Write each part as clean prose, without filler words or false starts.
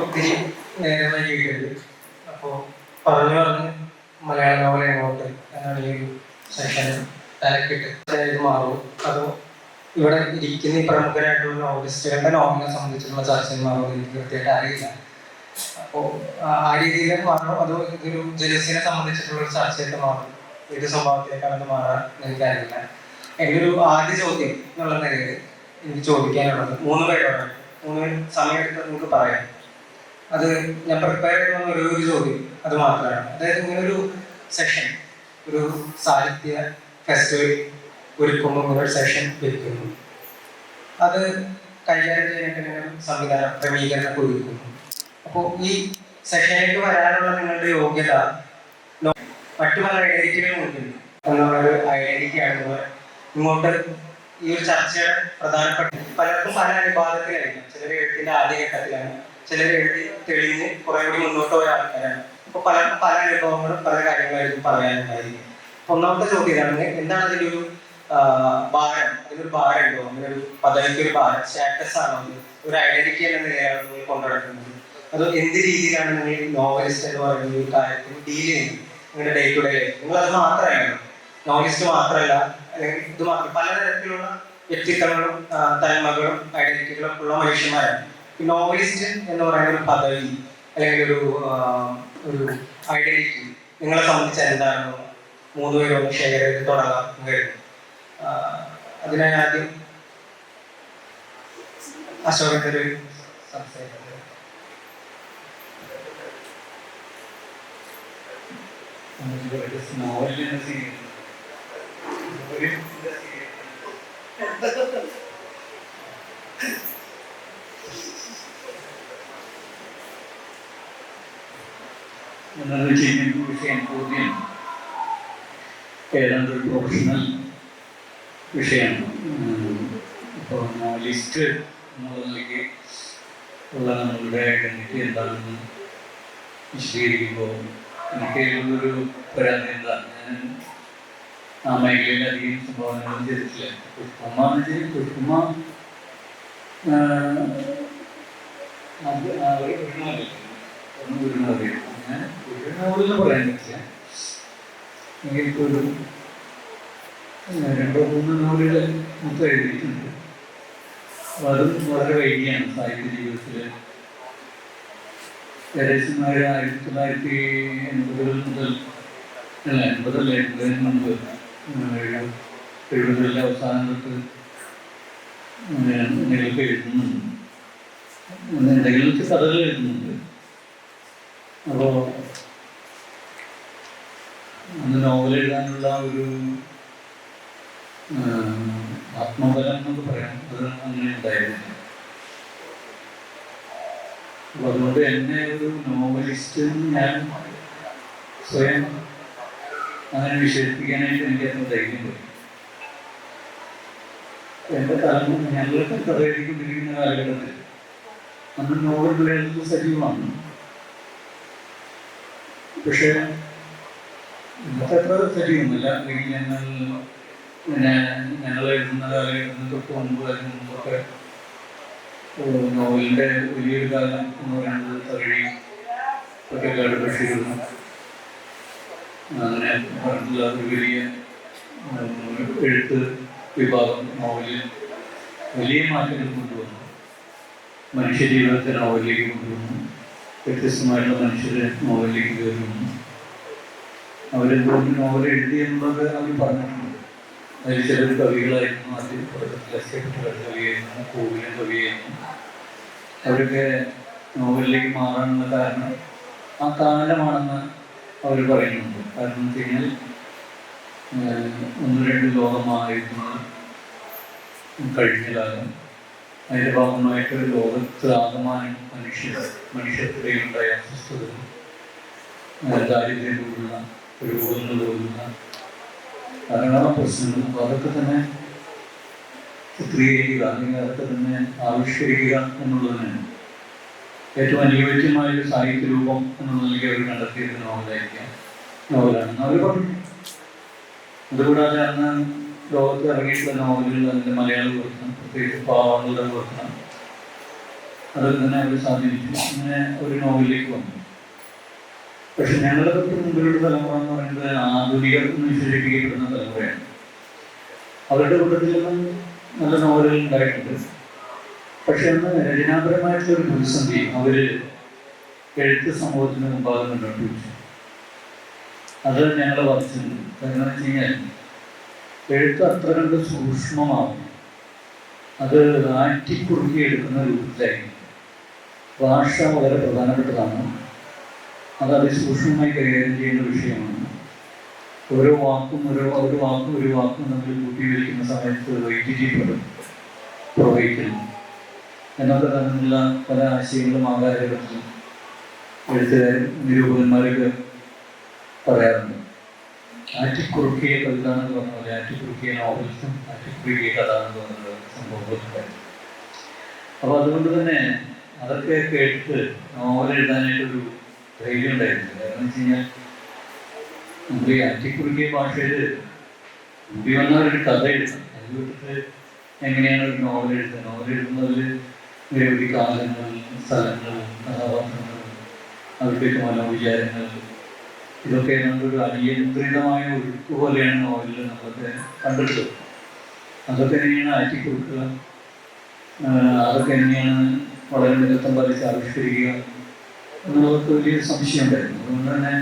ഒത്തിരി നേരം വൈകിയിട്ടുണ്ട്. അപ്പോൾ പറഞ്ഞു പറഞ്ഞ് മലയാള നോവൽ എങ്ങോട്ട് എന്നാണ് ഈ ഒരു സെഷൻ തലക്കെട്ട് മാറും. അതോ ഇവിടെ ഇരിക്കുന്ന ഈ പ്രമുഖരായിട്ടുള്ള നോവലിസ്റ്റുകളുടെ നോവലിനെ സംബന്ധിച്ചിട്ടുള്ള ചർച്ചയിൽ മാറും എനിക്ക് കൃത്യമായിട്ട് അറിയില്ല. അപ്പോൾ ആ രീതിയിൽ മാറണം, അതോ ഇതൊരു ജലസിനെ സംബന്ധിച്ചിട്ടുള്ള ഒരു ചർച്ചയായിട്ട് മാറും, ഏത് സ്വഭാവത്തിലേക്കാണെന്ന് മാറാൻ എനിക്കറിയില്ല. എൻ്റെ ഒരു ആദ്യ ചോദ്യം എന്നുള്ള നിലയിൽ എനിക്ക് ചോദിക്കാനുള്ളത് 3 പേരോടാണ്. 3 പേര് സമയമെടുത്ത് നിങ്ങൾക്ക് പറയാം. അത് ഞാൻ പ്രിപ്പയർ ചെയ്യുന്ന ഒരു ചോദ്യം അത് മാത്രമാണ്. അതായത് ഇങ്ങനൊരു സെഷൻ, ഒരു സാഹിത്യ ഫെസ്റ്റിവൽ ഒരുക്കുമ്പോൾ ഇങ്ങനൊരു സെഷൻ വെക്കുന്നു, അത് കൈകാര്യം ചെയ്യാനായിട്ട് സംവിധാനം ക്രമീകരണം ഒരുക്കുന്നു. അപ്പോൾ ഈ സെഷനിലേക്ക് വരാനുള്ള നിങ്ങളുടെ യോഗ്യത മറ്റു പല ഐഡന്റിറ്റികൾ നോക്കുന്നു എന്നുള്ളൊരു ഐഡന്റിറ്റിയാണ് നിങ്ങൾ ഇങ്ങോട്ട് ഈ ഒരു ചർച്ചയുടെ പ്രധാനപ്പെട്ട. പലർക്കും പല അനുപാതത്തിലായിരിക്കും. ചിലർ എഴുത്തിന്റെ ആദ്യഘട്ടത്തിലാണ്, ചിലർ എഴുതി തെളിഞ്ഞ് കുറെ കൂടി മുന്നോട്ട് പോയ ആൾക്കാരാണ്. അപ്പൊ പലർക്കും പല അനുഭവങ്ങളും പല കാര്യങ്ങളായിരിക്കും പറയാനുണ്ടായിരിക്കും. ഒന്നാമത്തെ ചോദ്യം ഇതാണ്, എന്താണ് അതിൻ്റെ ഒരു ഭാരം? അതിനൊരു ഭാരം ഉണ്ടോ? അങ്ങനെ ഒരു പദവിക്ക് ഒരു ഭാരം, സ്റ്റാറ്റസ് ആണോ, ഒരു ഐഡന്റിറ്റി എന്ന നിലയാണ് നിങ്ങൾ കൊണ്ടുനടക്കുന്നത്? അതോ എന്ത് രീതിയിലാണ് നിങ്ങൾ നോവലിസ്റ്റ് എന്ന് പറയുന്ന ഒരു കാര്യത്തിൽ ഡീൽ ചെയ്യുന്നത് നിങ്ങളുടെ ഡേ ടു ഡേ ലൈഫ്? നിങ്ങൾ അത് മാത്രമല്ല, നോവലിസ്റ്റ് മാത്രമല്ല, അല്ലെങ്കിൽ ഇത് മാത്രം പലതരത്തിലുള്ള വ്യക്തിത്വങ്ങളും തന്മകളും ഐഡന്റിറ്റികളും ഉള്ള മനുഷ്യന്മാരാണ്. ഈ നോവലിസ്റ്റ് എന്ന് പറയുന്ന ഒരു പദവി അല്ലെങ്കിൽ ഒരു ഐഡന്റിറ്റി നിങ്ങളെ സംബന്ധിച്ച് എന്താണെന്ന് 3 പേരൊന്ന് ഷെയർ ചെയ്ത് തുടങ്ങാൻ കഴിയും. അതിനായി ആദ്യം അശോകന്റെ ഒരു സംസാരിക്കുന്നത്. വിഷയം ഏതാണ്ട് ഒരു പ്രൊഫഷണൽ വിഷയമാണ്. ഇപ്പോൾ നോവലിസ്റ്റ് എന്നുള്ള നിലയ്ക്ക് ഉള്ള നമ്മളുടെ ഐഡന്റിറ്റി എന്താണെന്ന് വിശദീകരിക്കുമ്പോൾ എനിക്ക് ഒരു പരാതി എന്താണ്, ഞാൻ ആ മേഖലയിൽ അധികം സംഭാവനകളും ചെയ്തിട്ടില്ല. പുഷ്പമ്മ ഒരു നോവൽ ഞാൻ ഒരു നോവലെന്ന് പറയാൻ പറ്റില്ല. എനിക്കൊരു 2-3 നോവലുകൾ മൊത്തം എഴുതിയിട്ടുണ്ട്. അപ്പോൾ അതും വളരെ വൈകിയാണ് സാഹിത്യ ജീവിതത്തിൽ. ഏകദേശം 1980 മുതൽ 80 മുമ്പ് 70 അവസാനം തൊട്ട് എന്തെങ്കിലുമൊക്കെ എഴുതുന്നുണ്ട്, എന്തെങ്കിലും കഥകൾ എഴുതുന്നുണ്ട്. അപ്പോൾ അന്ന് നോവൽ എഴുതാനുള്ള ഒരു ആത്മബലം എന്നൊക്കെ പറയാം, അത് അങ്ങനെ ഉണ്ടായിരുന്നില്ല. അപ്പോൾ അതുകൊണ്ട് എന്നെ ഒരു നോവലിസ്റ്റ് ഞാൻ സ്വയം അങ്ങനെ വിശേഷിപ്പിക്കാനായിട്ട് എനിക്കതിന് ധൈര്യം പോയി. എൻ്റെ തലമുറ ഞങ്ങളൊക്കെ കഥ എഴുതിക്കൊണ്ടിരിക്കുന്ന കാലഘട്ടത്തിൽ അന്ന് നോവൽ എഴുതുന്നത് സജീവമാണ്. പക്ഷേ ഇന്നത്തെ അത്ര സജീവമല്ല. അല്ലെങ്കിൽ ഞങ്ങൾ എഴുതുന്ന കാലഘട്ടത്തിന് തൊട്ട് മുമ്പ് അതിന് മുമ്പൊക്കെ നോവലിൻ്റെ വലിയൊരു കാലം എന്ന് പറയുന്നത് തകഴി, പൊറ്റക്കാട് ബഷീറും അങ്ങനെ പറഞ്ഞിട്ടുള്ള ഒരു വലിയ എഴുത്ത് വിഭാഗം നോവലിൽ വലിയ മാറ്റങ്ങൾ കൊണ്ടുവന്നു. മനുഷ്യജീവിതത്തെ നോവലിലേക്ക് കൊണ്ടുവന്നു. വ്യത്യസ്തമായിട്ടുള്ള മനുഷ്യരെ നോവലിലേക്ക് കയറി വന്നു. അവരെന്തുകൊണ്ട് നോവൽ എഴുതി എന്നുള്ളത് അവർ പറഞ്ഞിട്ടുണ്ട്. അതിൽ ചിലർ കവികളായിരുന്നു, ആദ്യം കവിയായിരുന്നു, കോവിലും കവിയായിരുന്നു. അവരൊക്കെ നോവലിലേക്ക് മാറാനുള്ള കാരണം ആ കാലമാണെന്ന് അവർ പറയുന്നുണ്ട്. കാരണം എന്ന് വെച്ച് കഴിഞ്ഞാൽ 1-2 ലോകമായിരുന്നു കഴിഞ്ഞ കാലം. അതിൻ്റെ ഭാഗമായിട്ട് ലോകത്ത് ആകമാനം മനുഷ്യർക്കിടയിലുണ്ടായ അസ്വസ്ഥതകൾ, ദാരിദ്ര്യം പോലുള്ള രോഗങ്ങൾ പോലുള്ള ധാരാളം പ്രശ്നങ്ങൾ. അപ്പോൾ അതൊക്കെ തന്നെ ചിത്രീകരിക്കുക, അല്ലെങ്കിൽ അതൊക്കെ തന്നെ ആവിഷ്കരിക്കുക എന്നുള്ളതിന് ഏറ്റവും അനുയോജ്യമായൊരു സാഹിത്യ രൂപം എന്നുള്ളതിലേക്ക് അവർ കണ്ടെത്തിയത് നോവലാണെന്ന് അവർ പറഞ്ഞു. അതുകൂടാതെ അന്ന് ലോകത്ത് ഇറങ്ങിയിട്ടുള്ള നോവലുകൾ അതിൻ്റെ മലയാള വിവർത്തനം, പ്രത്യേകിച്ച് പാവങ്ങളുടെ വിവർത്തനം അതിൽ തന്നെ അവർ സ്വാധീനിച്ചു. അങ്ങനെ ഒരു നോവലിലേക്ക് വന്നു. പക്ഷെ ഞങ്ങളുടെ തൊട്ട് മുമ്പിലുള്ള തലമുറ എന്ന് പറയുന്നത് ആധുനികർ എന്ന് വിശേഷിപ്പിക്കപ്പെടുന്ന തലമുറയാണ്. അവരുടെ കൂട്ടത്തിലൊന്നും നല്ല നോവലുകൾ ഉണ്ടായിട്ടുണ്ട്. പക്ഷെ അന്ന് രചനാപരമായിട്ടുള്ള ഒരു പ്രതിസന്ധി അവർ എഴുത്ത് സമൂഹത്തിന് മുമ്പാകെ മുന്നോട്ട് വെച്ചു. അത് ഞങ്ങളെ ബാധിച്ചിട്ടുണ്ട്. കാരണം എന്ന് വെച്ച് കഴിഞ്ഞാൽ എഴുത്ത് അത്ര കണ്ട് സൂക്ഷ്മമാകും. അത് ആറ്റിക്കുറുക്കി എടുക്കുന്ന രൂപത്തിലായിരിക്കും. ഭാഷ വളരെ പ്രധാനപ്പെട്ടതാണ്. അത് അതിസൂക്ഷ്മമായി കൈകാര്യം ചെയ്യുന്ന വിഷയമാണ്. ഓരോ വാക്കും ഒരു വാക്കും തമ്മിൽ കൂട്ടിവരിക്കുന്ന സമയത്ത് വൈദ്യുതി പ്രവഹിക്കുന്നു എന്നൊക്കെ തമ്മിലുള്ള പല ആശയങ്ങളും ആകാരഘട്ടത്തിൽ എഴുത്തുകാരും നിരൂപകന്മാരൊക്കെ പറയാറുണ്ട്. ആറ്റിക്കുറുക്കിയ കവിത എന്ന് പറഞ്ഞ പോലെ ആറ്റിക്കുറുക്കിയ നോവൽസും ആറ്റിക്കുറുക്കിയ കഥ എന്ന് പറഞ്ഞ സംഭവങ്ങളൊക്കെ. അപ്പോൾ അതുകൊണ്ട് തന്നെ അതൊക്കെ കേട്ടിട്ട് നോവൽ എഴുതാനായിട്ടൊരു ധൈര്യം ഉണ്ടായിരുന്നു. കാരണം എന്ന് വെച്ച് കഴിഞ്ഞാൽ നമ്മൾ ഈ ആറ്റിക്കുറുക്കിയ ഭാഷയിൽ കൂടി വന്ന ഒരു കഥ എഴുതണം. അത് വിട്ടിട്ട് എങ്ങനെയാണ് ഒരു നോവൽ എഴുതുന്നത്? നോവൽ എഴുതുന്നതിൽ നിരവധി കാലങ്ങൾ, സ്ഥലങ്ങൾ, കഥാപാത്രങ്ങൾ, അവരുടെയൊക്കെ മനോവിചാരങ്ങൾ, ഇതൊക്കെ നമ്മളൊരു അനിയന്ത്രിതമായ ഒഴുക്ക് പോലെയാണ് നോവലിൽ നമ്മളൊക്കെ കണ്ടിട്ടുള്ളത്. അതൊക്കെ എങ്ങനെയാണ് ആറ്റിക്കുറുക്കുക, അതൊക്കെ എങ്ങനെയാണ് വളരെ മിതത്വം പാലിച്ച് ആവിഷ്കരിക്കുക എന്നുള്ളതൊക്കെ വലിയ സംശയം ഉണ്ടായിരുന്നു. അതുകൊണ്ട് തന്നെ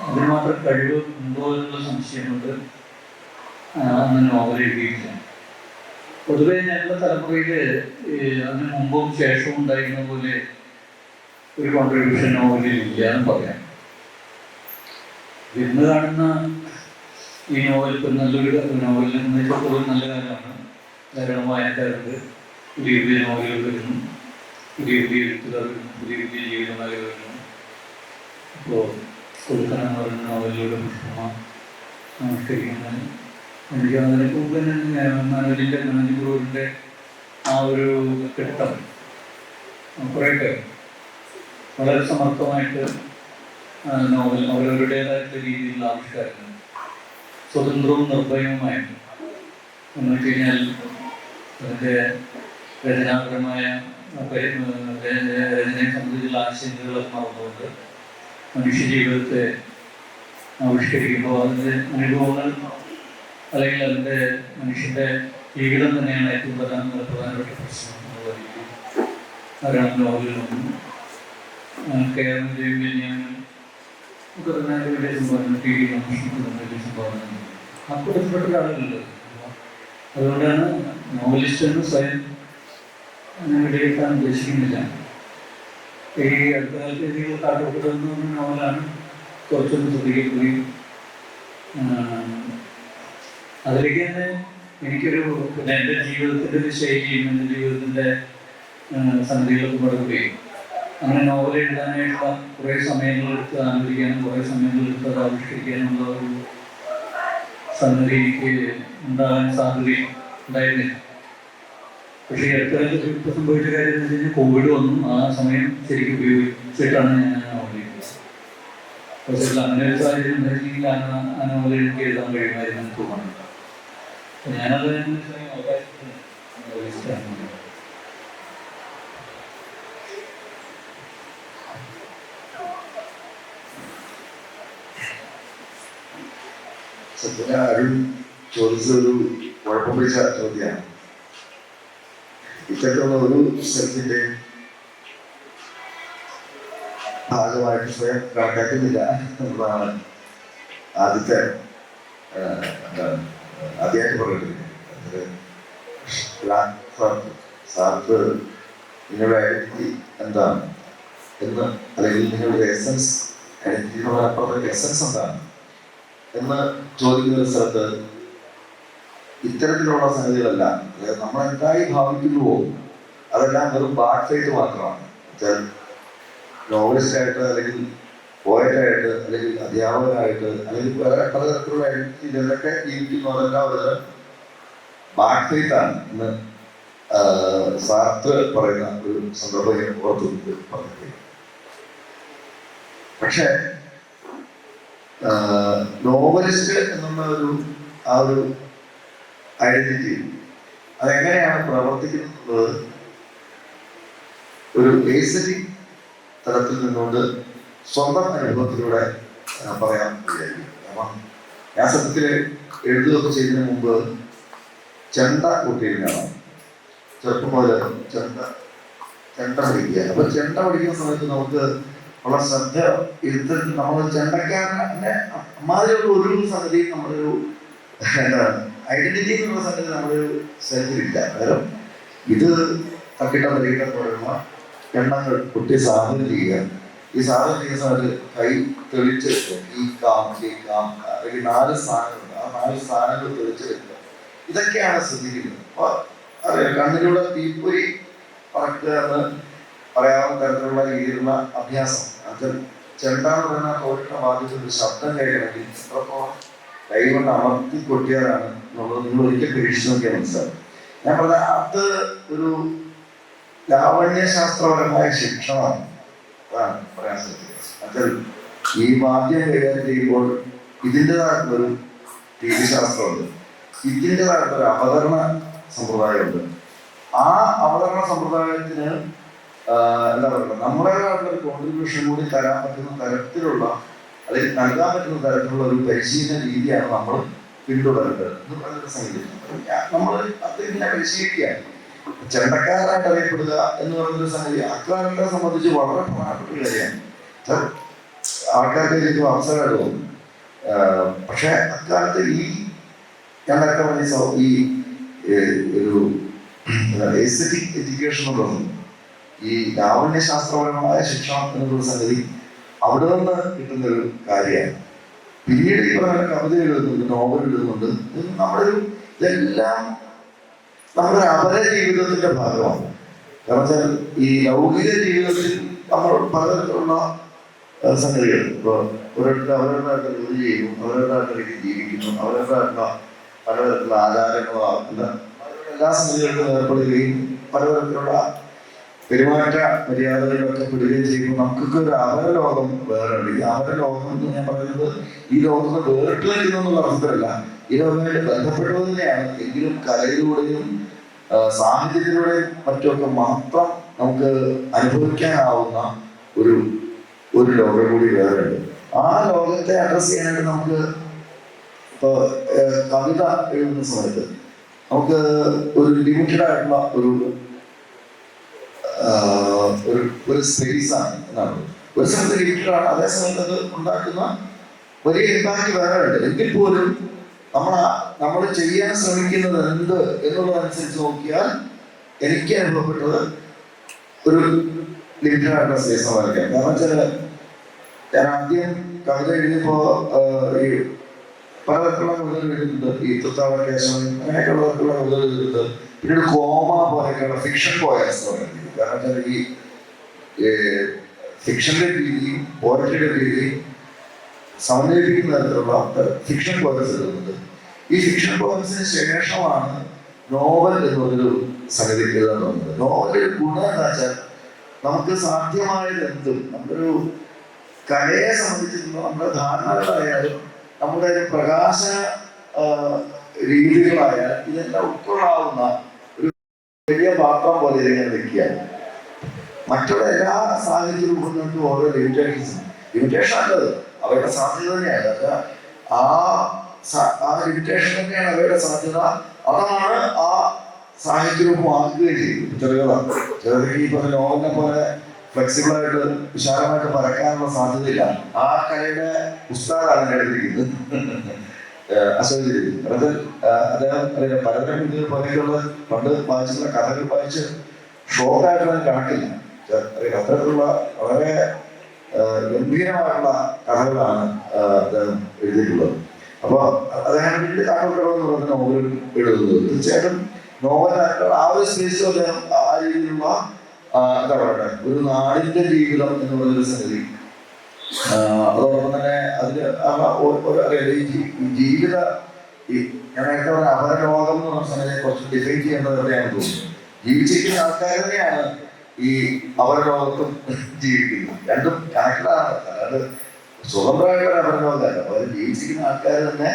അതിന് മാത്രം കഴിവ് ഉണ്ടോ എന്നുള്ള സംശയം കൊണ്ട് അന്ന് നോവൽ എഴുതിയിട്ടില്ല. പൊതുവെ ഞങ്ങളുടെ തലമുറയിൽ അതിന് മുമ്പും ശേഷവും ഉണ്ടായിരുന്ന പോലെ ഒരു കോൺട്രിബ്യൂഷൻ നോവലിൽ ഇല്ല എന്ന് പറയാം. ഇന്ന് കാണുന്ന ഈ നോവൽ ഇപ്പം നല്ലൊരു നോവലിനെ സംബന്ധിച്ചിടത്തോളം നല്ല കാര്യമാണ്. ധാരാളം വായനക്കാരുണ്ട്. പുതിയ പുതിയ നോവലുകൾ വരുന്നു, പുതിയ പുതിയ എഴുത്തുകാർ വരുന്നു, പുതിയ പുതിയ ജീവിതമാകൾ വരുന്നു. ഇപ്പോൾ കൊടുക്കണം എന്ന് പറയുന്ന നോവലിലൂടെ പുഷ്പമാഷ്കരിക്കുന്നത് എനിക്ക് അതിനൊക്കെ മുമ്പ് തന്നെ മനോജിൻ്റെ ആ ഒരു കെട്ടം കുറേയൊക്കെ വളരെ സമർത്ഥമായിട്ട് നോവൽ അവരവരുടേതായിട്ടുള്ള രീതിയിലുള്ള ആവിഷ്കാരങ്ങൾ സ്വതന്ത്രവും നിർഭയവുമായിട്ട് എന്ന് വെച്ച് കഴിഞ്ഞാൽ അതിൻ്റെ രചനാപരമായ രചനയെ സംബന്ധിച്ചുള്ള ആശങ്കകളൊക്കെ മറന്നുകൊണ്ട് മനുഷ്യ ജീവിതത്തെ ആവിഷ്കരിക്കുമ്പോൾ അതിൻ്റെ അനുഭവങ്ങൾ അല്ലെങ്കിൽ അതിൻ്റെ മനുഷ്യൻ്റെ ജീവിതം തന്നെയാണ് ഏറ്റവും പ്രധാനപ്പെട്ട പ്രശ്നം എന്നുള്ള രീതിയിൽ ധാരാളം നോവലുകളൊന്നും കേരളം ജൈവന്യാനും ഒക്കെ തന്നെ വലിയ സംഭാവന, ടി വി രാമകൃഷ്ണൻ വലിയ സംഭാവന ആ കൂട്ടത്തിൽപ്പെട്ട ഒരാളുകളുണ്ട്. അതുകൊണ്ടാണ് നോവലിസ്റ്റ് എന്ന് സ്വയം അങ്ങനെ വിലയിരുത്താൻ ഉദ്ദേശിക്കുന്നില്ല. ഈ അടുത്ത കാലത്ത് എഴുതിയുള്ള കാട്ടുകൂട്ടം എന്ന് പറഞ്ഞ നോവലാണ് കുറച്ചൊന്ന് ശ്രദ്ധിക്കുകയും അതിലേക്ക് തന്നെ എനിക്കൊരു പിന്നെ എൻ്റെ ജീവിതത്തിൻ്റെ ഒരു ശൈലിയും എൻ്റെ ജീവിതത്തിൻ്റെ സംഗതികളൊക്കെ പടക്കുകയും അങ്ങനെ നോവൽ എഴുതാനായിട്ടുള്ള കുറേ സമയങ്ങളെടുത്ത് ആലോചിക്കാനും കുറേ സമയങ്ങളെടുത്ത് അത് ആവിഷ്കരിക്കാനുള്ള ഒരു സംഗതി എനിക്ക് ഉണ്ടാകാൻ സാധ്യത ഉണ്ടായിരുന്നില്ല. പക്ഷേ ഈ അടുത്ത കാലത്ത് ഇപ്പോൾ സംഭവിച്ച കാര്യം എന്ന് വെച്ച് കഴിഞ്ഞാൽ കോവിഡ് വന്നു. ആ സമയം ശരിക്കും ഉപയോഗിച്ചിട്ടാണ് ഞാൻ നോവൽ എഴുതുന്നത്. പക്ഷേ അങ്ങനെ ഒരു സാഹചര്യം ഉണ്ടായിരുന്നെങ്കിൽ ആ നോവൽ എനിക്ക് എഴുതാൻ കഴിയുമായിരുന്നു തോന്നുന്നു. ഞാനത് സത്യം അരുൺ ചോദിച്ചതൊരു കുഴപ്പം പിടിച്ച ചോദ്യമാണ്. ഇത്തരത്തിലുള്ള ഒരു സ്ഥലത്തിന്റെ ഭാഗമായിട്ട് സ്വയം കണക്കാക്കുന്നില്ല എന്നതാണ് ആദ്യത്തെ ആദ്യമായിട്ട് പറഞ്ഞിട്ടുണ്ട്. സാർക്ക് നിങ്ങളുടെ ഐഡന്റിറ്റി എന്താണ് എന്ന്, അല്ലെങ്കിൽ നിങ്ങളുടെ എസൻസ്, ഐഡന്റിറ്റിയുടെ അപ്പുറത്തെ എസൻസ് എന്താണ് എന്ന് ചോദിക്കുന്ന ഒരു സ്ഥലത്ത് ഇത്തരത്തിലുള്ള സംഗതികളല്ല, അതായത് നമ്മൾ എന്തായി ഭാവിക്കുന്നുവോ അതെല്ലാം വെറും ബാഡ് ഫെയ്ത്ത് മാത്രമാണ്. നോവലിസ്റ്റായിട്ട് അല്ലെങ്കിൽ പോയറ്റായിട്ട് അല്ലെങ്കിൽ അധ്യാപകനായിട്ട് അല്ലെങ്കിൽ വേറെ പലതരത്തിലുള്ള ഐഡന്റിറ്റി ഇതിലൊക്കെ ജീവിക്കുന്നതെല്ലാം ഒരു ബാഡ് ഫെയ്ത്താണ് എന്ന് സാർത്ത് പറയുന്ന ഒരു സന്ദർഭം ഓർത്തു പറഞ്ഞിട്ടുണ്ട്. പക്ഷേ നോവലിസ്റ്റ് എന്നുള്ള ആ ഒരു ഐഡന്റിറ്റി അതെങ്ങനെയാണ് പ്രവർത്തിക്കുന്നത് ഒരു എസ്തെറ്റിക് തലത്തിൽ നിന്നുകൊണ്ട് സ്വന്തം അനുഭവത്തിലൂടെ പറയാൻ വിചാരിക്കും. കാരണം ഞാൻ സത്യത്തിൽ എഴുതുകയൊക്കെ ചെയ്യുന്നതിന് മുമ്പ് ചെണ്ട കൂട്ടിയിരുന്നാണ്. ചെറുപ്പം മുതൽ ചെണ്ട പഠിക്കുക. അപ്പൊ ചെണ്ട പഠിക്കുന്ന സമയത്ത് നമുക്ക് ഉള്ള ശ്രദ്ധ ഇരുത്തൽ നമ്മൾ ചെണ്ടക്കാരനെ അമ്മാതിരിയുള്ള ഒരു സംഗതി നമ്മളൊരു എന്താണ് ഐഡന്റിറ്റി എന്നുള്ള സംഗതി നമ്മളൊരു സ്ഥലത്തിലില്ല. കാരണം ഇത് തക്കിട്ട പരികിട്ട പോലുള്ള എണ്ണങ്ങൾ കുട്ടി സാധനം ചെയ്യുക. ഈ സാധനം ചെയ്യുന്ന സമയത്ത് കൈ തെളിച്ച് ഈ കാം അല്ലെങ്കിൽ 4 സ്ഥാനങ്ങളുണ്ട്. ആ 4 സ്ഥാനങ്ങൾ തെളിച്ച് വെക്കുക. ഇതൊക്കെയാണ് ശ്രദ്ധിക്കുന്നത്. അപ്പൊ അറിയാം, കണ്ണിലൂടെ തീപ്പൊരി പറക്കുക എന്ന് പറയാവുന്ന തരത്തിലുള്ള രീതിയിലുള്ള അഭ്യാസം. അത് ചെണ്ട എന്ന് പറയുന്ന തോട്ടിന്റെ ഭാഗത്ത് ഒരു ശബ്ദം കേൾക്കണമെങ്കിൽ എത്രത്തോളം കൈ കൊണ്ട് അമർത്തി കൊട്ടിയാലാണ് എന്നുള്ളത് നിങ്ങൾ ഒരിക്കൽ പരീക്ഷിച്ച് നോക്കിയാൽ മനസ്സിലാവും. ഞാൻ പറഞ്ഞ അത് ഒരു ലാവണ്യശാസ്ത്രപരമായ ശിക്ഷണമാണ്. അതാണ് പറയാൻ ശ്രമിക്കുക. അതിൽ ഈ വാദ്യം കൈകാര്യം ചെയ്യുമ്പോൾ ഇതിൻ്റെതായിട്ടുള്ളൊരു രീതിശാസ്ത്രമുണ്ട്, ഇതിൻ്റെതായിട്ടുള്ളൊരു അവതരണ സമ്പ്രദായമുണ്ട്. ആ അവതരണ സമ്പ്രദായത്തിന് എന്താ പറയുക, നമ്മുടേതായിട്ടുള്ളൊരു കോൺട്രിബ്യൂഷൻ കൂടി തരാൻ പറ്റുന്ന തരത്തിലുള്ള അല്ലെങ്കിൽ നൽകാൻ പറ്റുന്ന തരത്തിലുള്ള ഒരു പരിശീലന രീതിയാണ് നമ്മൾ പിന്തുടരേണ്ടത് എന്ന് പറയുന്ന സംഗീതം. നമ്മൾ അതിനെ പരിശീലിക്കുകയാണ്. ചെണ്ടക്കാരായിട്ട് അറിയപ്പെടുക എന്ന് പറയുന്നൊരു സംഗതി അക്കാലത്തെ സംബന്ധിച്ച് വളരെ പ്രധാനപ്പെട്ട ഒരു കാര്യമാണ്. ആൾക്കാർക്ക് ഇതിന് അവസരമായിട്ട് തോന്നും. പക്ഷെ അക്കാലത്ത് ഈ ഞാൻ നേരത്തെ പറഞ്ഞ ഈ ഒരു എസ്തെറ്റിക് എഡ്യൂക്കേഷൻ എന്ന് പറഞ്ഞു, ഈ ലാവണ്യശാസ്ത്രപരമായ ശിക്ഷണം എന്നുള്ള സംഗതി അവിടെ നിന്ന് കിട്ടുന്നൊരു കാര്യമാണ്. പിന്നീട് ഈ പറഞ്ഞ കവിത എഴുതുന്നുണ്ട്, നോവൽ എഴുതുന്നുണ്ട്. ഇതെല്ലാം നമ്മുടെ അപര ജീവിതത്തിന്റെ ഭാഗമാണ്. കാരണം വെച്ചാൽ ഈ ലൗകിക ജീവിതത്തിൽ നമ്മൾ പലതരത്തിലുള്ള സംഗതികൾ ഇപ്പൊ ഓരോരുത്തർ അവരവരുടെ ജോലി ചെയ്യുന്നു, അവരവരുടെ രീതിയിൽ ജീവിക്കുന്നു, അവരവരുടെ പലതരത്തിലുള്ള ആചാരങ്ങളോ എല്ലാ സംഗതികളിലും ഏർപ്പെടുകയും പലതരത്തിലുള്ള പെരുമാറ്റ മര്യാദകളിലൊക്കെ പെടുകയും ചെയ്യുമ്പോൾ നമുക്കൊക്കെ ഒരു അപരലോകം വേറെയുണ്ട്. ഈ അപരലോകം എന്ന് ഞാൻ പറയുന്നത് ഈ ലോകത്ത് വേറിട്ട് നിൽക്കുന്നു എന്നുള്ള അർത്ഥത്തിലല്ല, ഈ ലോകമായിട്ട് ബന്ധപ്പെട്ടത് തന്നെയാണ്. എങ്കിലും കലയിലൂടെയും സാഹിത്യത്തിലൂടെയും മറ്റുമൊക്കെ മാത്രം നമുക്ക് അനുഭവിക്കാനാവുന്ന ഒരു ലോകം കൂടി വേറെയുണ്ട്. ആ ലോകത്തെ അഡ്രസ് ചെയ്യാനായിട്ട് നമുക്ക് ഇപ്പോൾ കവിത എഴുതുന്ന സമയത്ത് നമുക്ക് ഒരു ലിമിറ്റഡ് ആയിട്ടുള്ള ഒരു സ്പേസ് ആണ് എന്നാണ്. ഒരു സമയത്ത് ലിമിറ്റഡ് ആണ്, അതേ സമയത്ത് അത് ഉണ്ടാക്കുന്ന വലിയ ഇമ്പാക്ട് വേറെ ഉണ്ട്. എങ്കിൽ പോലും നമ്മൾ ചെയ്യാൻ ശ്രമിക്കുന്നത് എന്ത് എന്നുള്ളതനുസരിച്ച് നോക്കിയാൽ എനിക്ക് അനുഭവപ്പെട്ടത് ഒരു ലിമിറ്റഡ് ആയിട്ടുള്ള സ്പേസ് വരയ്ക്കാം. കാരണം വെച്ചാൽ ഞാൻ ആദ്യം കവിത എഴുതിയപ്പോൾ ഈ പലതരത്തിലുള്ള കവിതകൾ എഴുതുന്നുണ്ട്. ഈ തുത്താവക്കേശം അങ്ങനെയൊക്കെയുള്ള തരത്തിലുള്ള കവിതകൾ എഴുതുന്നുണ്ട്. പിന്നീട് കോമ പോലെയൊക്കെയുള്ള ഫിക്ഷൻ പോയസ് പറയുന്നത്. കാരണം വെച്ചാൽ ഈ ഫിക്ഷന്റെ രീതിയും പോയട്രിയുടെ രീതിയും സമന്വയിപ്പിക്കുന്ന തരത്തിലുള്ള ഫിക്ഷൻ പോയസ് എഴുതുന്നുണ്ട്. ഈ ഫിക്ഷൻ പോയസിന് ശേഷമാണ് നോവൽ എന്നൊരു സംഗതി എഴുതാൻ തോന്നുന്നത്. നോവലിന്റെ ഗുണം എന്താ വെച്ചാൽ നമുക്ക് സാധ്യമായത് എന്തും നമ്മളൊരു കലയെ സംബന്ധിച്ചിട്ടുള്ള നമ്മുടെ ധാരണകളായാലും നമ്മുടെ പ്രകാശ രീതികളായാൽ ഇതെല്ലാം ഉൾക്കൊള്ളാവുന്ന ഒരു വലിയ പാത്രം പോലെ ഇതിനെ വെക്കുകയാണ്. മറ്റുള്ള എല്ലാ സാഹിത്യ രൂപങ്ങൾക്കും ഓരോ ലിമിറ്റേഷൻ അല്ലത്, അവരുടെ സാധ്യത തന്നെയാണ്. ആ ലിമിറ്റേഷൻ തന്നെയാണ് അവരുടെ സാധ്യത. അതാണ് ആ സാഹിത്യ രൂപം ആക്കുകയും ചെയ്യും. ചെറുകഥ ഈ പറഞ്ഞ നോവലിനെ പോലെ ഫ്ലെക്സിബിൾ ആയിട്ട് വിശാലമായിട്ട് പറക്കാനുള്ള സാധ്യതയില്ല. ആ കലയുടെ ഉസ്താദാണ് എടുത്തിരിക്കുന്നത് അശോചിച്ചിരിക്കുന്നത്. അദ്ദേഹം പലതരം ഇത് പോലെയൊക്കെയുള്ള പണ്ട് വായിച്ചിട്ടുള്ള കഥകൾ വായിച്ച് ഷോക്കായിട്ട് ഞാൻ കണക്കില്ല. അത്തരത്തിലുള്ള വളരെ ഗംഭീരമായിട്ടുള്ള കഥകളാണ് അദ്ദേഹം എഴുതിയിട്ടുള്ളത്. അപ്പൊ അദ്ദേഹം വീട്ടിൽ കാട്ടുകടവ് എന്ന് പറഞ്ഞ നോവൽ എഴുതുന്നത് തീർച്ചയായിട്ടും നോവലായിട്ടുള്ള ആ ഒരു സ്പേസ് അദ്ദേഹം ആ രീതിയിലുള്ള എന്താ പറയട്ടെ ഒരു നാടിന്റെ ജീവിതം എന്ന് പറയുന്നൊരു സംഗതി. അതോടൊപ്പം തന്നെ അതിന് ജീവിത ഞാൻ നേരത്തെ പറഞ്ഞ അപരലോകം എന്ന് പറഞ്ഞ സംഗതിയെ കുറച്ച് ഡിഫൈൻ ചെയ്യേണ്ടത് എവിടെയാണെന്ന് തോന്നുന്നു. ജീവിച്ചിരിക്കുന്ന ആൾക്കാർ തന്നെയാണ് ഈ അപരലോകത്തും ജീവിക്കുന്നത്. രണ്ടും കണക്റ്റഡാണ്. അതായത് സ്വതന്ത്രമായിട്ടുള്ള അപരലോകമല്ല, അവർ ജീവിച്ചിരിക്കുന്ന ആൾക്കാർ തന്നെ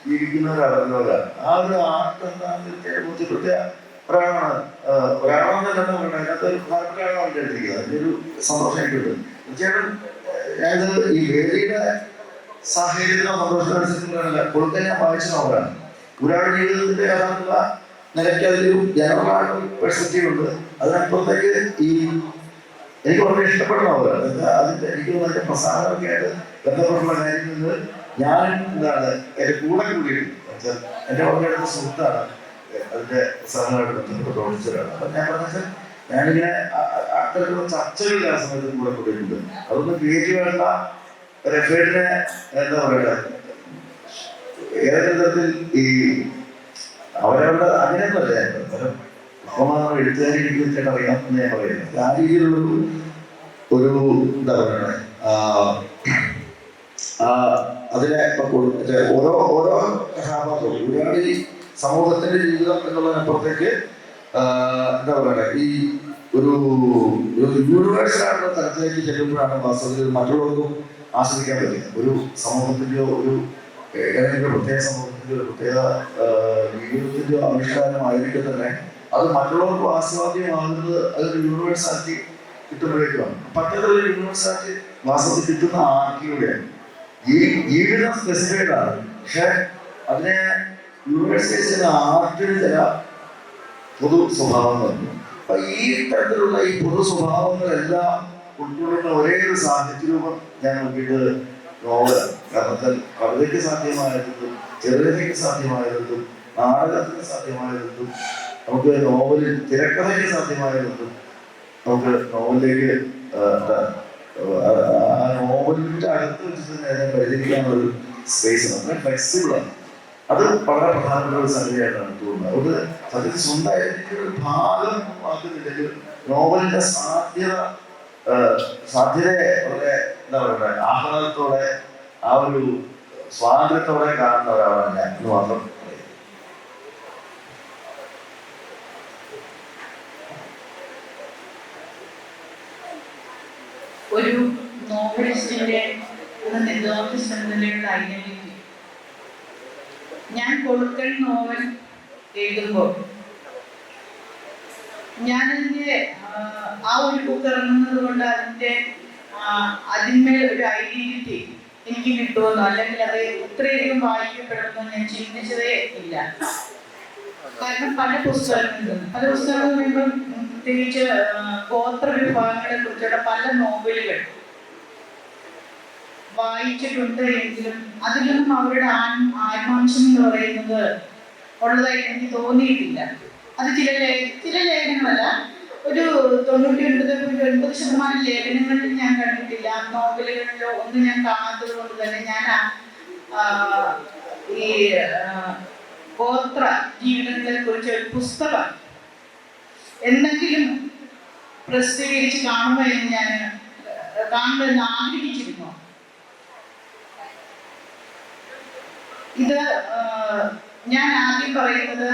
ജീവിക്കുന്ന ഒരു അപരലോകമാണ്. ആ ഒരു ആർട്ട് എന്താണെന്ന് ബോധ്യപ്പെടുത്തിയ ഒരാളാണ് ഒരാളാണെന്നല്ല പറയുന്നത്, അതിനകത്ത് ഒരു പ്രധാനപ്പെട്ട ആളാണ് എടുത്തിരിക്കുന്നത്. അതിൻ്റെ ഒരു സന്തോഷം എനിക്കുണ്ട്. തീർച്ചയായിട്ടും ഞാനിത് ഈ വേദിയുടെ സാഹചര്യത്തിനോ സന്തോഷത്തിനനുസരിച്ചുള്ള കൊടുക്കാൻ ഞാൻ വായിച്ച നോവലാണ്. ഒരാളുടെ ജീവിതത്തിന്റെ യഥാർത്ഥ നിലയ്ക്ക് അതിലൊരു ജനറൽ പെർസ്പെക്റ്റീവ് ഉണ്ട്. അതിനപ്പുറത്തേക്ക് ഈ എനിക്ക് വളരെ ഇഷ്ടപ്പെട്ട നോവലാണ്. അതിന്റെ എനിക്ക് അതിന്റെ പ്രസാദമൊക്കെ ആയിട്ട് ബന്ധപ്പെട്ടുള്ള കാര്യങ്ങളിൽ ഞാൻ എന്താണ് എൻ്റെ കൂടെ കൂടിയിട്ടുണ്ട്. എൻ്റെ വളരെ അടുത്ത സുഹൃത്താണ് അതിന്റെ പ്രസാദമായിട്ട് ബന്ധപ്പെട്ട് പ്രവർത്തിച്ചതാണ്. അപ്പം ഞാൻ പറഞ്ഞാൽ ഞാനിങ്ങനെ അത്തരത്തിലുള്ള ചർച്ചകളിൽ ആ സമയത്ത് കൂടെ കൂടിയിട്ടുണ്ട്. അതൊന്നും ക്രിയേറ്റീവായിട്ടുള്ള ഒരു എഫേർട്ടിനെ എന്താ പറയുക ഏതെങ്കിലും തരത്തിൽ ഈ അവരവരുടെ അങ്ങനെയൊന്നുമല്ല പരം അപ്പമാർ എഴുത്തുകാരി എനിക്ക് അറിയാം എന്ന് ഞാൻ പറയുന്നത്. ആ രീതിയിലുള്ളൊരു ഒരു എന്താ പറയുക അതിനെ ഓരോ ഓരോ കഥാപാത്രവും ഒരുപാട് ഈ സമൂഹത്തിന്റെ ജീവിതം എന്നുള്ളതിനപ്പുറത്തേക്ക് എന്താ പറയുക ഈ ഒരു യൂണിവേഴ്സലായിട്ടുള്ള തലത്തിലേക്ക് ചെല്ലുമ്പോഴാണ് വാസ്തവത്തിൽ മറ്റുള്ളവർക്കും ആസ്വദിക്കാൻ പറ്റുക. ഒരു സമൂഹത്തിൻ്റെയോ ഒരു ഏതെങ്കിലും പ്രത്യേക സമൂഹത്തിൻ്റെയോ ഒരു പ്രത്യേക ജീവിതത്തിൻ്റെയോ ആവിഷ്കാരമായിരിക്കും തന്നെ അത് മറ്റുള്ളവർക്ക് ആസ്വാദ്യമാകുന്നത് അതൊരു യൂണിവേഴ്സാലിറ്റി കിട്ടുമ്പോഴേക്കുമാണ്. പറ്റത്തൊരു യൂണിവേഴ്സാലിറ്റി വാസ്തവത്തിൽ കിട്ടുന്ന ആർക്കിലൂടെയാണ്. ഈ ജീവിതം സ്പെസിഫൈഡ് ആണ്, പക്ഷെ അതിനെ യൂണിവേഴ്സൈസ് ചെയ്യുന്ന ആർട്ടിന് ചില പൊതു സ്വഭാവങ്ങളുണ്ട്. അപ്പൊ ഈ തരത്തിലുള്ള ഈ പൊതു സ്വഭാവങ്ങളെല്ലാം ഉൾക്കൊള്ളുന്ന ഒരേ ഒരു സാഹിത്യ രൂപം ഞാൻ നോക്കിയിട്ട് നോവലാണ്. കാരണം കവിതയ്ക്ക് സാധ്യമായതും ചെറുകഥയ്ക്ക് സാധ്യമായതും നാടകത്തിന് സാധ്യമായതും നമുക്ക് നോവലിൽ തിരക്കഥയ്ക്ക് സാധ്യമായതും നമുക്ക് നോവലിലേക്ക് ആ നോവലിന്റെ അടുത്ത് വെച്ചിട്ട് നേരെ പരിചരിക്കാനുള്ള സ്പേസ് ആണ്. ഫ്ലെക്സിബിളാണ്. അത് വളരെ പ്രധാനപ്പെട്ട ഒരു സംഗതിയായിട്ടാണ് തോന്നുന്നത്. അതുകൊണ്ട് സത്യത്തിൽ സ്വന്തമായിട്ട് ഒരു ഭാഗം ആക്കുന്നില്ലെങ്കിൽ നോവലിന്റെ സാധ്യതയെ വളരെ എന്താ പറയുക ആഹ്ലാദത്തോടെ ആ ഒരു സ്വാതന്ത്ര്യത്തോടെ കാണുന്ന ഒരാളാണ് ഞാൻ എന്ന് മാത്രം. ഒരു നോവലിസ്റ്റിന്റെ നിലയിലുള്ള ഐഡന്റിറ്റി ഞാൻ കൊടുക്കൽ നോവൽ എഴുതുമ്പോൾ ഞാനതിൻ്റെ ആ ഒരു ബുക്ക് ഇറങ്ങുന്നത് കൊണ്ട് അതിന്മേൽ ഒരു ഐഡന്റിറ്റി എനിക്ക് കിട്ടുമെന്നോ അല്ലെങ്കിൽ അത് ഇത്രയധികം വായിക്കപ്പെടുമെന്നോ ഞാൻ ചിന്തിച്ചതേ ഇല്ല. കാരണം പല പുസ്തകങ്ങളും പറയുമ്പോൾ പ്രത്യേകിച്ച് ഗോത്ര വിഭാഗങ്ങളെ കുറിച്ചുള്ള പല നോവലുകൾ വായിച്ചിട്ടുണ്ട് എങ്കിലും അതിലൊന്നും അവരുടെ ആത്മാംശം എന്ന് പറയുന്നത് ഉള്ളതായിട്ട് എനിക്ക് തോന്നിയിട്ടില്ല. അത് ചില ലേഖനങ്ങളല്ല, ഒരു 99.9% ലേഖനങ്ങളിൽ ഞാൻ കണ്ടിട്ടില്ല. നോവലുകളിലോ ഒന്നും ഞാൻ കാണാത്തത് കൊണ്ട് തന്നെ ഞാൻ ഈ ഗോത്ര ജീവിതങ്ങളെ കുറിച്ച് ഒരു പുസ്തകം എന്തെങ്കിലും പ്രസിദ്ധീകരിച്ച് കാണുമെന്ന് കാണുമെന്ന് ആഗ്രഹിച്ചിരുന്നു. ഇത് ഞാൻ ആദ്യം പറയുന്നത്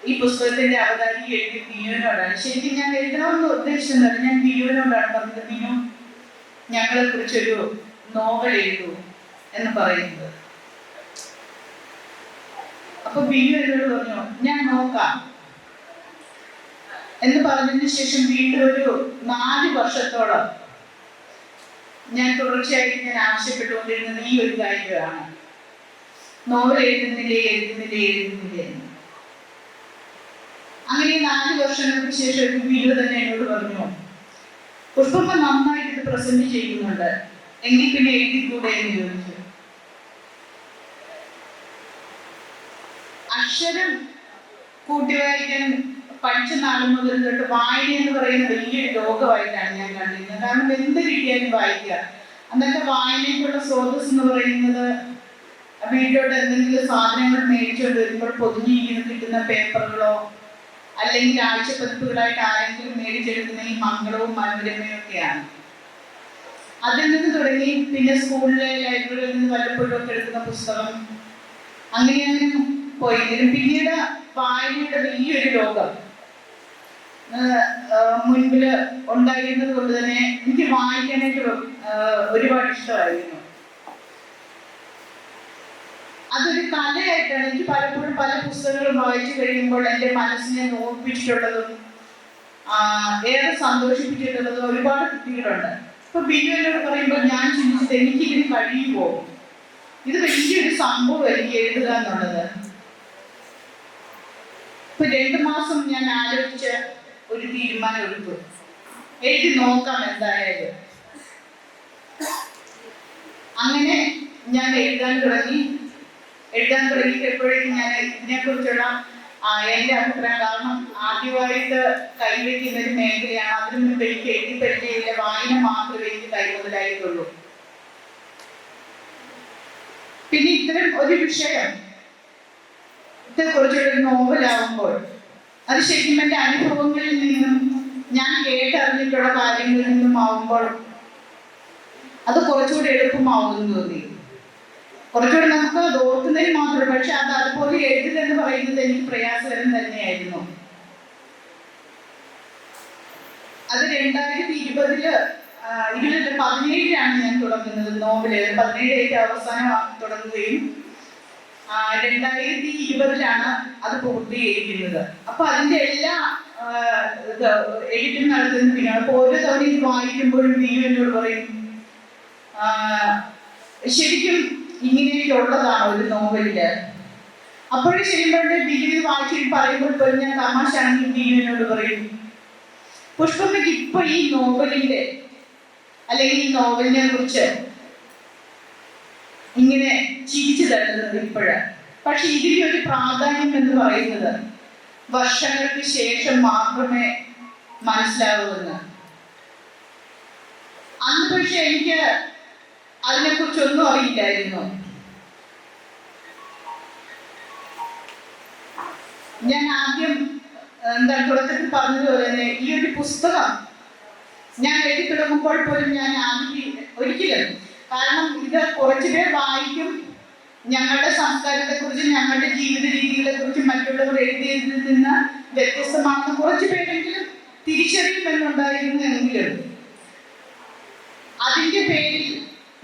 ഈ പുസ്തകത്തിന്റെ അവതാരിക എഴുതി ബിനുവിനോടാണ്. ശരിക്കും ഞാൻ എഴുതണമെന്ന് ഉദ്ദേശിച്ചത് ഞാൻ ബിനുവിനോടാണ് പറഞ്ഞത്, ബിനു ഞങ്ങളെ കുറിച്ചൊരു നോവൽ എഴുതൂ എന്ന് പറയുന്നത്. അപ്പൊ ബിനു എന്നോട് പറഞ്ഞു ഞാൻ നോക്കാം എന്ന് പറഞ്ഞതിന് ശേഷം വീണ്ടും ഒരു 4 വർഷത്തോളം ഞാൻ തുടർച്ചയായിട്ട് ഞാൻ ആവശ്യപ്പെട്ടുകൊണ്ടിരുന്നത് ഈ ഒരു കാര്യമാണ്, നോവൽ എഴുതുന്നില്ലേ. അങ്ങനെ 4 വർഷങ്ങൾക്ക് ശേഷം ഒരു ബിനു തന്നെ എന്നോട് പറഞ്ഞു, പുഷ്പമ്മ നന്നായിട്ട് ഇത് പ്രസന്റ് ചെയ്യുന്നുണ്ട്, എങ്കിൽ പിന്നെ എഴുതിക്കൂടെ എന്ന് ചോദിച്ചു. അക്ഷരം കൂട്ടി വായിക്കാൻ പഠിച്ച നാൾ മുതൽ തൊട്ട് വായന എന്ന് പറയുന്ന വലിയൊരു ലോകമായിട്ടാണ് ഞാൻ കണ്ടിരുന്നത്. കാരണം എന്ത് കിട്ടിയാലും വായിക്കുക. അന്നത്തെ വായനയ്ക്കുള്ള സ്രോതസ് എന്ന് പറയുന്നത് വീട്ടിലോട്ട് എന്തെങ്കിലും സാധനങ്ങൾ മേടിച്ചുകൊണ്ട് വരുമ്പോൾ പൊതിഞ്ഞിരിക്കുന്ന കിട്ടുന്ന പേപ്പറുകളോ അല്ലെങ്കിൽ ആഴ്ചപ്പതിപ്പുകളായിട്ട് ആരെങ്കിലും മേടിച്ചെടുക്കുന്ന ഈ മംഗളവും മനോരമയും ഒക്കെയാണ്. അതിൽ നിന്ന് തുടങ്ങി പിന്നെ സ്കൂളിലെ ലൈബ്രറിയിൽ നിന്ന് വല്ലപ്പോഴും ഒക്കെ എടുക്കുന്ന പുസ്തകം, അങ്ങനെ പോയെങ്കിലും പിന്നീട് വായനയുടെ വലിയൊരു ലോകം മുൻപിൽ ഉണ്ടായിരുന്നത് കൊണ്ട് തന്നെ എനിക്ക് വായിക്കാനായിട്ട് ഒരുപാട് ഇഷ്ടമായിരുന്നു. അതൊരു കലയായിട്ടാണ് എനിക്ക് പലപ്പോഴും പല പുസ്തകങ്ങളും വായിച്ചു കഴിയുമ്പോൾ എൻ്റെ മനസ്സിനെ നോപ്പിച്ചിട്ടുള്ളതും ഏറെ സന്തോഷിപ്പിച്ചിട്ടുള്ളതും ഒരുപാട് കൃതികളുണ്ട്. ഇപ്പൊ ബിനു എന്നോട് പറയുമ്പോൾ ഞാൻ ചിന്തിച്ചത് എനിക്കിതിന് കഴിയുമോ, ഇത് വലിയൊരു സംഭവം എനിക്ക് എഴുതുക എന്നുള്ളത്. ഇപ്പൊ 2 മാസം ഞാൻ ആലോചിച്ച ഒരു തീരുമാനം എടുത്തു, എഴുതി നോക്കാം എന്തായാലും. അങ്ങനെ ഞാൻ എഴുതാൻ തുടങ്ങിയപ്പോഴേക്കും ഞാൻ ഇതിനെക്കുറിച്ചുള്ള എൻ്റെ അഭിപ്രായം, കാരണം ആദ്യമായിട്ട് കൈവയ്ക്കുന്ന ഒരു മേഖലയാണ്, അതിനു മുമ്പ് എനിക്ക് എഴുതി പരിചയമില്ല, വായന മാത്രമേ എനിക്ക് കൈമുതലായിട്ടുള്ളൂ. പിന്നെ ഇത്തരം ഒരു വിഷയം കുറിച്ചുള്ള നോവലാവുമ്പോൾ അത് ശരിക്കും എൻ്റെ അനുഭവങ്ങളിൽ നിന്നും ഞാൻ കേട്ടറിഞ്ഞിട്ടുള്ള കാര്യങ്ങളിൽ നിന്നും ആവുമ്പോൾ അത് കുറച്ചുകൂടി എളുപ്പമാവുമെന്ന് തോന്നി. കുറച്ചുകൂടി നമുക്ക് അത് ഓർക്കുന്നതിന് മാത്രമേ, പക്ഷെ അത് അതുപോലെ എഴുതുക എന്ന് പറയുന്നത് എനിക്ക് പ്രയാസകരം തന്നെയായിരുന്നു. അത് 2017 ഞാൻ തുടങ്ങുന്നത് നോവല്. 17 അവസാനം തുടങ്ങുകയും 2020 അത് പൂർത്തീകരിക്കുന്നത്. അപ്പൊ അതിന്റെ എല്ലാ എഡിറ്റും നടത്തുന്ന പിന്നെ അപ്പൊ ഓരോ തവണ ഇത് വായിക്കുമ്പോഴും ബിനു എന്നോട് പറയും, ശരിക്കും ഇങ്ങനെയൊക്കെ ഉള്ളതാണോ ഒരു നോവലില്? അപ്പോഴും ശരിക്കും ബിനു വായിച്ചിട്ട് പറയുമ്പോൾ പോലും ഞാൻ തമാശയാണെങ്കിൽ ബിനു എന്നോട് പറയും, പുഷ്പമ്മയ്ക്ക് ഇപ്പൊ ഈ നോവലിന്റെ അല്ലെങ്കിൽ ഈ നോവലിനെ കുറിച്ച് ഇങ്ങനെ ചിരിച്ചു തരുന്നത് ഇപ്പോഴാണ്. പക്ഷെ ഇതിന്റെ ഒരു പ്രാധാന്യം എന്ന് പറയുന്നത് വർഷങ്ങൾക്ക് ശേഷം മാത്രമേ മനസ്സിലാവുമെന്ന്. അന്ന് പക്ഷെ എനിക്ക് അതിനെക്കുറിച്ചൊന്നും അറിയില്ലായിരുന്നു. ഞാൻ ആദ്യം തുടക്കത്തിൽ പറഞ്ഞതുപോലെ തന്നെ ഈ ഒരു പുസ്തകം ഞാൻ എഴുതി തുടങ്ങുമ്പോൾ പോലും ഞാൻ ഒരിക്കലും, കാരണം ഇത് കുറച്ചുപേർ വായിക്കും, ഞങ്ങളുടെ സംസ്കാരത്തെക്കുറിച്ചും ഞങ്ങളുടെ ജീവിത രീതികളെ കുറിച്ചും മറ്റുള്ളവർ എഴുതിയതിൽ നിന്ന് വ്യത്യസ്തമാണെന്ന് കുറച്ചു പേരെങ്കിലും തിരിച്ചറിയുമെന്നുണ്ടായിരുന്നു. എങ്കിലും അതിന്റെ പേരിൽ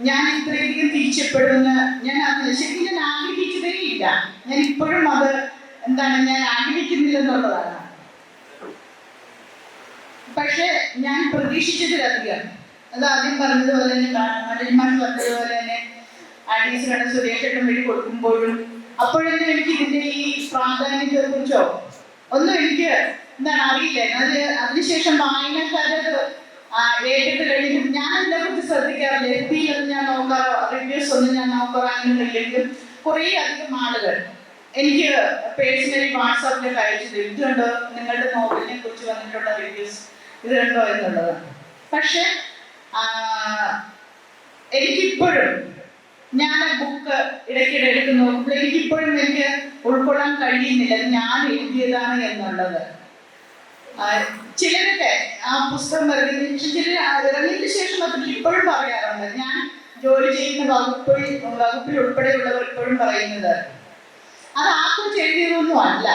ഞാൻ ഇത്രയധികം തിരിച്ചപ്പെടുമെന്ന് ഞാൻ ശരിക്കും ഞാൻ ആഗ്രഹിച്ചതേ ഇല്ല. ഞാൻ ഇപ്പോഴും അത് ഞാൻ ആഗ്രഹിക്കുന്നില്ലെന്നുള്ളതാണ്. പക്ഷെ ഞാൻ പ്രതീക്ഷിച്ചതിലധികം, അത് ആദ്യം പറഞ്ഞതുപോലെ തന്നെ പറഞ്ഞതുപോലെ തന്നെ അഡീസിനോട് സുരേഷേട്ടൻ വഴി കൊടുക്കുമ്പോഴും അപ്പോഴൊന്നും എനിക്ക് ഇതിന്റെ ഈ പ്രാധാന്യത്തെ കുറിച്ചോ ഒന്നും എനിക്ക് അറിയില്ലായിരുന്നു. അതിനുശേഷം വായനക്കാരത് ഏറ്റിട്ട് കഴിഞ്ഞിട്ട് ഞാൻ ഇതിനെക്കുറിച്ച് ശ്രദ്ധിക്കാറില്ല. എഫ്ബിയിലൊന്നും ഞാൻ നോക്കാറോ റിവ്യൂസ് ഒന്നും ഞാൻ നോക്കാറോ അങ്ങനെയില്ലെങ്കിലും കുറേ അധികം ആളുകൾ എനിക്ക് പേഴ്സണലി വാട്സാപ്പിലൊക്കെ അയച്ചു തരും, ഇതുണ്ടോ നിങ്ങളുടെ നോവലിനെ കുറിച്ച് വന്നിട്ടുള്ള റിവ്യൂസ്, ഇത് കണ്ടോ എന്നുള്ളത്. പക്ഷെ എനിക്കിപ്പോഴും ഞാൻ ബുക്ക് ഇടയ്ക്കിടെ എടുത്ത് നോക്കുമ്പോൾ എനിക്കിപ്പോഴും എനിക്ക് ഉൾക്കൊള്ളാൻ കഴിയുന്നില്ല ഞാൻ എഴുതിയതാണ് എന്നുള്ളത്. ചിലരൊക്കെ ആ പുസ്തകം ഇറങ്ങിയതിനു ശേഷം മാത്രം ഇപ്പോഴും പറയാറുണ്ട്. ഞാൻ ജോലി ചെയ്യുന്ന വകുപ്പിൽ ഉൾപ്പെടെയുള്ളവർ ഇപ്പോഴും പറയുന്നത് അത് ആർക്കും എഴുതിയതൊന്നും അല്ല,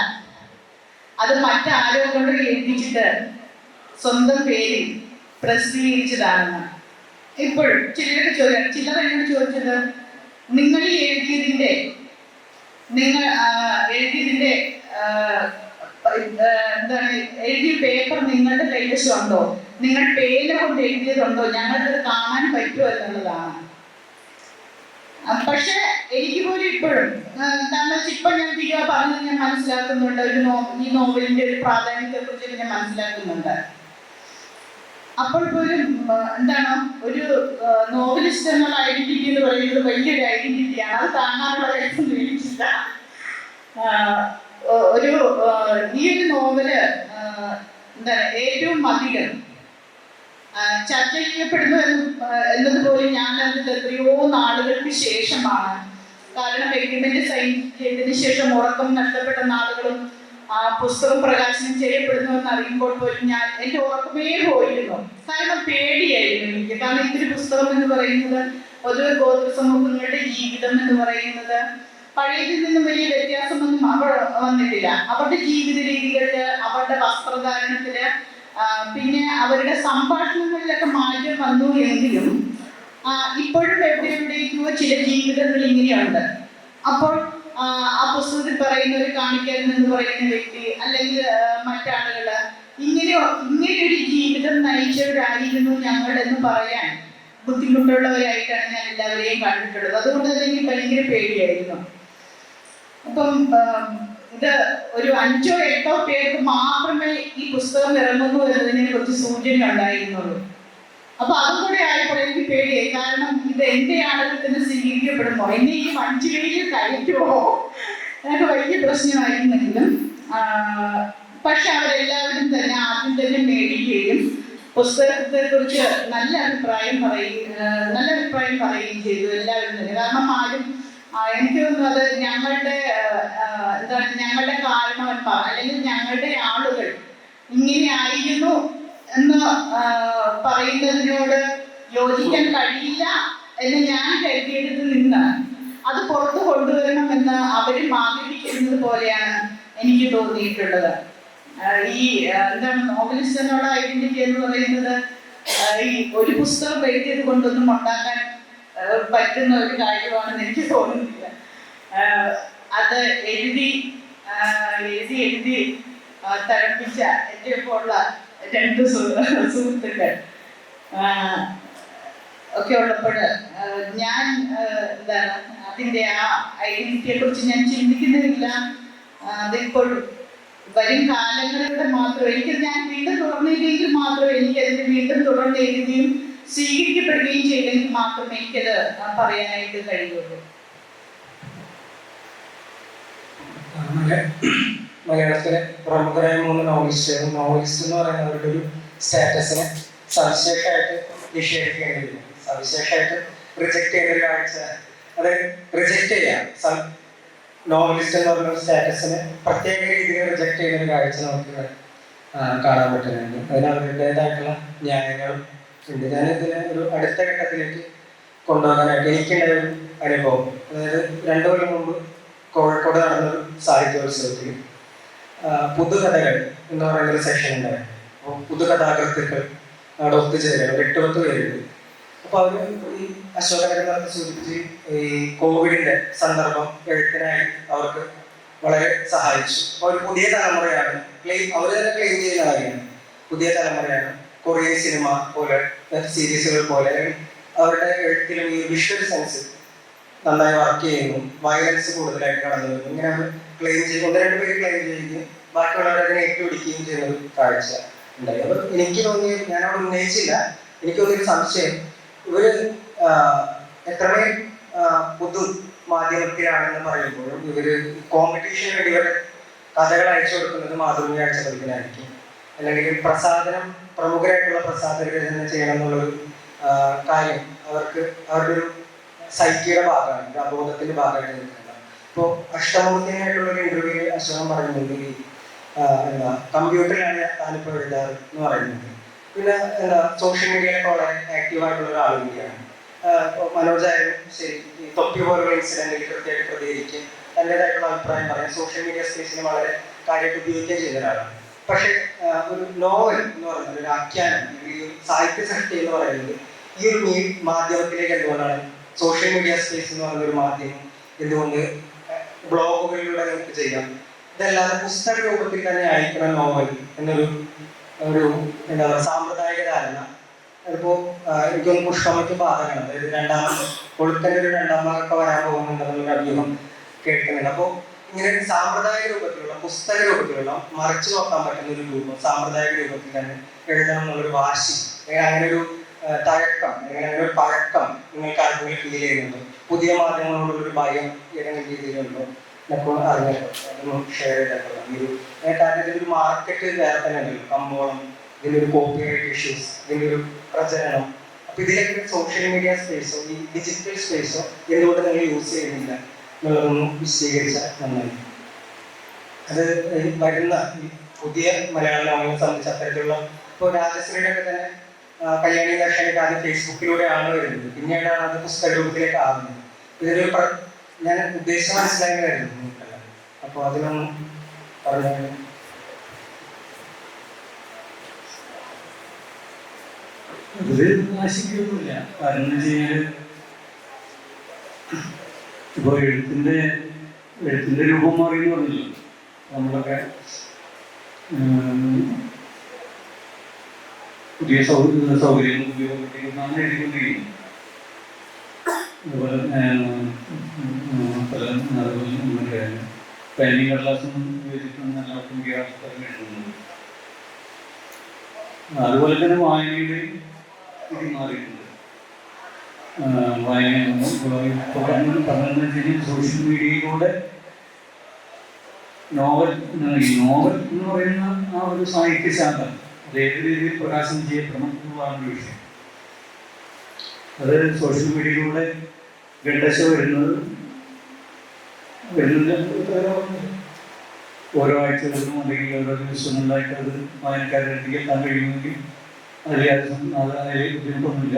അത് മറ്റാരോ കൊണ്ട് എഴുതിച്ചിട്ട് സ്വന്തം പേരിൽ പ്രസിദ്ധീകരിച്ചതാണെന്ന്. ഇപ്പോഴും ചിലരൊക്കെ ചിലർ എന്നോട് ചോദിച്ചത്, നിങ്ങൾ എഴുതിയതിന്റെ എഴുതിയ പേപ്പർ നിങ്ങളുടെ കൈവശമുണ്ടോ, നിങ്ങൾ പേന കൊണ്ട് എഴുതിയതുണ്ടോ, ഞങ്ങൾക്കത് കാണാൻ പറ്റുമോ എന്നുള്ളതാണ്. പക്ഷെ എനിക്ക് പോലും ഇപ്പോഴും ഇപ്പൊ ഞാൻ പറഞ്ഞത് ഞാൻ മനസ്സിലാക്കുന്നുണ്ട്, ഈ നോവലിന്റെ ഒരു പ്രാധാന്യത്തെ കുറിച്ച് ഞാൻ മനസ്സിലാക്കുന്നുണ്ട്. അപ്പോൾ പോലും ഒരു നോവലിസ്റ്റ് എന്നുള്ള ഐഡന്റിറ്റി എന്ന് പറയുന്നത് വലിയൊരു ഐഡന്റിറ്റിയാണ്. അത് താങ്ങാനുള്ള കഴിവൊന്നും എനിക്കില്ല. ഈ ഒരു നോവല് ഏറ്റവും അധികം ചർച്ച ചെയ്യപ്പെടുന്നു എന്നതുപോലെ ഞാൻ അതിൽ എത്രയോ നാളുകൾക്ക് ശേഷമാണ്, കാരണം എഗ്രിമെന്റ് സൈൻ ചെയ്തതിനു ശേഷം ഉറക്കം നഷ്ടപ്പെട്ട നാളുകളും പുസ്തകം പ്രകാശനം ചെയ്യപ്പെടുന്നു എന്ന് അറിയുമ്പോൾ പോലും എൻ്റെ ഉറക്കമേ പോയിരുന്നു. കാരണം പേടിയായിരുന്നു എനിക്ക്. കാരണം ഇത്തിരി പുസ്തകം എന്ന് പറയുന്നത് പൊതുവെ ഗോത്ര സമൂഹങ്ങളുടെ ജീവിതം എന്ന് പറയുന്നത് പഴയതിൽ നിന്നും വലിയ വ്യത്യാസമൊന്നും വന്നിട്ടില്ല. അവരുടെ ജീവിത രീതികളില്, അവരുടെ വസ്ത്രധാരണത്തില്, പിന്നെ അവരുടെ സംഭാഷണങ്ങളിലൊക്കെ മാറ്റം വന്നു എങ്കിലും ഇപ്പോഴും എവിടെയോ ചില ജീവിതങ്ങൾ ഇങ്ങനെയുണ്ട്. അപ്പോൾ ആ പുസ്തകത്തിൽ പറയുന്ന ഒരു കാണിക്കൽ എന്ന് പറയുന്ന വ്യക്തി അല്ലെങ്കിൽ മറ്റാളുകള് ഇങ്ങനെയൊരു ജീവിതം നയിച്ചവരായിരുന്നു ഞങ്ങളെന്ന് പറയാൻ ബുദ്ധിമുട്ടുള്ളവരായിട്ടാണ് ഞാൻ എല്ലാവരെയും കണ്ടിട്ടുള്ളത്. അതുകൊണ്ട് തന്നെ എനിക്ക് ഭയങ്കര പേടിയായിരുന്നു. അപ്പം ഇത് ഒരു 5 or 8 പേർക്ക് മാത്രമേ ഈ പുസ്തകം ഇറങ്ങുന്നു എന്നതിനെ കുറിച്ച് സൂചന ഉണ്ടായിരുന്നുള്ളൂ. അപ്പൊ അതും കൂടെ ആയപ്പോൾ എനിക്ക് പേടിയായി. കാരണം ഇത് എന്റെ ആളുകൾ തന്നെ സ്വീകരിക്കപ്പെടുമോ, എന്നെ ഈ 5 പേരിൽ കയറ്റുമോ, എനിക്ക് വലിയ പ്രശ്നമായിരുന്നെങ്കിലും പക്ഷെ അവരെല്ലാവരും തന്നെ ആദ്യം തന്നെ മേടിക്കുകയും പുസ്തകത്തെ കുറിച്ച് നല്ല അഭിപ്രായം പറയുകയും ചെയ്തു എല്ലാവരും തന്നെ. കാരണം ആരും എനിക്ക് തോന്നുന്നു അത് ഞങ്ങളുടെ ഞങ്ങളുടെ കാരണവന്മാർ അല്ലെങ്കിൽ ഞങ്ങളുടെ ആളുകൾ ഇങ്ങനെ ആയിരുന്നു എന്ന് പറയുന്നതിനോട് യോജിക്കാൻ കഴിയില്ല എന്ന് ഞാൻ കരുതിയെടുത്ത് നിന്ന് അത് പുറത്തു കൊണ്ടുവരണമെന്ന് അവരും ആഗ്രഹിക്കുന്നത് പോലെയാണ് എനിക്ക് തോന്നിയിട്ടുള്ളത്. ഈ നോവലിസ്റ്റ് എന്നുള്ള ഐഡന്റിറ്റി എന്ന് പറയുന്നത് ഈ ഒരു പുസ്തകം എഴുതിയത് കൊണ്ടൊന്നും ഉണ്ടാക്കാൻ പറ്റുന്ന ഒരു കാര്യമാണെന്ന് എനിക്ക് തോന്നുന്നില്ല. അത് എഴുതി തഴപ്പിച്ച എൻ്റെ ഒപ്പമുള്ള 2 സുഹൃത്തുക്കൾ ഒക്കെ ഉള്ളപ്പോൾ ഞാൻ അതിൻ്റെ ആ ഐഡന്റിറ്റിയെ കുറിച്ച് ഞാൻ ചിന്തിക്കുന്നില്ല. അതിപ്പോഴും വരും കാലങ്ങളിലൂടെ മാത്രം ഞാൻ വീണ്ടും തുടർന്നില്ലെങ്കിൽ മാത്രമേ എനിക്കതിന് വീണ്ടും തുടർന്നെഴുതുകയും സ്വീകരിക്കപ്പെടുകയും ചെയ്തെങ്കിൽ മാത്രമേ എനിക്കത് പറയാനായിട്ട് കഴിയുള്ളൂ. മലയാളത്തിലെ പ്രമുഖരായ 3 നോവലിസ്റ്റ് എന്ന് പറയുന്ന അവരുടെ ഒരു സ്റ്റാറ്റസിനെ സവിശേഷമായിട്ട് നിഷേധിക്കേണ്ടി വരും. സവിശേഷമായിട്ട് റിജക്ട് ചെയ്യുന്ന ഒരു കാഴ്ച, അതായത് റിജക്ട് ചെയ്യാം. നോവലിസ്റ്റ് എന്ന് പറയുന്ന സ്റ്റാറ്റസിനെ പ്രത്യേക രീതിയിൽ റിജക്ട് ചെയ്യുന്ന ഒരു കാഴ്ച നമുക്ക് കാണാൻ പറ്റുന്നുണ്ട്. അതിന് അവരുടേതായിട്ടുള്ള ന്യായങ്ങളും ഉണ്ട്. ഞാനിതിനെ ഒരു അടുത്ത ഘട്ടത്തിലേക്ക് കൊണ്ടുപോകാനായിട്ട് എനിക്കുണ്ടായ ഒരു അനുഭവം, അതായത് 2 കൊല്ലം മുമ്പ് കോഴിക്കോട് നടന്നൊരു സാഹിത്യോത്സവത്തിൽ പുതുകഥകൾ എന്ന് പറയുന്നൊരു സെഷൻ ഉണ്ടായിരുന്നു. അപ്പോൾ പുതുകഥാകൃത്തുക്കൾ അവിടെ ഒത്തുചേരുക 8-10 പേരുണ്ട്. അപ്പോൾ അവർ ഈ അശോകനഗർ സൂചിപ്പിച്ച് ഈ കോവിഡിന്റെ സന്ദർഭം എഴുത്തിനായി അവർക്ക് വളരെ സഹായിച്ചു. അപ്പോൾ ഒരു പുതിയ തലമുറയാണ് അവർ തന്നെ ക്ലെയിം ചെയ്യുന്ന കാര്യമാണ്. പുതിയ തലമുറയാണ് കൊറിയൻ സിനിമ പോലെ വെബ് സീരീസുകൾ പോലെ അവരുടെ എഴുത്തിലും ഈ വിഷ്വൽ സെൻസ് നന്നായി വർക്ക് ചെയ്യുന്നു, വയലൻസ് കൂടുതലായിട്ട് കടന്നു വരുന്നു. ഇങ്ങനെ അവർ ക്ലെയിം ചെയ്യും. 1-2 പേര് ക്ലെയിം ചെയ്യുകയും ബാക്കിയുള്ളവർ അതിനെ ഏറ്റുപിടിക്കുകയും ചെയ്യുന്ന ഒരു കാഴ്ച ഉണ്ടായി. അപ്പോൾ എനിക്ക് തോന്നിയ, ഞാനവിടെ ഉന്നയിച്ചില്ല, എനിക്ക് തോന്നിയൊരു സംശയം, ഇവര് എത്രമേൽ പൊതു മാധ്യമത്തിലാണെന്ന് പറയുമ്പോഴും ഇവര് കോമ്പറ്റീഷന് വേണ്ടി ഇവരെ കഥകൾ അയച്ചു കൊടുക്കുന്നത് മാതൃഭൂമി ആഴ്ചപ്പതിപ്പിനായിരിക്കും, അല്ലെങ്കിൽ പ്രസാധനം പ്രമുഖരായിട്ടുള്ള പ്രസാധകർ തന്നെ ചെയ്യണം എന്നുള്ളൊരു കാര്യം അവർക്ക് അവരുടെ ഒരു സൈക്കിയുടെ ഭാഗമാണ്, ഒരു അബോധത്തിന്റെ ഭാഗമായിട്ട് നിൽക്കുന്നത്. ഇപ്പോൾ അഷ്ടമൂർത്തിനായിട്ടുള്ളൊരു ഇന്റർവ്യൂവിൽ അശോകൻ പറയുന്നുണ്ട് കമ്പ്യൂട്ടറിലാണ് താനിപ്പോൾ എഴുതാറ് എന്ന് പറയുന്നത്. പിന്നെ സോഷ്യൽ മീഡിയയിലൊക്കെ വളരെ ആക്റ്റീവായിട്ടുള്ള ഒരാൾ കൂടിയാണ്. മനോജായാലും ശരി, ഈ തൊപ്പി പോലുള്ള ഇൻസിഡന്റിൽ കൃത്യമായിട്ട് പ്രതികരിക്കുകയും തൻ്റെതായിട്ടുള്ള അഭിപ്രായം പറയാൻ സോഷ്യൽ മീഡിയ സ്പേസിന് വളരെ കാര്യമായിട്ട് ഉപയോഗിക്കുകയും ചെയ്യുന്ന ഒരാളാണ്. പക്ഷേ ഒരു നോവൽ എന്ന് പറയുന്നത്, ഒരു ആഖ്യാനം, ഈ സാഹിത്യ സൃഷ്ടി എന്ന് പറയുന്നത് ഈ ഒരു മാധ്യമത്തിലേക്ക് എന്തുകൊണ്ടാണ്, സോഷ്യൽ മീഡിയ സ്പേസ് എന്ന് പറയുന്ന ഒരു മാധ്യമം എന്തുകൊണ്ട് ബ്ലോഗുകളിലൂടെ നമുക്ക് ചെയ്യാം, ഇതല്ലാതെ പുസ്തക രൂപത്തിൽ തന്നെ അയക്കണം നോവൽ എന്നൊരു എന്താ പറയുക സാമ്പ്രദായിക ധാരണ. അതിപ്പോ എനിക്കൊന്ന് പുഷ്പമയ്ക്ക് ബാധകമാണ്. അതായത് കൊളുത്തന്റെ ഒരു 2ാം ഭാഗമൊക്കെ വരാൻ പോകുന്നുണ്ടെന്നുള്ള അഭ്യൂഹം കേൾക്കുന്നുണ്ട്. അപ്പോൾ ഇങ്ങനെ ഒരു സാമ്പ്രദായിക രൂപത്തിലുള്ള പുസ്തക രൂപത്തിലുള്ള മറിച്ചു നോക്കാൻ പറ്റുന്ന ഒരു രൂപം സാമ്പ്രദായിക രൂപത്തിൽ തന്നെ എഴുതണം എന്നുള്ളൊരു വാശി, അങ്ങനെ ഒരു തഴക്കം, അങ്ങനെ ഒരു പഴക്കം നിങ്ങൾക്ക് ആർക്കെങ്കിലും ഫീൽ ചെയ്യുന്നുണ്ടോ? പുതിയ മാധ്യമങ്ങളോടുള്ളൊരു ഭയം ഏതെങ്കിലും രീതിയിലുണ്ടോ? എന്നൊക്കെ അറിഞ്ഞല്ലോ, അതൊന്നും ഷെയർ ചെയ്തിട്ടുള്ള ഈ ഒരു കാരണം ഇതിൻ്റെ ഒരു മാർക്കറ്റ് വേറെ തന്നെ ഉണ്ടല്ലോ, കമ്പോളം, ഇതിൻ്റെ ഒരു കോപ്പിറൈറ്റ് ഇഷ്യൂസ്, ഇതിൻ്റെ ഒരു പ്രചരണം. അപ്പൊ ഇതിലൊക്കെ സോഷ്യൽ മീഡിയ സ്പേസോ ഈ ഡിജിറ്റൽ സ്പേസോ എന്തുകൊണ്ട് നിങ്ങൾ യൂസ് ചെയ്യുന്നില്ല എന്നുള്ളതൊന്നും വിശദീകരിച്ചാൽ നന്നായി. അത് വരുന്ന ഈ പുതിയ മലയാള നോവലിനെ സംബന്ധിച്ച് അത്തരത്തിലുള്ള ഇപ്പോൾ രാജശ്രീയുടെ ഒക്കെ തന്നെ കല്യാണി ദർശനൊക്കെ ആദ്യം ഫേസ്ബുക്കിലൂടെയാണ് വരുന്നത്, പിന്നീടാണ് അത് പുസ്തക രൂപത്തിലേക്ക് ആകുന്നത്. ഇതൊരു ഞാൻ ഉദ്ദേശം മനസ്സിലായതായിരുന്നു നിങ്ങൾക്കല്ല. അപ്പോൾ അതിനൊന്നും പറഞ്ഞു. അതിൽ ആശങ്കയൊന്നുമില്ല. കാരണം വെച്ച് കഴിഞ്ഞാൽ ഇപ്പോൾ എഴുത്തിൻ്റെ രൂപം മാറി എന്ന് പറഞ്ഞില്ല. നമ്മളൊക്കെ പുതിയ സൗകര്യങ്ങൾ ഉപയോഗപ്പെടുത്തിക്കൊണ്ടാണ് എഴുതിക്കൊണ്ടിരിക്കുന്നത്. അതുപോലെ പെയിന്റിംഗ് കടലാസൊന്നും ഉപയോഗിച്ചിട്ടൊന്നും എല്ലാവർക്കും പുതിയ എഴുതുന്നത്. അതുപോലെ തന്നെ വായനയുടെ ഇത് മാറിയിട്ടുണ്ട്. വായന ഇപ്പോൾ പറഞ്ഞതെന്ന് വെച്ച് കഴിഞ്ഞാൽ സോഷ്യൽ മീഡിയയിലൂടെ നോവൽ എന്ന് പറയുന്ന ആ ഒരു സാഹിത്യശാഖ അത് ഏത് രീതിയിൽ പ്രകാശനം ചെയ്യപ്പെടണം എന്നുള്ളതാണ് വിഷയം. അത് സോഷ്യൽ മീഡിയയിലൂടെ ഗണ്ടശ വരുന്നത് ഓരോ ആഴ്ചകളിലും അല്ലെങ്കിൽ ഓരോ ദിവസങ്ങളിലായിട്ട് അത് വായനക്കാരിലേക്ക് എത്താൻ കഴിയുമെങ്കിൽ അതിൽ ബുദ്ധിമുട്ടൊന്നുമില്ല.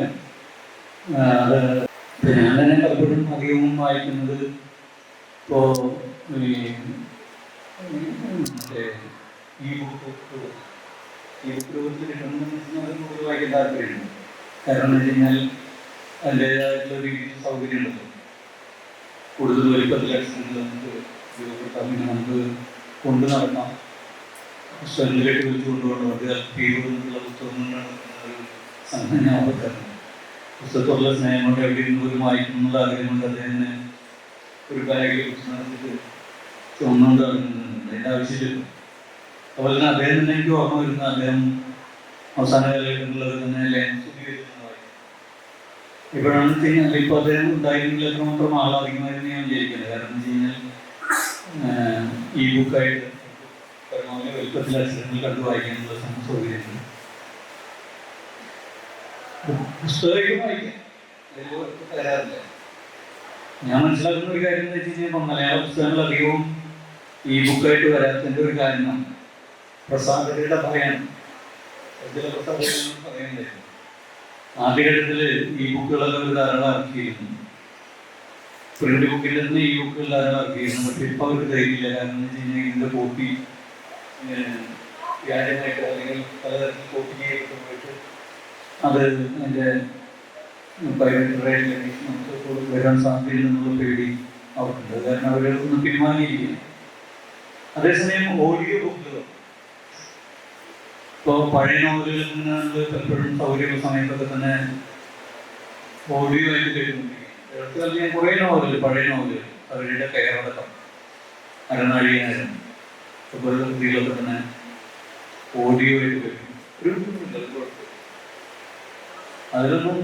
അത് ഞാൻ തന്നെ പലപ്പോഴും അധികവും വായിക്കുന്നത് ഇപ്പോൾ ഈ ബുക്ക് രൂപത്തിൽ കിട്ടണമെന്ന് കൂടുതൽ വായിക്കാൻ താല്പര്യമുണ്ട്. കാരണം എന്ന് വെച്ച് കഴിഞ്ഞാൽ അതിൻ്റേതായിട്ടുള്ള രീതിയിൽ സൗകര്യമുണ്ടല്ലോ. കൂടുതൽ വലിപ്പത്തിൽ അക്ഷരങ്ങൾ നമുക്ക് ഉപയോഗപ്പെടുത്താം. പിന്നെ നമുക്ക് കൊണ്ടു നടക്കാം. പുസ്തകങ്ങളിലേക്ക് വിളിച്ചു കൊണ്ടുപോകണം. അത് തീരുന്നുള്ള പുസ്തകങ്ങളാണ് ഒരു സംഘം ഞാൻ ഓർക്കാറുണ്ട്. പുസ്തകത്തോടുള്ള സ്നേഹം കൊണ്ട് എവിടെ നിന്ന് പോലും വായിക്കണം എന്നുള്ള ആഗ്രഹം കൊണ്ട് അദ്ദേഹത്തിന് ഒരു ബാഗിൽ പുസ്തകത്തിട്ട് ചുമന്നുകൊണ്ട് നടക്കുന്നുണ്ട്. അതിൻ്റെ ആവശ്യമില്ല. അതുപോലെ തന്നെ അദ്ദേഹം തന്നെ എനിക്ക് ഓർമ്മ വരുന്ന അദ്ദേഹം അവസാന കാലഘട്ടങ്ങളിലൊക്കെ തന്നെ ഇപ്പോഴാണ് വെച്ച് കഴിഞ്ഞാൽ ഇപ്പോൾ അദ്ദേഹം ഉണ്ടായിരുന്നെങ്കിൽ എത്രമാത്രം ആഹ്ലാദിക്കുമായിരുന്നു ഞാൻ വിചാരിക്കുന്നത്. കാരണം എന്ന് വെച്ച് കഴിഞ്ഞാൽ ഈ ബുക്കായിട്ട് പരമാവധി വലുപ്പത്തിൽ അക്ഷരങ്ങൾ കണ്ടു വായിക്കാനുള്ള സൗകര്യമുണ്ട്. പുസ്തകം വായിക്കാം, തരാറില്ല. ഞാൻ മനസ്സിലാക്കുന്ന ഒരു കാര്യം എന്ന് വെച്ച് കഴിഞ്ഞാൽ മലയാള പുസ്തകങ്ങൾ അധികവും ഈ ബുക്കായിട്ട് വരാത്തതിൻ്റെ ഒരു കാരണം പ്രസാധകരുടെ ഭയമാണ്. പറയുന്നത് ആദ്യഘട്ടത്തിൽ ഈ ബുക്കുകളൊക്കെ ഒരു ധാരാളം ഇറക്കിയിരുന്നു. പ്രിന്റ് ബുക്കിൽ നിന്ന് ഈ ബുക്കുകൾ ധാരാളം ഇറക്കിയിരുന്നു. പക്ഷെ ഇപ്പോൾ അവർക്ക് ധൈര്യമില്ല. കാരണം എന്ന് വെച്ച് കഴിഞ്ഞാൽ ഇതിൻ്റെ കോപ്പി വ്യാജമായിട്ട് അല്ലെങ്കിൽ പലതരത്തിൽ കോപ്പി ചെയ്തിട്ട് പോയിട്ട് അത് അതിൻ്റെ പൈറേറ്റഡ് നമുക്ക് വരാൻ സാധ്യതയില്ലെന്നുള്ള പേടി അവർക്കുണ്ട്. കാരണം അവരൊന്ന് പിൻവാങ്ങിയിരിക്കുന്നു. അതേസമയം ഓഡിയോ ബുക്കുകൾ ഇപ്പോൾ പഴയ നോവലുകളിൽ നിന്ന് പലപ്പോഴും സൗകര്യമുള്ള സമയത്തൊക്കെ തന്നെ ഓഡിയോ ആയിട്ട് കേട്ടുകൊണ്ടിരിക്കും. ഞാൻ കുറേ നോവലുകൾ, പഴയ നോവലുകൾ, അവരുടെ കയറടക്കം, അരനാഴികനേരം അതുപോലുള്ള കൃതികളൊക്കെ തന്നെ ഓഡിയോ ആയിട്ട് കേൾക്കും. ഒരു അതിലൊന്നും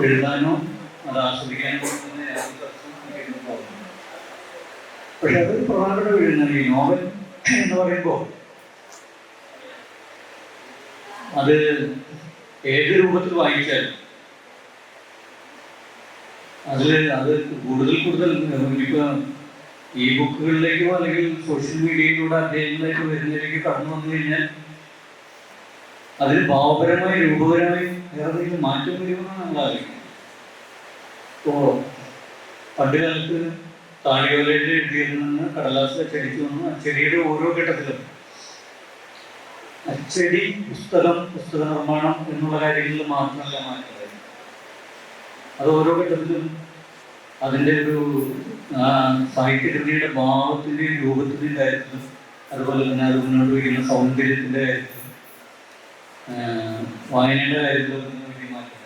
എഴുതാനോ അത് ആസ്വദിക്കാനോ തന്നെ പക്ഷെ അതൊരു പ്രധാനപ്പെട്ട വീഴുന്നത് ഈ നോവൽ എന്ന് പറയുമ്പോൾ അത് ഏത് രൂപത്തിൽ വായിച്ചാലും അത് കൂടുതൽ ഇപ്പൊ ഈ ബുക്കുകളിലേക്കോ അല്ലെങ്കിൽ സോഷ്യൽ മീഡിയയിലൂടെ അധ്യായങ്ങളിലേക്ക് വരുന്നതിലേക്ക് കടന്നു വന്നു കഴിഞ്ഞാൽ അതിന് ഭാവപരമായി രൂപപരമായി ഏതെങ്കിലും മാറ്റം വരുമെന്നാണ് നമ്മൾ ആലോചിക്കുന്നത്. ഇപ്പോ പണ്ട് കാലത്ത് താളിയോലയിൽ എഴുതിയതിൽ നിന്ന് കടലാസ് അച്ചടിച്ചു വന്നു. അച്ചടിയുടെ ഓരോ ഘട്ടത്തിലും അച്ചടി, പുസ്തക നിർമ്മാണം എന്നുള്ള കാര്യങ്ങളിൽ മാത്രമല്ല മാറ്റുന്നത്. അത് ഓരോ ഘട്ടത്തിലും അതിൻ്റെ ഒരു സാഹിത്യകൃതിയുടെ ഭാവത്തിൻ്റെയും രൂപത്തിൻ്റെയും കാര്യത്തിലും അതുപോലെ തന്നെ അത് മുന്നോട്ട് വയ്ക്കുന്ന സൗന്ദര്യത്തിൻ്റെ കാര്യത്തിലും വായനയുടെ കാര്യത്തിലും വലിയ മാറ്റം.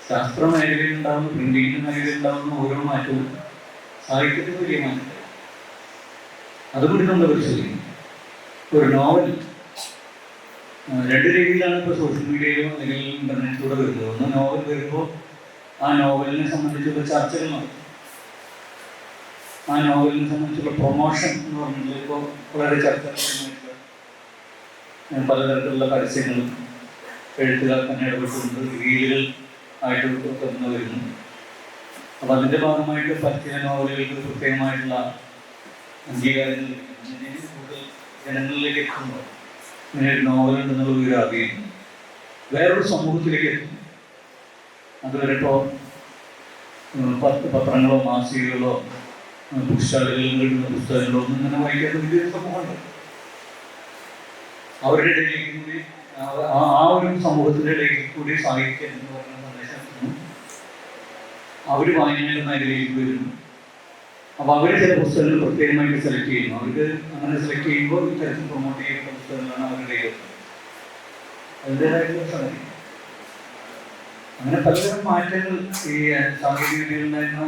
ശാസ്ത്ര മേഖലയിൽ ഉണ്ടാകുന്ന, പ്രിന്റിങ്ങിൻ്റെ മേഖലയിൽ ഉണ്ടാകുന്ന ഓരോ മാറ്റവും സാഹിത്യത്തിന് വലിയ മാറ്റം. അതുകൂടി നമ്മൾ പരിശോധിക്കും. ഒരു നോവൽ രണ്ട് രീതിയിലാണ് ഇപ്പോൾ സോഷ്യൽ മീഡിയയിലോ അല്ലെങ്കിൽ ഇന്റർനെറ്റിലൂടെ വരുന്നത്. ഒന്ന് നോവൽ വരുമ്പോൾ ആ നോവലിനെ സംബന്ധിച്ചുള്ള ചർച്ചകൾ നടത്തും. ആ നോവലിനെ സംബന്ധിച്ചുള്ള പ്രൊമോഷൻ എന്ന് പറഞ്ഞാൽ ഇപ്പോൾ വളരെ ചർച്ചകളുമായിട്ട് പലതരത്തിലുള്ള പരസ്യങ്ങളും എഴുത്തുകാർ തന്നെ ഇടപെട്ടുകൊണ്ട് റീലുകൾ ആയിട്ട് തുറന്നു വരുന്നു. അപ്പം അതിൻ്റെ ഭാഗമായിട്ട് ചില നോവലുകൾക്ക് പ്രത്യേകമായിട്ടുള്ള അംഗീകാരങ്ങൾ കൂടുതൽ ജനങ്ങളിലേക്ക് എത്തുമ്പോൾ ഇങ്ങനെ ഒരു നോവൽ ഉണ്ടെന്നുള്ള ഒരു അറിയുന്നു. വേറൊരു സമൂഹത്തിലേക്ക് എത്തും. അതുവരെ ഇപ്പോൾ പത്രങ്ങളോ മാസികകളോ ബുക്സ്റ്റാളുകളിൽ കിട്ടുന്ന പുസ്തകങ്ങളോ ഒന്നും ഇങ്ങനെ വായിക്കാത്ത വലിയൊരു സമൂഹമുണ്ട്. അവരുടെ ഇടയിലേക്ക് കൂടി ആ ഒരു സമൂഹത്തിൻ്റെ ഇടയിലേക്ക് കൂടി സാഹിത്യം എന്ന് പറയുന്ന സന്ദേശം അവർ വായനയുടെ മേഖലയിലേക്ക് വരുന്നു. അപ്പോൾ അവർ ചില പുസ്തകങ്ങൾ പ്രത്യേകമായിട്ട് സെലക്ട് ചെയ്യുന്നു. അവർക്ക് അങ്ങനെ സെലക്ട് ചെയ്യുമ്പോൾ ഇത്തരത്തിൽ പ്രൊമോട്ട് ചെയ്യപ്പെട്ട പുസ്തകങ്ങളാണ് അവരുടെ കയ്യിലെത്തുന്നത്. അതിൻ്റെതായിട്ടുള്ള സംഗതി. അങ്ങനെ പലതരം മാറ്റങ്ങൾ ഈ സാങ്കേതിക വിദ്യയിലുണ്ടായിരുന്ന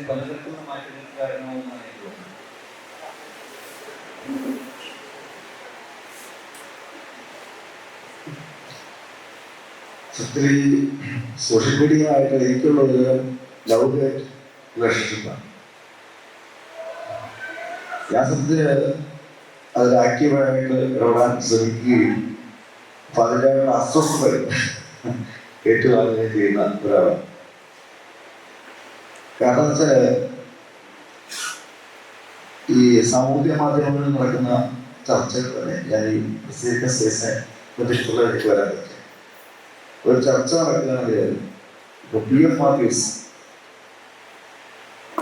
പലതരത്തിലുള്ള മാറ്റങ്ങൾക്ക് കാരണമാകുന്നതാണ് എനിക്ക് തോന്നുന്നത്. സത്യത്തിൽ സോഷ്യൽ മീഡിയ ആയിട്ട് എനിക്കുള്ള ഒരു ലവ് ഹേറ്റ് റിലേഷൻഷിപ്പാണ്. ഞാൻ സത്യത്തിൽ അതിൽ ആക്റ്റീവായിട്ട് ഇടപെടാൻ ശ്രമിക്കുകയും അപ്പൊ അതിൻ്റെ അസ്വസ്ഥത ഏറ്റുവാങ്ങുകയും ചെയ്യുന്ന ഒരാളാണ്. കാരണം എന്ന് വെച്ചാൽ ഈ സാമൂഹ്യ മാധ്യമങ്ങളിൽ നടക്കുന്ന ചർച്ചകൾ തന്നെ ഞാൻ ഈ പ്രത്യേക സ്പേസിനെ പറ്റിയിട്ടുള്ള എനിക്ക് വരാൻ പറ്റും. ഒരു ചർച്ച നടക്കുകയാണെങ്കിൽ ഇപ്പൊ PF മാത്യൂസ്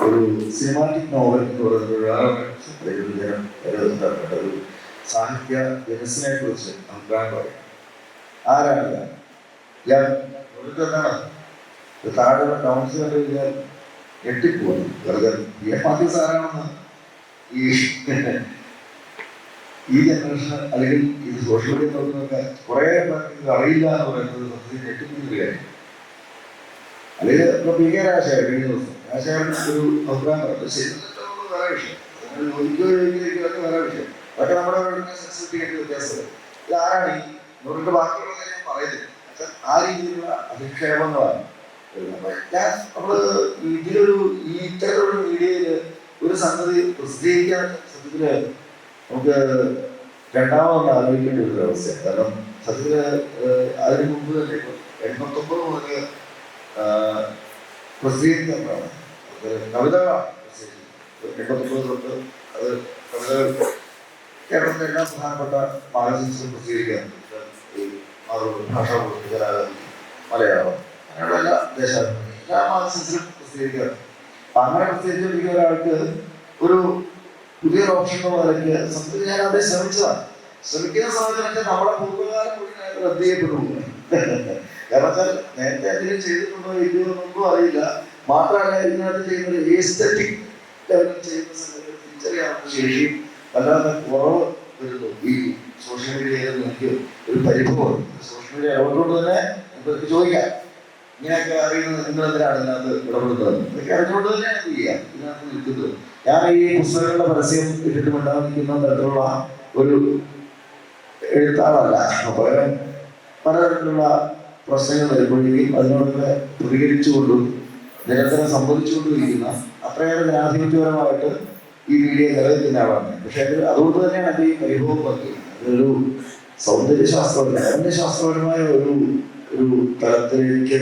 ഒരു സിനിമാറ്റിക് നോവൽ എന്ന് പറയുന്ന ഒരു സാഹിത്യ ജനസിനെ കുറിച്ച് അഭിപ്രായം പറയും. ആരാണ് ഞാൻ താഴെ കൗൺസിൽ കഴിഞ്ഞാൽ ഞെട്ടിപ്പോയി. വെറുതെ PF മാത്യൂസ് ആരാണെന്ന് ഈ ജനറേഷൻ അല്ലെങ്കിൽ ഇത് സോഷ്യൽ മീഡിയ നോക്കുന്നതൊക്കെ കുറെ പേർക്ക് അറിയില്ല എന്ന് പറയുന്നത് സത്യത്തിൽ ഞെട്ടിപ്പിക്കുന്ന കാര്യം. അല്ലെങ്കിൽ ഇപ്പൊ PK രാജശേഖരൻ കഴിഞ്ഞ ദിവസം രാജശേഖരൻ ഒരു അഭിപ്രായം പറഞ്ഞു. ശരി, വേറെ വിഷയം, വേറെ വിഷയം. അതൊക്കെ നമ്മുടെ സെൻസിറ്റിവിറ്റി വ്യത്യാസം. ഇത് ആരാണ് ഈ നോക്കിട്ട് ബാക്കിയുള്ളത് ഞാൻ പറയുന്നില്ല. ആ രീതിയിലുള്ള അധിക്ഷേപങ്ങളാണ്. നമ്മള് ഇതിലൊരു ഈ ഇത്തരത്തിലുള്ള മീഡിയയില് ഒരു സംഗതി പ്രസിദ്ധീകരിക്കാൻ സത്യത്തില് നമുക്ക് രണ്ടാമതൊന്ന് ആലോചിക്കേണ്ട ഒരു അവസ്ഥ. കാരണം സത്യത്തില് അതിന് മുമ്പ് തന്നെ 89 മുതൽ പ്രസിദ്ധീകരിക്കുന്നതാണ് കവിതകളാണ്. 89 തൊട്ട് അത് കവിതകൾ കേരളത്തിലെ എല്ലാ പ്രധാനപ്പെട്ട മാഗസിൻസിലും പ്രസിദ്ധീകരിക്കാറുണ്ട്. ഭാഷാ മലയാളം അങ്ങനെയുള്ള എല്ലാ എല്ലാ മാഗസിൻസിലും പ്രസിദ്ധീകരിക്കാറുണ്ട്. അപ്പൊ അങ്ങനെ പ്രസിദ്ധീകരിക്കുന്ന ഒരാൾക്ക് ഒരു പുതിയൊരു ഓപ്ഷൻ നിലയ്ക്ക് സത്യത്തിൽ ഞാൻ അവിടെ ശ്രമിച്ചതാണ്. ശ്രമിക്കുന്ന സമയത്ത് നമ്മുടെ പൂർവ്വകാലം കൂടി റദ്ദ് ചെയ്യപ്പെട്ടു. കാരണം വെച്ചാൽ നേരത്തെ എന്തെങ്കിലും ചെയ്തിട്ടുണ്ടോ ഇല്ലയോ എന്നൊന്നും അറിയില്ല. മാത്രമല്ല ഇതിനകത്ത് ചെയ്യുന്ന ഒരു എസ്തെറ്റിക് ലെവലിൽ ചെയ്യുന്ന സമയത്ത് തിരിച്ചറിയാവുന്ന ശേഷിയും വല്ലാതെ കുറവ് വരുന്നു. ഈ സോഷ്യൽ മീഡിയയിൽ എനിക്ക് ഒരു പരിഭവം. സോഷ്യൽ മീഡിയ ഇടപെട്ടുകൊണ്ട് തന്നെ നിങ്ങൾക്ക് ചോദിക്കാം, ഇങ്ങനെയൊക്കെ അറിയുന്നത് നിങ്ങൾ എന്തിനാണ് ഇതിനകത്ത് ഇടപെടുന്നത്? ഇതൊക്കെ അറിഞ്ഞുകൊണ്ട് തന്നെ എന്ത് ചെയ്യാം ഇതിനകത്ത് നിൽക്കുന്നത്. ഞാൻ ഈ പുസ്തകങ്ങളുടെ പരസ്യം ഇട്ടിട്ട് ഉണ്ടാകുന്ന തരത്തിലുള്ള ഒരു എഴുത്താളല്ല. പകരം പലതരത്തിലുള്ള പ്രശ്നങ്ങൾ വരുമ്പോഴേക്കും അതിനോടൊക്കെ പ്രതികരിച്ചുകൊണ്ടും നിരന്തരം സംഭവിച്ചുകൊണ്ടിരിക്കുന്ന അത്രയേറെ ജനാധിപത്യപരമായിട്ട് ഈ മീഡിയ നിലനിൽക്കുന്ന ആളാണ്. പക്ഷെ അതുകൊണ്ട് തന്നെയാണ് എൻ്റെ ഈ പരിഭവം പറഞ്ഞത്. ഒരു ശാസ്ത്രപരമായ ഒരു തലത്തിലേക്ക്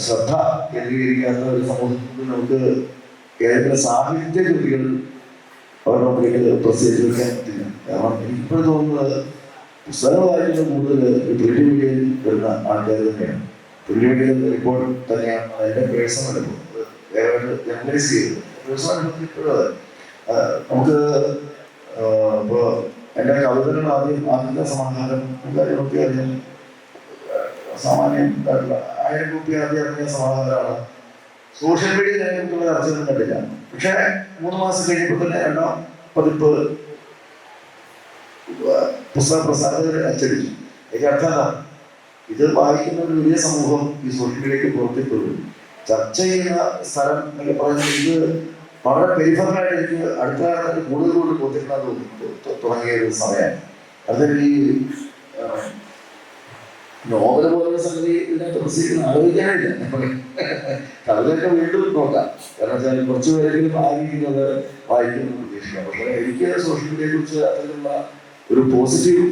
ശ്രദ്ധ കേന്ദ്രീകരിക്കാത്ത ഒരു സമൂഹത്തിൽ നമുക്ക് കേരളത്തിലെ സാഹിത്യ കൃതികൾ അവരുടെ മുമ്പിലേക്ക് പ്രസിദ്ധീകരിക്കാൻ പറ്റില്ല. കാരണം എനിക്കിപ്പോഴും തോന്നുന്നത് പുസ്തകങ്ങൾ വായിക്കുന്നത് കൂടുതൽ പ്രിന്റ് മീഡിയയിൽ വരുന്ന ആൾക്കാർ തന്നെയാണ്. പ്രിന്റ് മീഡിയയിൽ റിപ്പോർട്ട് തന്നെയാണ് അതിൻ്റെ പേഴ്സണൽ അനുഭവം. വേറെ ജനറലൈസ് ചെയ്തത് പേഴ്സണൽ അനുഭവത്തിൽ ഇപ്പോഴും അതെ. നമുക്ക് ഇപ്പോൾ എൻ്റെ കവിതകൾ ആദ്യത്തെ സമാഹാരം നോക്കിയാൽ സാമാന്യം 1000 രൂപ ആദ്യം ഇറങ്ങിയ സമാഹാരമാണ്. സോഷ്യൽ മീഡിയ അതിനെക്കുറിച്ചുള്ള ചർച്ചയൊന്നും കണ്ടില്ല. പക്ഷേ 3 മാസം കഴിഞ്ഞപ്പോൾ തന്നെ 2ാം പതിപ്പ് പുസ്തക പ്രസാധകർ അച്ചടിച്ചു. അതിന്റെ അർത്ഥം എന്താണ്? ഇത് വായിക്കുന്ന ഒരു വലിയ സമൂഹം ഈ സോഷ്യൽ മീഡിയക്ക് പുറത്തേക്കുള്ളൂ. ചർച്ച ചെയ്യുന്ന സ്ഥലം എന്നൊക്കെ പറയുന്നത് ഇത് വളരെ പെരിഫറലായിട്ട് എനിക്ക് അടുത്ത കാലത്ത് കൂടുതൽ പുറത്തേക്കാൻ തുടങ്ങിയ ഒരു സമയമാണ്. അതിൽ ഈ നോവൽ പോലുള്ള സംഗതി ഇതിനകത്ത് പ്രസിദ്ധീകരിക്കുന്ന ആലോചിക്കാനില്ല. കവിതയൊക്കെ വീണ്ടും നോക്കാം. കാരണം വെച്ചാൽ കുറച്ചു പേരെങ്കിലും ആ രീതിയിലത് വായിക്കുന്നത് പ്രതീക്ഷിക്കാം. പക്ഷേ എനിക്ക് സോഷ്യൽ മീഡിയയെ കുറിച്ച് അതിലുള്ള ഒരു പോസിറ്റീവ്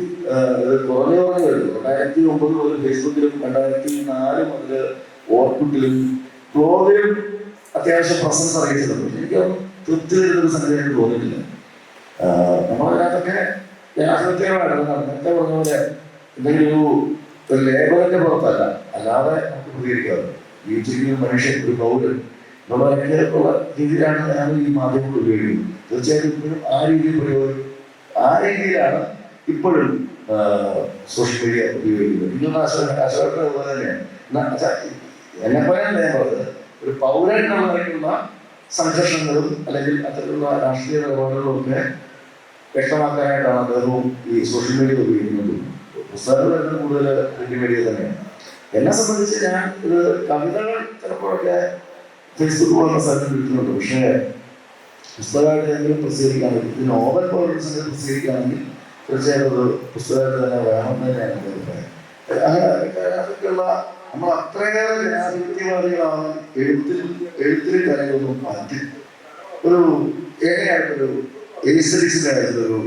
കുറഞ്ഞു വരുന്നു. 2009 മുതൽ ഫേസ്ബുക്കിലും 2004 മുതൽ ഓർക്കുട്ടിലും ബ്ലോഗിലും അത്യാവശ്യം പ്രസൻസ് അറിയിച്ചിട്ടുണ്ട്. എനിക്കൊന്നും തൃപ്തി തരുന്നൊരു സംഗതിയായിട്ട് തോന്നിയിട്ടില്ല. നമ്മളതിനകത്തൊക്കെ ജനാധിപത്യമായിട്ട് നേരത്തെ പറഞ്ഞ പോലെ എന്തെങ്കിലും ഒരു ലേബറിന്റെ പുറത്തല്ല, അല്ലാതെ നമുക്ക് പ്രതികരിക്കാറുണ്ട്. ജീവിച്ചിരിക്കുന്ന മനുഷ്യൻ ഒരു പൗരൻ ഉള്ള രീതിയിലാണ് ഞാൻ ഈ മാധ്യമങ്ങൾ ഉപയോഗിക്കുന്നത്. തീർച്ചയായിട്ടും ഇപ്പോഴും ആ രീതിയിലാണ് ഇപ്പോഴും സോഷ്യൽ മീഡിയ ഉപയോഗിക്കുന്നത്. ഇന്നൊന്ന് അശോകരുടെ അതുപോലെ തന്നെയാണ്. എന്നെപ്പോലെ ഞാൻ പറഞ്ഞത് ഒരു പൗരൻ എന്നുള്ളതായിട്ടുള്ള സംഘർഷങ്ങളും അല്ലെങ്കിൽ അത്തരത്തിലുള്ള രാഷ്ട്രീയ നിലപാടുകളും ഒക്കെ വ്യക്തമാക്കാനായിട്ടാണ് അദ്ദേഹവും ഈ സോഷ്യൽ മീഡിയ ഉപയോഗിക്കുന്നത്. പുസ്തകങ്ങൾ വരുന്നത് കൂടുതൽ പ്രിന്റ് മീഡിയ തന്നെയാണ്. എന്നെ സംബന്ധിച്ച് ഞാൻ ഇത് കവിതകൾ ചിലപ്പോഴൊക്കെ ഫേസ്ബുക്ക് പോലുള്ള സ്ഥലത്ത് കിട്ടുന്നുണ്ട്. പക്ഷേ പുസ്തകമായിട്ട് എന്തെങ്കിലും പ്രസിദ്ധീകരിക്കുകയാണെങ്കിൽ, ഇത് നോവൽ പോലുള്ള സംഗതി പ്രസിദ്ധീകരിക്കുകയാണെങ്കിൽ തീർച്ചയായിട്ടും അത് പുസ്തകമായിട്ട് തന്നെ വേണമെന്ന് തന്നെയാണ് എൻ്റെ അഭിപ്രായം. അതൊക്കെയുള്ള നമ്മൾ അത്രയേറെ ജനാധിപത്യവാദികളാണ്. എഴുത്തിലെ കാര്യങ്ങളൊന്നും മാറ്റി ഒരു ഏകയായിട്ടൊരു എസ്തറ്റിക്സിൻ്റെ കാര്യത്തിലൊരു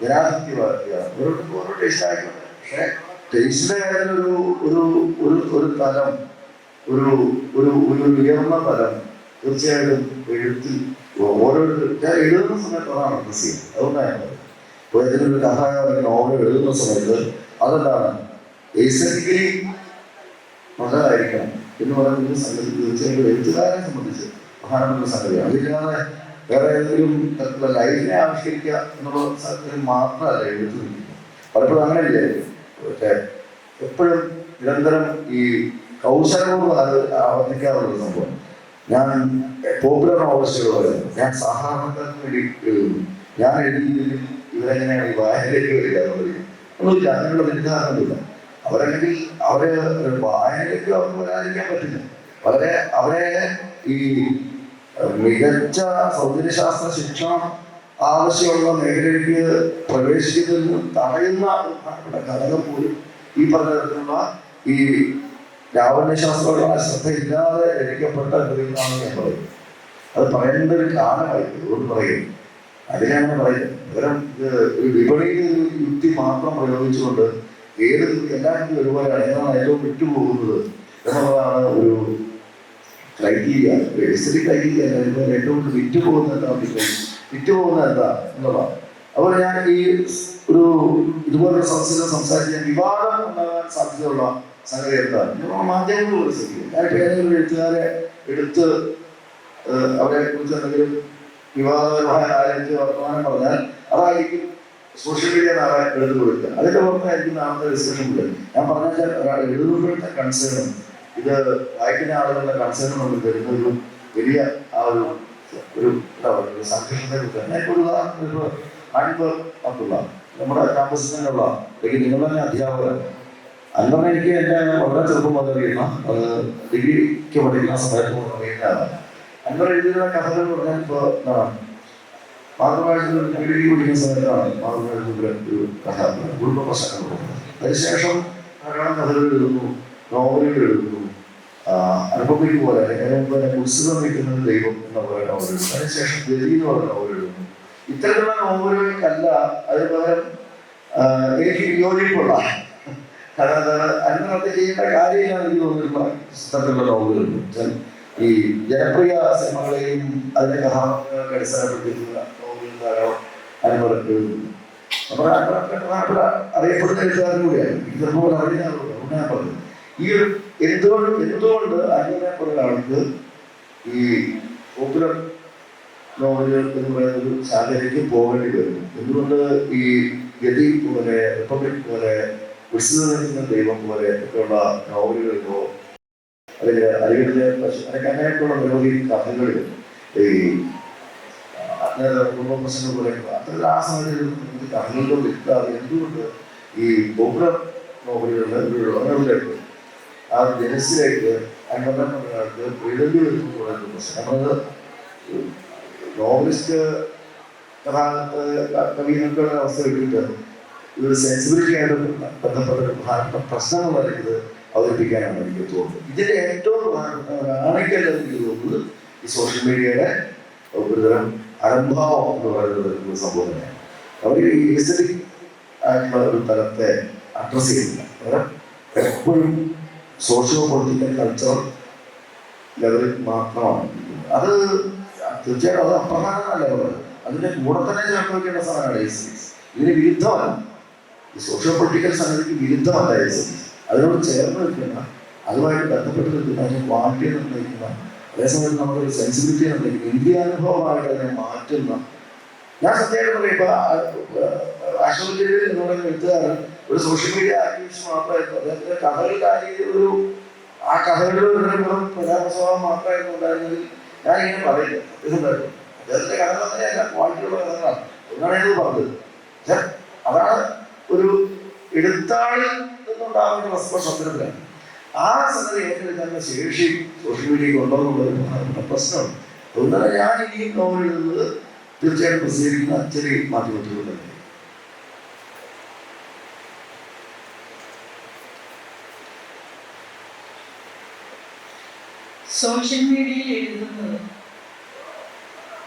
ജനാധിപത്യവാദിയാണ്. ഓരോ ടേസ്റ്റ് ആയിക്കോട്ടെ. പക്ഷേ ടേസ്റ്റിന്റെ കാര്യത്തിൽ ഒരു തലം, ഒരു ഉയർന്ന തലം തീർച്ചയായിട്ടും എഴുത്തിൽ ഓരോരുത്തർ ഞാൻ എഴുതുന്ന സമയത്ത് അതാണ് അഡ്രസ് ചെയ്യുന്നത്. അതുകൊണ്ടാണ് ഞാൻ പറയുന്നത്. ഇപ്പോൾ ഏതെങ്കിലും ഒരു കഥ അല്ലെങ്കിൽ നോവൽ എഴുതുന്ന സമയത്ത് അതെന്താണ് എസ്തറ്റിക്കലി നല്ലതായിരിക്കണം എന്ന് പറയുന്ന സംഗതി തീർച്ചയായിട്ടും എഴുത്തുകാരെ സംബന്ധിച്ച് പ്രധാനപ്പെട്ട സംഗതിയാണ്. അതില്ലാതെ വേറെ ഏതെങ്കിലും തരത്തിലുള്ള ലൈഫിനെ ആവിഷ്കരിക്കുക എന്നുള്ള സാഹചര്യം മാത്രമല്ല എഴുത്ത് നിൽക്കുന്നത്. പലപ്പോഴും അങ്ങനെ വിചാരിക്കും. പക്ഷേ എപ്പോഴും നിരന്തരം ഈ കൗശലപൂർവ്വം അത് ആവർത്തിക്കാറുള്ള സംഭവം. ഞാൻ പോപ്പുലർ നോവലിസ്റ്റുകൾ പറയുന്നു, ഞാൻ സാധാരണക്കാർക്ക് വേണ്ടി എഴുതുന്നു, ഞാൻ എഴുതിയില്ലെങ്കിൽ ഇവരെങ്ങനെയാണ് ഈ വായനയിലേക്ക് വരിക എന്നുള്ളത് ഒന്നുമില്ല. അങ്ങനെയുള്ള നിർദ്ധാരണമില്ല. അവരല്ലെങ്കിൽ അവരെ വായനയിലേക്ക് അവർക്ക് വരാതിരിക്കാൻ പറ്റില്ല. അവരെ ഈ മികച്ച സൗന്ദര്യശാസ്ത്ര ശിക്ഷണം ആവശ്യമുള്ള മേഖലയിലേക്ക് പ്രവേശിക്കുന്നതിൽ നിന്ന് തടയുന്ന ഘടകം പോലും ഈ പറഞ്ഞ തരത്തിലുള്ള ഈ ലാവണ്യശാസ്ത്രമുള്ള ശ്രദ്ധയില്ലാതെ രചിക്കപ്പെട്ട കൃതികളാണെന്ന് ഞാൻ പറയും. അത് പറയേണ്ട ഒരു കാലമായി അതുകൊണ്ട് പറയും. അതിനാണ് പറയുന്നത്. പകരം ഒരു വിപണിയിൽ യുക്തി മാത്രം പ്രയോഗിച്ചുകൊണ്ട് എല്ലാവർക്കും ഒരുപോലെയാണ് ഏതാണ് ഏറ്റവും വിട്ടുപോകുന്നത് എന്നുള്ളതാണ് ഒരു ക്രൈറ്റീരിയ. എസ്തറ്റിക് ക്രൈറ്റീരിയ ഏറ്റവും വിറ്റുപോകുന്ന എന്താ എന്നുള്ളതാണ്. അതുപോലെ ഞാൻ ഈ ഒരു ഇതുപോലുള്ള സംസ്ഥ സംസാരിച്ച് വിവാദം ഉണ്ടാകാൻ സാധ്യതയുള്ള സംഗതി എന്താണ് മാധ്യമങ്ങൾ ശ്രദ്ധിക്കും. ഞാനിപ്പോൾ ഏതെങ്കിലും എഴുത്തുകാരെ എടുത്ത് അവരെ കുറിച്ച് എന്തെങ്കിലും വിവാദപരമായ ആരെങ്കിലും വർത്തമാനം പറഞ്ഞാൽ അതായിരിക്കും സോഷ്യൽ മീഡിയ നാളെ എടുത്തു കൊടുക്കുക. അതിൻ്റെ പുറത്തായിരിക്കും നാളത്തെ ഡിസ്കഷൻ കൂടെ. ഞാൻ പറഞ്ഞാൽ ഒരാൾ എഴുതുമ്പോഴത്തെ കൺസേണും ഇത് വായിക്കുന്ന ആളുകളുടെ കൺസേണും നമ്മൾ തരുന്ന ഒരു വലിയ ആ ഒരു എന്താ പറയുക സംഘർഷത്തെ കുറിച്ചാണ്. ഇപ്പോൾ ഒരു ഉദാഹരണം അൻവർ അബ്ദുള്ള നമ്മുടെ ക്യാമ്പസിൽ നിന്നുള്ള അല്ലെങ്കിൽ നിങ്ങൾ തന്നെ അധ്യാപകർ. അൻവറിനെ എനിക്ക് എൻ്റെ വളരെ ചെറുപ്പം അറിയുന്ന ഡിഗ്രിക്ക് പഠിക്കുന്ന സമയത്ത് അറിയുന്ന ആളാണ്. അൻവർ എഴുതിയുള്ള കഥകൾ പറഞ്ഞാൽ ഇപ്പോൾ എന്താണ് മാതൃഭാഷ ഡിഗ്രി പഠിക്കുന്ന സമയത്താണ് മാതൃഭാഷ ഒരു കഥ കുടുംബ പ്രശ്നങ്ങൾ. അതിനുശേഷം ധാരാളം കഥകൾ എഴുതുന്നു, നോവലുകൾ എഴുതുന്നു. അനുപമിക്ക് പോലെ ഉത്സവം വയ്ക്കുന്നത് ദൈവം എന്ന പോലെ നോവൽ എഴുതുന്നു. അതിനുശേഷം ഗതി എന്ന് പറഞ്ഞ നോവൽ എഴുതുന്നു. ഇത്തരത്തിലുള്ള നോവലുകൾക്കല്ല അതിന് പകരം എനിക്ക് വിയോജിപ്പുള്ള അതിനകത്ത് ചെയ്യേണ്ട കാര്യമില്ല എനിക്ക് തോന്നിയിട്ടുള്ള ഇത്തരത്തിലുള്ള നോവലുകൾ. ഈ ജനപ്രിയ സിനിമകളെയും അതിന്റെ കഥാപാത്രങ്ങളെ അടിസ്ഥാനപ്പെടുത്തിയിട്ടുള്ള നോവലുകൾ ധാരാളം അനുഭവം എഴുതുന്നു. അപ്പോൾ പ്രധാനപ്പെട്ട അറിയപ്പെടുന്ന എഴുത്തുകാരും കൂടിയാണ്. ഇതുപോലെ അറിയുന്നവരുണ്ട്. അതുകൊണ്ട് ഞാൻ പറഞ്ഞു ഈ ഒരു എന്തുകൊണ്ട് അങ്ങനെ പോലുള്ള ആൾക്ക് ഈ പോപ്പുലർ നോവലുകൾ എന്ന് പറയുന്ന ഒരു ശാഖയിലേക്ക് പോകേണ്ടി വരുന്നു. എന്തുകൊണ്ട് ഈ ഗതി പോലെ റിപ്പബ്ലിക് പോലെ ഉത്സവ ദൈവം പോലെ ഒക്കെയുള്ള നോവലുകളിലോ അല്ലെങ്കിൽ അരികളിലെ അതൊക്കെ അങ്ങനെയൊക്കെയുള്ള നിരവധി കഥകളിൽ ഈ കുടുംബ പ്രശ്നങ്ങൾ പോലെ അത്തരം ആ സമയത്ത് കഥകളിലോ കിട്ടാതെ എന്തുകൊണ്ട് ഈ പോപ്പുലർ നോവലുകളിൽ ഒരു ഉണർവിലേക്ക് ആ ജനസിലേക്ക് അൻവറിനൊരാൾക്ക് എഴുതി വരുന്ന പ്രശ്നം. നമ്മളത് നോവലിസ്റ്റ് കവികളൊക്കെയുള്ള അവസ്ഥ കിട്ടിയിട്ട് ഇത് സെൻസിബിലിറ്റി ആയിട്ട് ബന്ധപ്പെട്ട ഒരു പ്രധാനപ്പെട്ട പ്രശ്നങ്ങളാണ് ഇത് അവതരിപ്പിക്കാനാണ് എനിക്ക് തോന്നുന്നത്. ഇതിൻ്റെ ഏറ്റവും പ്രധാനപ്പെട്ട എനിക്ക് തോന്നുന്നത് ഈ സോഷ്യൽ മീഡിയയുടെ ഒരുതരം അലംഭാവം എന്ന് പറയുന്നത് ഒരു സംഭവം തന്നെയാണ്. അവർ ഈ എസ്തറ്റിക് ആയിട്ടുള്ള ഒരു തലത്തെ അഡ്രസ് ചെയ്യുന്നില്ല. പകരം എപ്പോഴും സോഷ്യോ പൊളിറ്റിക്കൽ കൾച്ചറൽ ലെവലിൽ മാത്രമാണ്. അത് തീർച്ചയായിട്ടും അത് അപ്രധാനമല്ല പറയുന്നത്. അതിൻ്റെ കൂടെ തന്നെ ചേർത്ത് വയ്ക്കേണ്ട സാധനമാണ് എസ്തറ്റിക്സ്. ഇതിന് വിരുദ്ധമല്ല. ഈ സോഷ്യോ പൊളിറ്റിക്കൽ സംഗതിക്ക് വിരുദ്ധമല്ല എസ്തറ്റിക്സ്. അതിനോട് ചേർന്ന് നിൽക്കുന്ന, അതുമായിട്ട് ബന്ധപ്പെട്ട് നിൽക്കുന്ന, അതിനെ പാർട്ടി നിർണ്ണയിക്കുന്ന, അതേസമയത്ത് നമ്മുടെ ഒരു സെൻസിബിലിറ്റി നിർണ്ണയിക്കുന്ന, ഇന്ത്യാനുഭവമായിട്ട് അതിനെ മാറ്റുന്ന. ഞാൻ സത്യമായിട്ട് പറയും, ഇപ്പൊ അശ്വതി എന്ന് പറയുന്ന എഴുത്തുകാരൻ ഒരു സോഷ്യൽ മീഡിയ ആക്ടിവിസ്റ്റ് മാത്രമായിരുന്നു. അദ്ദേഹത്തിന്റെ കഥകളുടെ ഒരു ആ കഥകളിൽ വെറും പ്രജാപ്രസവം മാത്രമായിരുന്നു ഉണ്ടായിരുന്നെങ്കിൽ ഞാൻ ഇങ്ങനെ പറയില്ല. അദ്ദേഹം അദ്ദേഹത്തിന്റെ കഥകൾ അങ്ങനെയല്ല, ക്വാളിറ്റിയുള്ള കഥകളാണ്. എന്നാണ് ഞാനത് പറഞ്ഞത്. പക്ഷെ അതാണ് ഒരു എഴുത്താളിൽ നിന്നുണ്ടാകുന്ന വസ്ത്രശബ്ദത്തിലാണ്. ആ സംഗതി ഏറ്റെടുക്കാനുള്ള ശേഷി സോഷ്യൽ മീഡിയയ്ക്ക് ഉണ്ടോ എന്നുള്ളൊരു പ്രധാനപ്പെട്ട പ്രശ്നമാണ്. അതുകൊണ്ടാണ് ഞാൻ ഇനിയും നോവൽ എഴുതുന്നത് തീർച്ചയായിട്ടും പ്രസിദ്ധീകരിക്കുന്ന ചെറിയ മാധ്യമത്തിലൂടെ. സോഷ്യൽ മീഡിയയിൽ എഴുതുന്നത്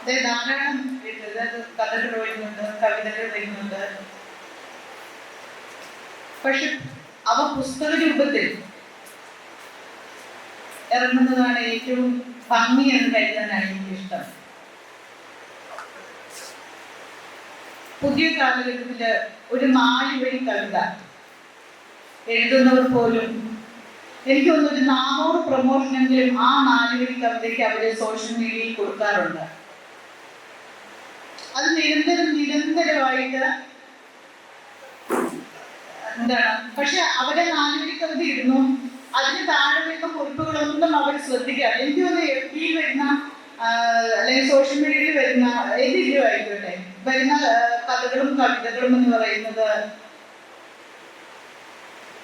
ധാരാളം എഴുതുന്നത്, കഥകൾ വരുന്നുണ്ട്, കവിതകൾ വരുന്നുണ്ട്. പക്ഷെ അവ പുസ്തക രൂപത്തിൽ ഇറങ്ങുന്നതാണ് ഏറ്റവും ഭംഗി എന്ന് കരുതാനാണ് എനിക്കിഷ്ടം. പുതിയ കാലഘട്ടത്തില് ഒരു 4 വരി കവിത എഴുതുന്നവർ പോലും എനിക്ക് തോന്നുന്നു ഒരു 400 പ്രൊമോഷനെങ്കിലും ആ 4 വരി കവിതയ്ക്ക് അവര് സോഷ്യൽ മീഡിയയിൽ കൊടുക്കാറുണ്ട്. അത് നിരന്തരമായിട്ട് എന്താണ്, പക്ഷെ അവരെ 4 വരി കവിത ഇടുന്നു, അതിന് താഴെ വരുന്ന കുറിപ്പുകളൊന്നും അവർ ശ്രദ്ധിക്കാറില്ല. എനിക്ക് തോന്നുന്നു FB വരുന്ന അല്ലെങ്കിൽ സോഷ്യൽ മീഡിയയിൽ വരുന്ന ഏതിലും ആയിക്കോട്ടെ വരുന്ന കഥകളും കവിതകളും എന്ന് പറയുന്നത്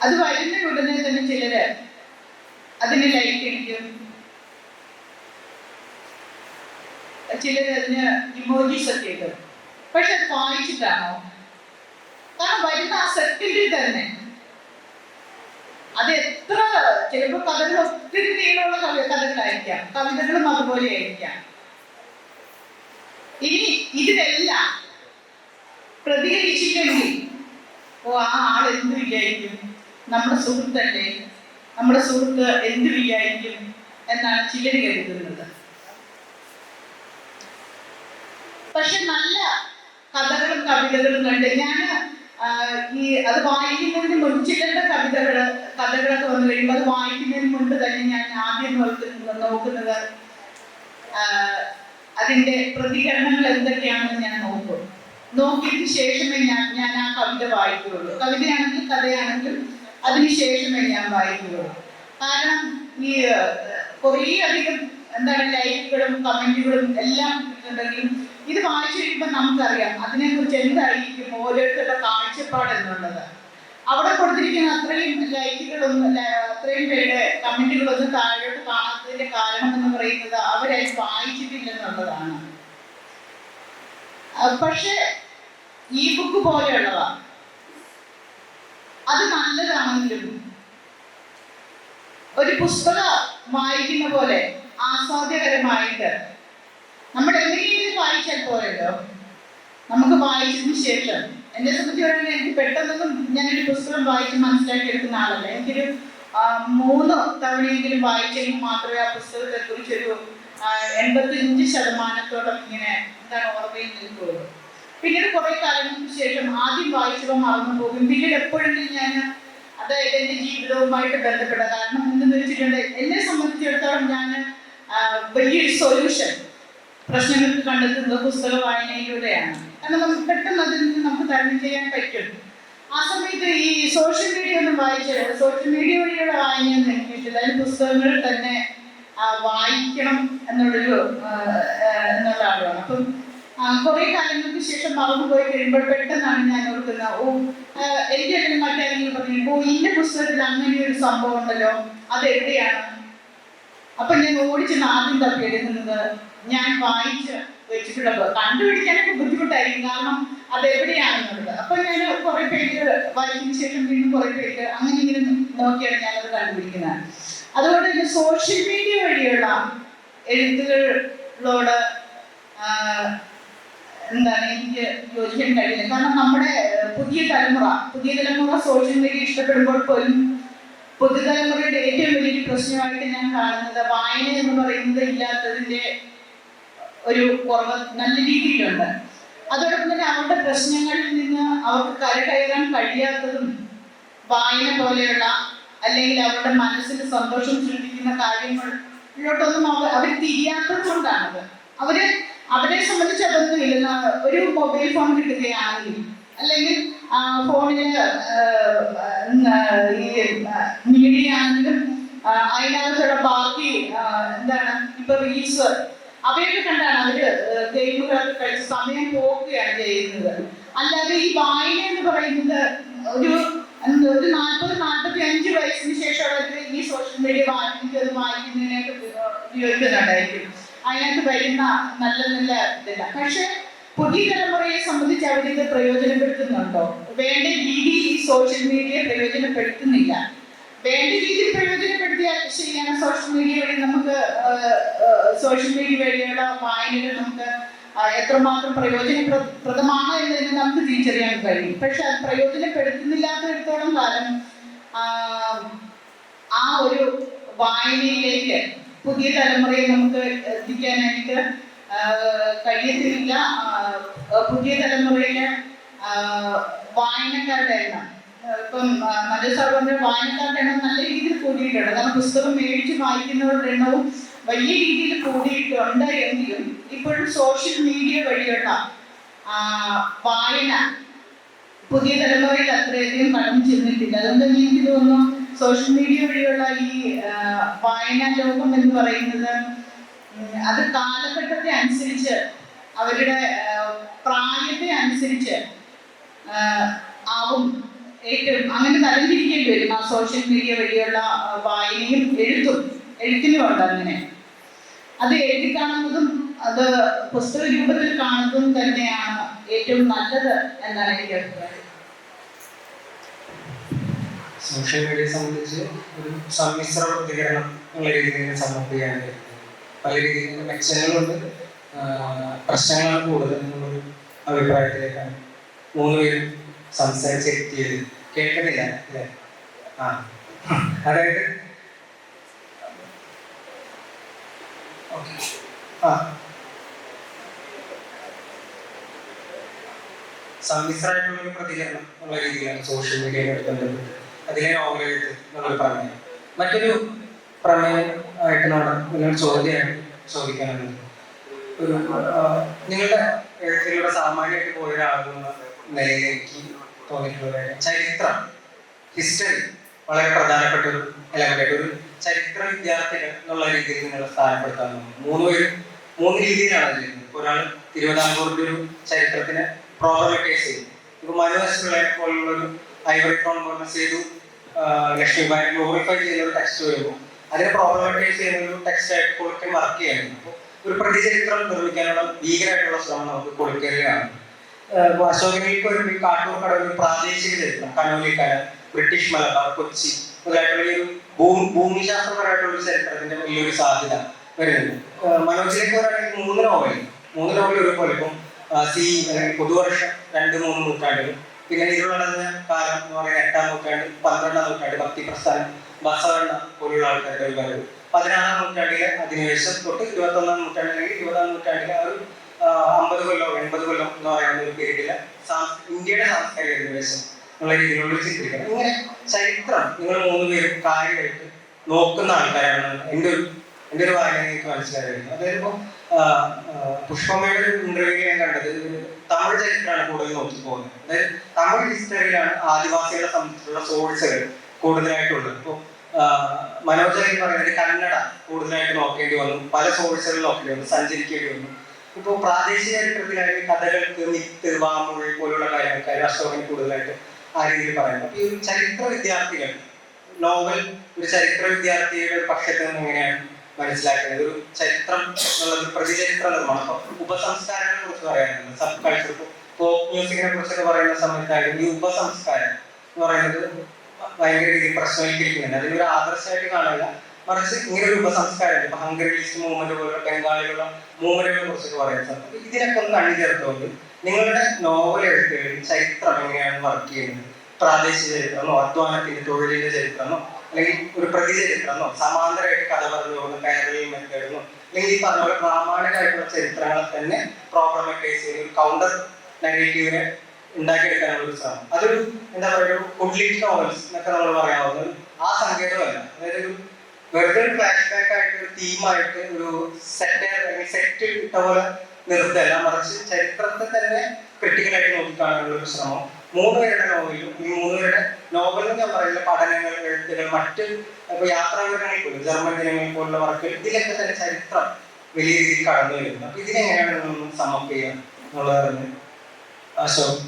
അത് വരുന്ന ഉടനെ തന്നെ ചിലര് അതിന് ലൈക്ക് അടിക്കും, ചിലര് അതിന് ഇമോജീസ് ഒക്കെ ഇടും. പക്ഷെ അത് വായിച്ചിട്ടാണോ? കാരണം വരുന്ന ആ സെക്കൻഡിൽ തന്നെ അത് എത്ര ചിലപ്പോൾ കഥകൾ ഒത്തിരി നീളമുള്ള കഥകളായിരിക്കാം, കവിതകളും അതുപോലെ ആയിരിക്കാം. ഇനി ഇതിലെല്ലാം പ്രതികരിച്ചില്ലെങ്കിൽ ആ ആൾ എന്ത് വിചാരിക്കും, നമ്മുടെ സുഹൃത്തല്ലേ, നമ്മുടെ സുഹൃത്ത് എന്ത് വിചാരിക്കും എന്നാണ് ചിലർ കരുതുന്നത്. പക്ഷെ നല്ല കഥകളും കവിതകളും കണ്ട് ഞാൻ അത് വായിക്കുന്നതിന് മുൻപ് ചിലരുടെ കഥകളൊക്കെ വന്നു കഴിയുമ്പോൾ അത് വായിക്കുന്നതിന് മുൻപ് തന്നെ ഞാൻ ആദ്യം നോക്കുന്നത് അതിന്റെ പ്രതികരണങ്ങൾ എന്തൊക്കെയാണെന്ന് ഞാൻ നോക്കും. നോക്കിയതിന് ശേഷമേ ഞാൻ ആ കവിത വായിക്കുകയുള്ളൂ. കവിതയാണെങ്കിലും കഥയാണെങ്കിലും അതിനുശേഷമേ ഞാൻ വായിക്കുകയുള്ളൂ. കാരണം ഈ കുറേ അധികം ലൈക്കുകളും കമന്റുകളും എല്ലാം കിട്ടുന്നുണ്ടെങ്കിലും ഇത് വായിച്ചു കഴിയുമ്പോൾ നമുക്കറിയാം അതിനെക്കുറിച്ച് എന്തായിരിക്കും ഓരോരുത്തരുടെ കാഴ്ചപ്പാട് എന്നുള്ളത്. അവിടെ കൊടുത്തിരിക്കുന്ന അത്രയും ലൈക്കുകളൊന്നും അത്രയും പേരുടെ കമന്റുകളൊന്നും താഴോട്ട് കാണാത്തതിന്റെ കാരണം എന്ന് പറയുന്നത് അവരത് വായിച്ചിട്ടില്ലെന്നുള്ളതാണ്. പക്ഷെ ഈ ബുക്ക് പോലെയുള്ളവ അത് നല്ലതാണെങ്കിലും ഒരു പുസ്തകം വായിക്കുന്ന പോലെ ആസ്വാദ്യകരമായിട്ട് നമ്മൾ എന്തെങ്കിലും വായിച്ചാൽ പോരല്ലോ. നമുക്ക് വായിച്ചതിന് ശേഷം എന്നെ സംബന്ധിച്ച് പറയുന്നത് എനിക്ക് പെട്ടെന്നൊന്നും ഞാനൊരു പുസ്തകം വായിച്ച് മനസ്സിലാക്കി എടുക്കുന്ന ആളല്ല. എനിക്കൊരു 3 തവണയെങ്കിലും വായിച്ചെങ്കിൽ മാത്രമേ ആ പുസ്തകത്തെ കുറിച്ചൊരു 85% ഇങ്ങനെ ഓർമ്മയിൽ നിൽക്കുകയുള്ളൂ. പിന്നീട് കുറെ കാലങ്ങൾക്ക് ശേഷം ആദ്യം വായിച്ചവ മറന്നു പോകും. പിന്നീട് എപ്പോഴെങ്കിലും ഞാൻ അതായത് എൻ്റെ ജീവിതവുമായിട്ട് ബന്ധപ്പെട്ട കാരണം എന്തെന്ന് വെച്ചിട്ടുണ്ടെങ്കിൽ എന്നെ സംബന്ധിച്ചിടത്തോളം ഞാൻ വലിയൊരു സൊല്യൂഷൻ പ്രശ്നങ്ങൾക്ക് കണ്ടെത്തുന്നത് പുസ്തക വായനയിലൂടെയാണ്. കാരണം നമുക്ക് പെട്ടെന്ന് അതിൽ നിന്ന് നമുക്ക് തരണം ചെയ്യാൻ പറ്റും. ആ സമയത്ത് ഈ സോഷ്യൽ മീഡിയ ഒന്നും സോഷ്യൽ മീഡിയ വഴിയുള്ള വായനയൊന്നും എനിക്ക് ഇഷ്ടമില്ല. അതിന് പുസ്തകങ്ങൾ തന്നെ വായിക്കണം എന്നുള്ള ആളാണ്. അപ്പം കുറെ കാലങ്ങൾക്ക് ശേഷം മറന്നു പോയി കഴിയുമ്പോൾ പെട്ടെന്നാണ് ഞാൻ ഓർക്കുന്നത്, എനിക്ക് അല്ലെങ്കിൽ മറ്റാരെങ്കിലും പറഞ്ഞു ഇന്ന പുസ്തകത്തിൽ അങ്ങനെ ഒരു സംഭവം ഉണ്ടല്ലോ, അതെവിടെയാണ്? അപ്പൊ ഞാൻ ഓടിച്ചെന്ന് ആദ്യം തപ്പി എടുക്കുന്നത് ഞാൻ വായിച്ച് വെച്ചിട്ടുള്ള കണ്ടുപിടിക്കാനൊക്കെ ബുദ്ധിമുട്ടായിരിക്കും, കാരണം അതെവിടെയാണെന്നുള്ളത്. അപ്പൊ ഞാൻ കുറെ പേര് വായിച്ചതിന് ശേഷം വീണ്ടും കുറെ പേര് അങ്ങനെ ഇങ്ങനെ നോക്കിയാണ് ഞാനത് കണ്ടുപിടിക്കുന്നത്. അതുകൊണ്ട് തന്നെ സോഷ്യൽ മീഡിയ വഴിയുള്ള എഴുത്തുകളോട് എനിക്ക് യോജിക്കാൻ കഴിയില്ല. കാരണം നമ്മുടെ പുതിയ തലമുറ സോഷ്യൽ മീഡിയ ഇഷ്ടപ്പെടുമ്പോൾ പോലും പുതുതലമുറയുടെ ഏറ്റവും വലിയൊരു പ്രശ്നമായിട്ട് ഞാൻ കാണുന്നത് വായന എന്ന് പറയുന്നത് ഇല്ലാത്തതിന്റെ ഒരു കുറവ് നല്ല രീതിയിലുണ്ട്. അതോടൊപ്പം തന്നെ അവരുടെ പ്രശ്നങ്ങളിൽ നിന്ന് അവർക്ക് കരകയറാൻ കഴിയാത്തതും വായന പോലെയുള്ള അല്ലെങ്കിൽ അവരുടെ മനസ്സിന് സന്തോഷം സൃഷ്ടിക്കുന്ന കാര്യങ്ങളിലോട്ടൊന്നും അവർ തിരിയാത്തത് കൊണ്ടാണത്. അവരെ സംബന്ധിച്ച് അതൊന്നും ഇല്ല. ഒരു മൊബൈൽ ഫോൺ കിട്ടുകയാണെങ്കിൽ അല്ലെങ്കിൽ ഫോണില് ഈ മീഡിയ ആണെങ്കിലും അതിനകത്തുള്ള ബാക്കി എന്താണ് ഇപ്പൊ റീൽസ് അവയൊക്കെ കണ്ടാണ് അവര് ഗെയിമുകളൊക്കെ കളിച്ച് സമയം പോവുകയാണ് ചെയ്യുന്നത്. അല്ലാതെ ഈ വായന എന്ന് പറയുന്നത് ഒരു 40-45 വയസ്സിന് ശേഷം അവർക്ക് ഈ സോഷ്യൽ മീഡിയ വായിക്കുന്നതിനായിട്ട് ഉപയോഗിക്കുന്നുണ്ടായിരിക്കും. അതിനകത്ത് വരുന്ന നല്ല നല്ല ഇതില്ല. പക്ഷെ പുതിയ തലമുറയെ സംബന്ധിച്ച് അവരിത് പ്രയോജനപ്പെടുത്തുന്നുണ്ടോ? വേണ്ട രീതിയിൽ ഈ സോഷ്യൽ മീഡിയ പ്രയോജനപ്പെടുത്തുന്നില്ല. വേണ്ട രീതിയിൽ പ്രയോജനപ്പെടുത്തിയാൽ ശരിയാണ്. സോഷ്യൽ മീഡിയ വഴി നമുക്ക് സോഷ്യൽ മീഡിയ വഴിയുള്ള വായനകൾ നമുക്ക് എത്രമാത്രം പ്രയോജനപ്രദമാണ് എന്നതിന് നമുക്ക് തിരിച്ചറിയാൻ കഴിയും. പക്ഷെ അത് പ്രയോജനപ്പെടുത്തുന്നില്ലാത്തിടത്തോളം കാലം ആ ഒരു വായനയിലേക്ക് പുതിയ തലമുറയെ നമുക്ക് എത്തിക്കാനായിട്ട് കഴിയത്തില്ല. പുതിയ തലമുറയിലെ വായനക്കാരുടെ എണ്ണം ഇപ്പം മതസർവന്റെ വായനക്കാരുടെ എണ്ണം നല്ല രീതിയിൽ കൂടിയിട്ടുണ്ട്. കാരണം പുസ്തകം മേടിച്ച് വായിക്കുന്നവരുടെ എണ്ണവും വലിയ രീതിയിൽ കൂടിയിട്ടുണ്ട്. എങ്കിലും ഇപ്പോഴും സോഷ്യൽ മീഡിയ വഴിയുള്ള വായന പുതിയ തലമുറയിൽ അത്രയധികം കടന്നു ചെന്നിട്ടില്ല. അതുകൊണ്ട് തന്നെ എനിക്ക് തോന്നുന്നു സോഷ്യൽ മീഡിയ വഴിയുള്ള ഈ വായനാ ലോകം എന്ന് പറയുന്നത് അത് കാലഘട്ടത്തെ അനുസരിച്ച് അവരുടെ പ്രായത്തെ അനുസരിച്ച് ആവും ഏറ്റവും അങ്ങനെ തരംതിരിക്കേണ്ടി വരും. ആ സോഷ്യൽ മീഡിയ വഴിയുള്ള വായനയും എഴുത്തിനുമുണ്ട് അങ്ങനെ. അത് എഴുതി കാണുന്നതും അത് പുസ്തക രൂപത്തിൽ കാണുന്നതും തന്നെയാണ് ഏറ്റവും നല്ലത് എന്നാണ് എനിക്ക് അഭിപ്രായം. സോഷ്യൽ മീഡിയയെ സംബന്ധിച്ച് ഒരു സമ്മിശ്ര പ്രതികരണം ഉള്ള രീതിയിൽ സമർപ്പിക്കുകയാണ്. പല രീതിയിൽ മെച്ചങ്ങളുണ്ട്, പ്രശ്നങ്ങളാണ് കൂടുതൽ എന്നുള്ളൊരു അഭിപ്രായത്തിലേക്കാണ് മൂന്നുപേരും സംസാരിച്ചെത്തിയത്. കേൾക്കുന്നില്ല അല്ലേ? അതായത് സമ്മിശ്രമായിട്ടുള്ളൊരു പ്രതികരണം ഉള്ള രീതിയിലാണ് സോഷ്യൽ മീഡിയയുമായിട്ട് ബന്ധപ്പെട്ട് അതിലെ നോവലെഴുത്ത് നമ്മൾ പ്രമേയം. മറ്റൊരു പ്രമേയമായിട്ട് നിങ്ങൾ ചോദ്യമായിട്ട് ചോദിക്കാനുള്ളത് ഒരു നിങ്ങളുടെ എഴുത്തിലൂടെ സാമാന്യമായിട്ട് പോയ ഒരാളെന്ന നിലയിൽ എനിക്ക് തോന്നിയിട്ടുള്ള ചരിത്രം, ഹിസ്റ്ററി വളരെ പ്രധാനപ്പെട്ട ഒരു എലമെന്റ്. ഒരു ചരിത്ര വിദ്യാർത്ഥികൾ എന്നുള്ള രീതിയിൽ നിങ്ങൾ സ്ഥാനപ്പെടുത്താൻ മൂന്ന് രീതിയിലാണ് ചെയ്യുന്നത്. ഒരാൾ തിരുവിതാംകൂറിന്റെ ഒരു ചരിത്രത്തിന് പ്രോബ്ലമറ്റൈസ് ചെയ്യും. ഇപ്പൊ മനുവസ്പിള്ളയെ പോലുള്ളൊരു ഐവറി ത്രോൺ പോലെ ചെയ്തു ലക്ഷ്മിബായി ഗ്ലോറിഫൈ ചെയ്യുന്ന ഒരു ടെക്സ്റ്റ് വരുമ്പോൾ അതിനെ പ്രോബ്ലമറ്റൈസ് ചെയ്യുന്ന ഒരു ടെക്സ്റ്റ് ആയിട്ട് കൊടുക്കാൻ വർക്ക് ചെയ്യുന്നു. അപ്പോൾ ഒരു പ്രതിചരിത്രം നിർമ്മിക്കാനുള്ള ഭീകരമായിട്ടുള്ള ശ്രമം നമുക്ക് കൊടുക്കുകയാണ്. അശോകനിലേക്ക് ഒരു കാട്ടൂർ കടവിൽ പ്രാദേശിക ചരിത്രം, കനോലിക്കര, ബ്രിട്ടീഷ് മലബാർ, കൊച്ചി മുതലായിട്ടുള്ള ഒരു ഭൂമിശാസ്ത്രപരമായിട്ടുള്ള ഒരു ചരിത്രത്തിന്റെ വലിയൊരു സാധ്യത വരുന്നുണ്ട്. മനോജിലേക്ക് പറയുകയാണെങ്കിൽ മൂന്ന് നോവൽ ഒരുപോലെ ഇപ്പം സി അല്ലെങ്കിൽ പുതുവർഷം 2-3 നൂറ്റാണ്ടുകൾ, പിന്നെ ഇരുളടഞ്ഞ കാലം എന്ന് പറയുന്നത് 8-ാം നൂറ്റാണ്ട്, 12-ാം നൂറ്റാണ്ട്, ഭക്തി പ്രസ്ഥാനം, ബസവണ്ണ പോലുള്ള ആൾക്കാരുടെ ഒരു വരവ്, 16-ാം നൂറ്റാണ്ടിലെ അധിനിവേശം തൊട്ട് 21-ാം നൂറ്റാണ്ട് അല്ലെങ്കിൽ 20-ാം നൂറ്റാണ്ടിലെ ആ ഒരു 50 കൊല്ലം 80 കൊല്ലം എന്ന് പറയുന്ന ഒരു പീരീഡിലെ ഇന്ത്യയുടെ സാംസ്കാരിക അധിനിവേശം എന്നുള്ള രീതിയിലുള്ള ചിത്രീകരണം. ഇങ്ങനെ ചരിത്രം നിങ്ങൾ മൂന്നുപേരും കാര്യമായിട്ട് നോക്കുന്ന ആൾക്കാരാണ് എൻ്റെ ഒരു വായന എനിക്ക് മനസ്സിലായിരുന്നു. അതായത് ഇപ്പോൾ പുഷ്പമ്മയുടെ ഒരു ഇന്റർവ്യൂ ഞാൻ കണ്ടത് തമിഴ് ചരിത്രമാണ് കൂടുതൽ നോക്കി പോകുന്നത്. അതായത് തമിഴ് ഹിസ്റ്ററിയിലാണ് ആദിവാസികളെ സംബന്ധിച്ചുള്ള സോഴ്സുകൾ കൂടുതലായിട്ടുള്ളത്. ഇപ്പോൾ മനോജ് എന്ന് പറയുന്നത് കന്നഡ കൂടുതലായിട്ട് നോക്കേണ്ടി വന്നു, പല സോഴ്സുകൾ നോക്കേണ്ടി വന്നു, സഞ്ചരിക്കേണ്ടി വന്നു. ഇപ്പോൾ പ്രാദേശിക ചരിത്രത്തിലായാലും കഥകൾക്ക്, മിത്ത്, വാമൊഴി പോലുള്ള കാര്യങ്ങൾക്ക് അശോകന് കൂടുതലായിട്ട് ആ രീതിയിൽ പറയുന്നത്. അപ്പൊ ഈ ഒരു ചരിത്ര വിദ്യാർത്ഥികൾ നോവൽ ഒരു ചരിത്ര വിദ്യാർത്ഥിയുടെ പക്ഷത്ത് നിന്ന് എങ്ങനെയാണ് മനസ്സിലാക്കുന്നത്? ഒരു ചരിത്രം എന്നുള്ളത് പ്രതിചരിത്ര നിർമ്മാണം. അപ്പൊ ഉപസംസ്കാരങ്ങളെ കുറിച്ച് പറയാനുണ്ട്, സബ് കൾച്ചർ, പോപ്പ് മ്യൂസിക്കിനെ കുറിച്ചൊക്കെ പറയുന്ന സമയത്തായാലും ഈ ഉപസംസ്കാരം എന്ന് പറയുന്നത് ഭയങ്കര രീതിയിൽ പ്രശ്നവൽക്കരിക്കുന്നുണ്ട്. അതിനൊരു ആദർശമായിട്ട് കാണില്ല, മറിച്ച് ഇങ്ങനെ ഒരു ഉപസംസ്കാരം ഇപ്പൊ ഹംഗറി ലിസ്റ്റ് മൂവ്മെന്റ് പോലുള്ള ബംഗാളിലുള്ള മൂവ്മെന്റുകളെ കുറിച്ചൊക്കെ പറയുന്നത്. ഇതിനൊക്കെ ഒന്ന് കണ്ണു ചേർത്തുകൊണ്ട് നിങ്ങളുടെ നോവൽ എഴുത്തുകളിൽ ചരിത്രം എങ്ങനെയാണ് വർക്ക് ചെയ്യുന്നത്? പ്രാദേശിക ചരിത്രമോ, അധ്വാനത്തിന്റെ തൊഴിലിന്റെ ചരിത്രമോ, അല്ലെങ്കിൽ ഒരു പ്രതിചരിത്രമോ, സമാന്തരമായിട്ട് കഥ പറഞ്ഞു പോകുന്ന പാരലൽ മെത്തേഡെന്നോ, അല്ലെങ്കിൽ ഈ പറഞ്ഞ പോലെ പ്രാമാണികമായിട്ടുള്ള ചരിത്രങ്ങളെ തന്നെ പ്രോബ്ലമറ്റൈസ് ചെയ്ത് ഒരു കൗണ്ടർ നെഗറ്റീവിനെ ഉണ്ടാക്കിയെടുക്കാനുള്ള ഒരു ശ്രമം. അതൊരു എന്താ പറയുക, ഒരു കൊംപ്ലീറ്റ് നോവൽസ് എന്നൊക്കെ നമ്മൾ പറയാവുന്നത് ആ സങ്കേതമല്ല. അതായത് ഒരു വെറുതെ ഒരു ഫ്ലാഷ് ബാക്ക് ആയിട്ട് ഒരു തീമായിട്ട് ഒരു സെറ്റ് ഇട്ട പോലെ നിർത്തല്ല, മറിച്ച് ചരിത്രത്തെ തന്നെ ക്രിട്ടിക്കലായിട്ട് നോക്കിക്കാണാനുള്ള ഒരു ശ്രമം മൂന്നുപേരുടെ നോവലും ഈ മൂന്നുപേരുടെ നോവലും ഞാൻ പറയുന്ന പഠനങ്ങൾ, എഴുത്തുകൾ, മറ്റ് ഇപ്പോൾ യാത്രാവിവരണങ്ങളിൽ പോലും ജർമ്മൻ ദിനങ്ങൾ പോലുള്ള വർക്കുകൾ, ഇതിലൊക്കെ തന്നെ ചരിത്രം വലിയ രീതിയിൽ കടന്നു വരുന്നു. അപ്പൊ ഇതിനെങ്ങനെയാണ് നിങ്ങളൊന്ന് സമപ്പ് ചെയ്യുക എന്നുള്ളതാണ് അശോക്.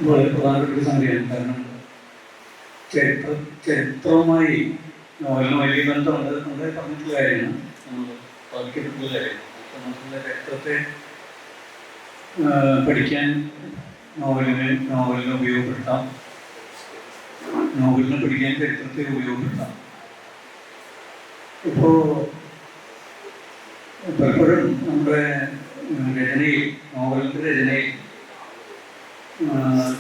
വളരെ പ്രധാനപ്പെട്ട ഒരു സംഗതിയാണ്. കാരണം ചരിത്രവുമായി നോവലിന് വലിയ ബന്ധമുണ്ട്. നമ്മുടെ പറഞ്ഞിട്ടുള്ള കാര്യമാണ്, നമ്മൾ പഠിക്കപ്പെട്ടുള്ള കാര്യമാണ്. നമുക്കുള്ള ചരിത്രത്തെ പഠിക്കാൻ നോവലിനെ ഉപയോഗപ്പെടുത്താം, നോവലിനെ പഠിക്കാൻ ചരിത്രത്തെ ഉപയോഗപ്പെടുത്താം. ഇപ്പോൾ പലപ്പോഴും നമ്മുടെ രചനയിൽ, നോവലിൻ്റെ രചനയിൽ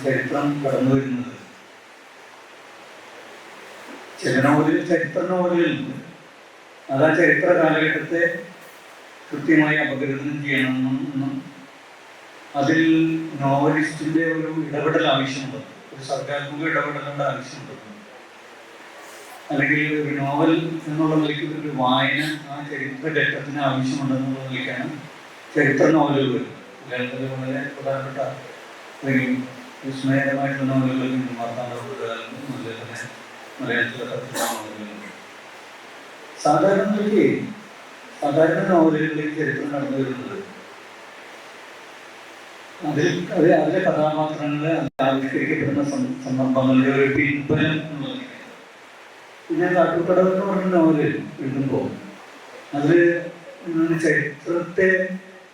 ചരിത്രം കടന്നു വരുന്നത് ചില നോവലുകൾ, ചരിത്ര നോവലുകളുണ്ട്. അത് ആ ചരിത്ര കാലഘട്ടത്തെ കൃത്യമായി അപഗ്രഥനം ചെയ്യണമെന്നും അതിൽ നോവലിസ്റ്റിൻ്റെ ഒരു ഇടപെടൽ ആവശ്യമുണ്ട്, ഒരു സർഗാത്മക ഇടപെടലുടെ ആവശ്യമുണ്ട്. അല്ലെങ്കിൽ ഒരു നോവൽ എന്നുള്ള നിലയ്ക്ക് ഒരു വായന ആ ചരിത്ര ഘട്ടത്തിന് ആവശ്യമുണ്ടെന്നുള്ള നിലയ്ക്കാണ് ചരിത്ര നോവലുകൾ. മലയാളത്തിൽ വളരെ പ്രധാനപ്പെട്ട അല്ലെങ്കിൽ വിസ്മയകരമായിട്ടുള്ള നോവലുകൾ മാർത്താണ്ഡവർമ്മ, മലയാളത്തിലെ നോവലുകളുണ്ട്. സാധാരണ നോവലുകളിൽ ചരിത്രം നടന്നു വരുന്നത് അതിലെ കഥാപാത്രങ്ങളെ ആവിഷ്കരിക്കപ്പെടുന്ന സന്ദർഭങ്ങളുടെ ഒരു പിൻബലം എന്നുള്ളത്. പിന്നെ കാട്ടുകടവ് എന്ന് പറഞ്ഞ നോവല് എഴുതുമ്പോൾ അതിൽ ചരിത്രത്തെ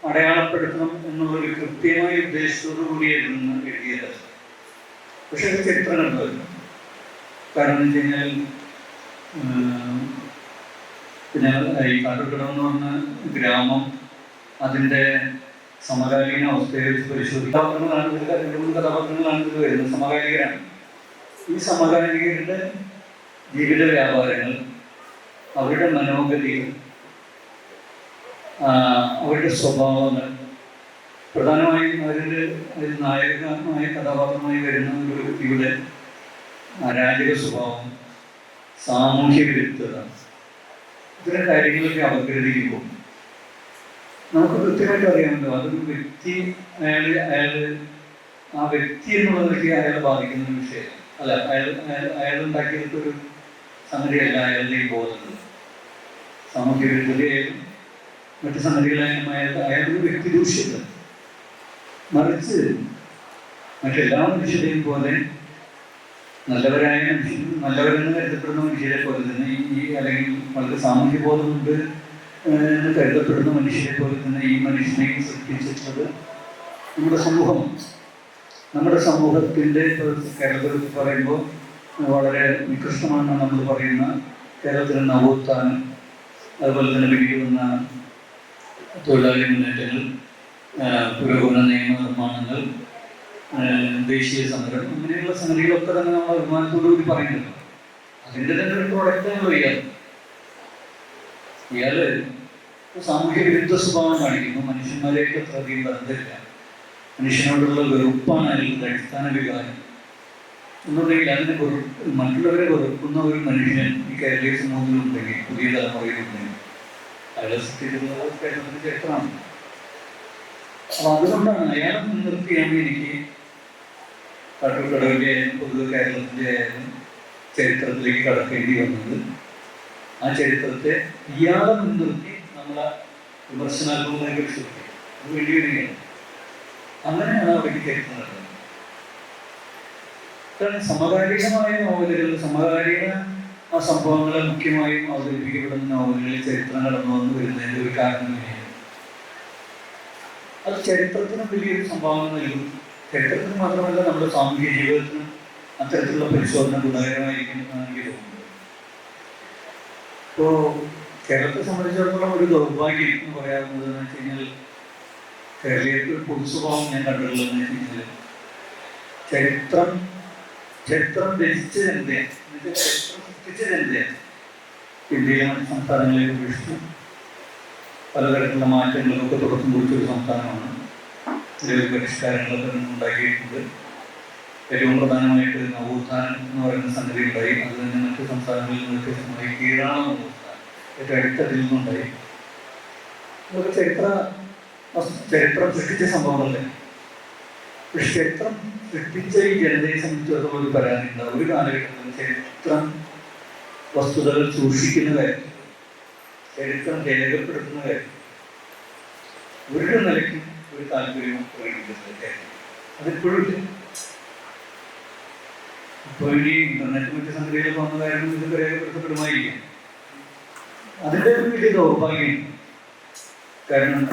അടയാളപ്പെടുത്തണം എന്നുള്ളൊരു കൃത്യമായ ഉദ്ദേശത്തോടു കൂടി എഴുതിയത്. പക്ഷെ അത് ചരിത്രം കണ്ടു വരും. കാരണം എന്ന് വെച്ച് കഴിഞ്ഞാൽ പിന്നെ ഈ കാട്ടുകടവ് എന്ന് പറഞ്ഞ ഗ്രാമം അതിൻ്റെ സമകാലീന അവസ്ഥയെ വെച്ച് പരിശോധിക്കാൻ രണ്ട് മൂന്ന് കഥാപാത്രങ്ങളാണ് ഇത് വരുന്നത്. സമകാലികരാണ്. ഈ സമകാലികരുടെ ജീവിത വ്യാപാരങ്ങൾ, അവരുടെ മനോഗതികൾ, അവരുടെ സ്വഭാവങ്ങൾ, പ്രധാനമായും അതിൽ നായകമായ കഥാപാത്രമായി വരുന്ന ഒരു വ്യക്തിയുടെ അരാജക സ്വഭാവം, സാമൂഹ്യ വിരുദ്ധത, ഇത്തരം കാര്യങ്ങളൊക്കെ അപഗ്രഥിക്കുമ്പോൾ നമുക്ക് കൃത്യമായിട്ട് അറിയാമല്ലോ അതൊരു വ്യക്തി, അയാൾ ആ വ്യക്തി എന്നുള്ളതൊക്കെ അയാളെ ബാധിക്കുന്ന ഒരു വിഷയം അല്ല. അയാൾ ഉണ്ടാക്കിയെടുത്തൊരു സംഗതിയല്ല അയാളുടെ ഈ ബോധങ്ങൾ. സാമൂഹ്യ വിരുദ്ധതയായാലും മറ്റു സംഗതികളായാലും അയാളൊരു വ്യക്തി ദൂഷ്യത. മറിച്ച് മറ്റെല്ലാ മനുഷ്യരെയും പോലെ നല്ലവരെന്ന് കരുതപ്പെടുന്ന മനുഷ്യരെ പോലെ തന്നെ അല്ലെങ്കിൽ വളരെ സാമൂഹ്യ ബോധമുണ്ട് എന്ന് കരുതപ്പെടുന്ന മനുഷ്യരെ പോലെ തന്നെ ഈ മനുഷ്യനെയും സൃഷ്ടിച്ചിട്ടുള്ളത് നമ്മുടെ സമൂഹമാണ്. നമ്മുടെ സമൂഹത്തിൻ്റെ കേരളത്തിൽ പറയുമ്പോൾ വളരെ നികൃഷ്ടമാണെന്ന് നമ്മൾ പറയുന്ന കേരളത്തിലെ നവോത്ഥാനം, അതുപോലെ തന്നെ പിന്നീടുന്ന തൊഴിലാളി മുന്നേറ്റങ്ങൾ, പുരോഗമന നിയമ നിർമ്മാണങ്ങൾ, ദേശീയ സമരം, അങ്ങനെയുള്ള സംഗതികളൊക്കെ തന്നെ നമ്മൾ അഭിമാനത്തോടുകൂടി പറയുന്നുണ്ട്. അതിൻ്റെ തന്നെ ഒരു പ്രൊഡക്റ്റാണല്ലോ ഇയാള് സാമൂഹ്യ വിരുദ്ധ സ്വഭാവം കാണിക്കുന്നു. മനുഷ്യന്മാരെയൊക്കെ അത്രയധികം ബന്ധമില്ല, മനുഷ്യനോടുള്ള വെറുപ്പാണ് അതിൻ്റെ അടിസ്ഥാന വികാരം എന്നുണ്ടെങ്കിൽ അതിനെ മറ്റുള്ളവരെ വെറുക്കുന്ന ഒരു മനുഷ്യൻ ഈ കേരളീയ സമൂഹത്തിലുണ്ടെങ്കിൽ, പുതിയ തലമുറയിലുണ്ടെങ്കിൽ, അയാളെ സൃഷ്ടിച്ചിട്ടുള്ളത് കേരളത്തിൻ്റെ ചരിത്രമാണ്. അപ്പം അതുകൊണ്ടാണ് അയാളെ മുൻനിർത്തിയാണ് എനിക്ക് കാട്ടുകടവിൻ്റെ പൊതുവെ കേരളത്തിൻ്റെ ആയാലും ചരിത്രത്തിലേക്ക് കടക്കേണ്ടി വന്നത്. ആ ചരിത്രത്തെ ഇയാളെ മുൻനിർത്തി നമ്മളെ വിമർശനാത്മകമായി പരിശോധിക്കും. അത് വേണ്ടി വരികയാണ്. അങ്ങനെയാണ് അവിടേക്ക് ചരിത്രം നടക്കുന്നത്. കാരണം സമകാലികമായ നോവലുകൾ, സമകാലിക ആ സംഭവങ്ങളെ മുഖ്യമായും അവതരിപ്പിക്കപ്പെടുന്ന നോവലുകളിൽ ചരിത്രം കടന്നു വന്ന് വരുന്നതിൻ്റെ ഒരു കാരണം തന്നെയാണ്. അത് ചരിത്രത്തിന് വലിയൊരു സംഭാവന നൽകും. ചരിത്രത്തിന് മാത്രമല്ല നമ്മുടെ സാമൂഹിക ജീവിതത്തിനും അത്തരത്തിലുള്ള പരിശോധന ഗുണകരമായിരിക്കും എന്നാണ് എനിക്ക് തോന്നുന്നത്. ഇപ്പോൾ കേരളത്തെ സംബന്ധിച്ചിടത്തോളം ഒരു ദൗർഭാഗ്യം എന്ന് പറയാവുന്നത് എന്ന് വെച്ച് കഴിഞ്ഞാൽ, കേരളീയർക്ക് ഒരു പൊതു സ്വഭാവം ഞാൻ കണ്ടിട്ടുള്ളതെന്ന് വെച്ച് കഴിഞ്ഞാൽ, ചരിത്രം രചിച്ച ജനതയാണ്, ചരിത്രം സൃഷ്ടിച്ച ജനതയാണ്. ഇന്ത്യയിലെ മറ്റ് സംസ്ഥാനങ്ങളെ ഉപേക്ഷിച്ച് പലതരത്തിലുള്ള മാറ്റങ്ങളൊക്കെ തുടക്കം കുറിച്ചൊരു സംസ്ഥാനമാണ്. നിരവധി പരിഷ്കാരങ്ങളൊക്കെ ഉണ്ടാക്കിയിട്ടുണ്ട്. ഏറ്റവും പ്രധാനമായിട്ട് നവോത്ഥാനം എന്ന് പറയുന്ന സംഗതി ഉണ്ടായി. അത് തന്നെ മറ്റ് സംസ്ഥാനങ്ങളിൽ നിന്ന് വ്യത്യസ്തമായി കീഴാണ് നവോത്ഥാനം ഏറ്റവും അടുത്തതിൽ നിന്നുണ്ടായി. ഇതൊക്കെ ചരിത്രം സൃഷ്ടിച്ച സംഭവമല്ലേ. പക്ഷെ ചരിത്രം സൃഷ്ടിച്ച ഈ ജനതയെ സംബന്ധിച്ചിടത്തോളം ഒരു പരാതിയുണ്ട്. ഒരു കാലഘട്ടത്തിൽ ചരിത്രം വസ്തുതകൾ സൂക്ഷിക്കുന്ന കാര്യം, ചരിത്രം രേഖപ്പെടുത്തുന്ന കാര്യം ഒരു നിലയ്ക്ക് ഒരു താല്പര്യവും പ്രകടിപ്പിക്കുന്നത് അതിപ്പോഴും ഇല്ല. ഇപ്പോൾ ഈ ഇന്റർനെറ്റ് മറ്റു സംഗതികളൊക്കെ വന്ന കാര്യം ഇതൊക്കെ രേഖപ്പെടുത്തപ്പെടുമായിരിക്കും. അതിൻ്റെ ഒരു വലിയ ദൗർഭാഗ്യം. കാരണം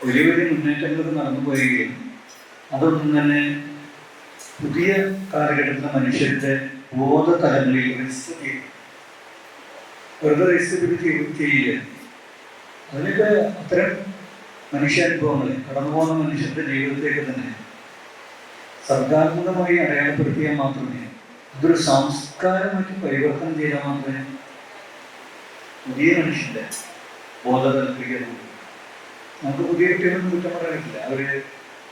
വലിയ വലിയ മുന്നേറ്റങ്ങളൊക്കെ നടന്നു പോവുകയും അതൊന്നും തന്നെ പുതിയ കാലഘട്ടത്തിലെ മനുഷ്യരുടെ ബോധതലങ്ങളിൽ വെറുതെ രജിസ്റ്റർ ചെയ്യില്ല. അതിനൊക്കെ അത്തരം മനുഷ്യാനുഭവങ്ങളെ കടന്നു പോകുന്ന മനുഷ്യരുടെ ജീവിതത്തേക്ക് തന്നെ സർഗാത്മകമായി അടയാളപ്പെടുത്തിയാൽ മാത്രമേ, അതൊരു സംസ്കാരമായിട്ട് പരിവർത്തനം ചെയ്താൽ മാത്രമേ പുതിയ മനുഷ്യന്റെ ബോധതലത്തിലേക്ക് നമുക്ക് പുതിയ കുട്ടികളൊന്നും കുറ്റം പറയാനില്ല.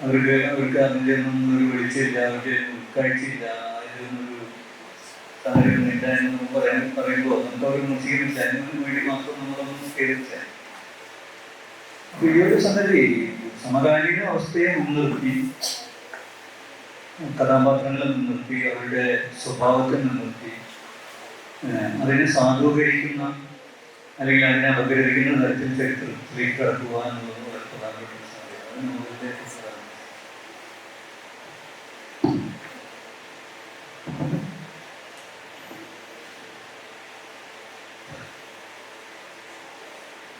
അവർക്ക് അതിൻ്റെ ഒന്നും ഒരു വെളിച്ചില്ല, അവരുടെ ഉൾക്കാഴ്ചയില്ല, അതിനൊരു സാഹചര്യം ഇല്ല എന്ന് പറയുമ്പോൾ നമുക്ക് അവർ മുസ്ലിമില്ല, അതിനു വേണ്ടി മാത്രം നമ്മളൊന്നും കേൾക്കില്ല. അപ്പൊ ഈ ഒരു സംഗതി സമകാലീന അവസ്ഥയെ മുൻനിർത്തി, കഥാപാത്രങ്ങളെ മുൻനിർത്തി, അവരുടെ സ്വഭാവത്തെ മുൻനിർത്തി അതിനെ സാധൂകരിക്കുന്ന അല്ലെങ്കിൽ അതിനെ അപഗ്രഹിക്കുന്ന തരത്തിൽ ചരിത്രത്തിലേക്ക് കടക്കുക എന്നുള്ളത് വളരെ പ്രധാനപ്പെട്ട ഒരു സംഗതിയാണ്.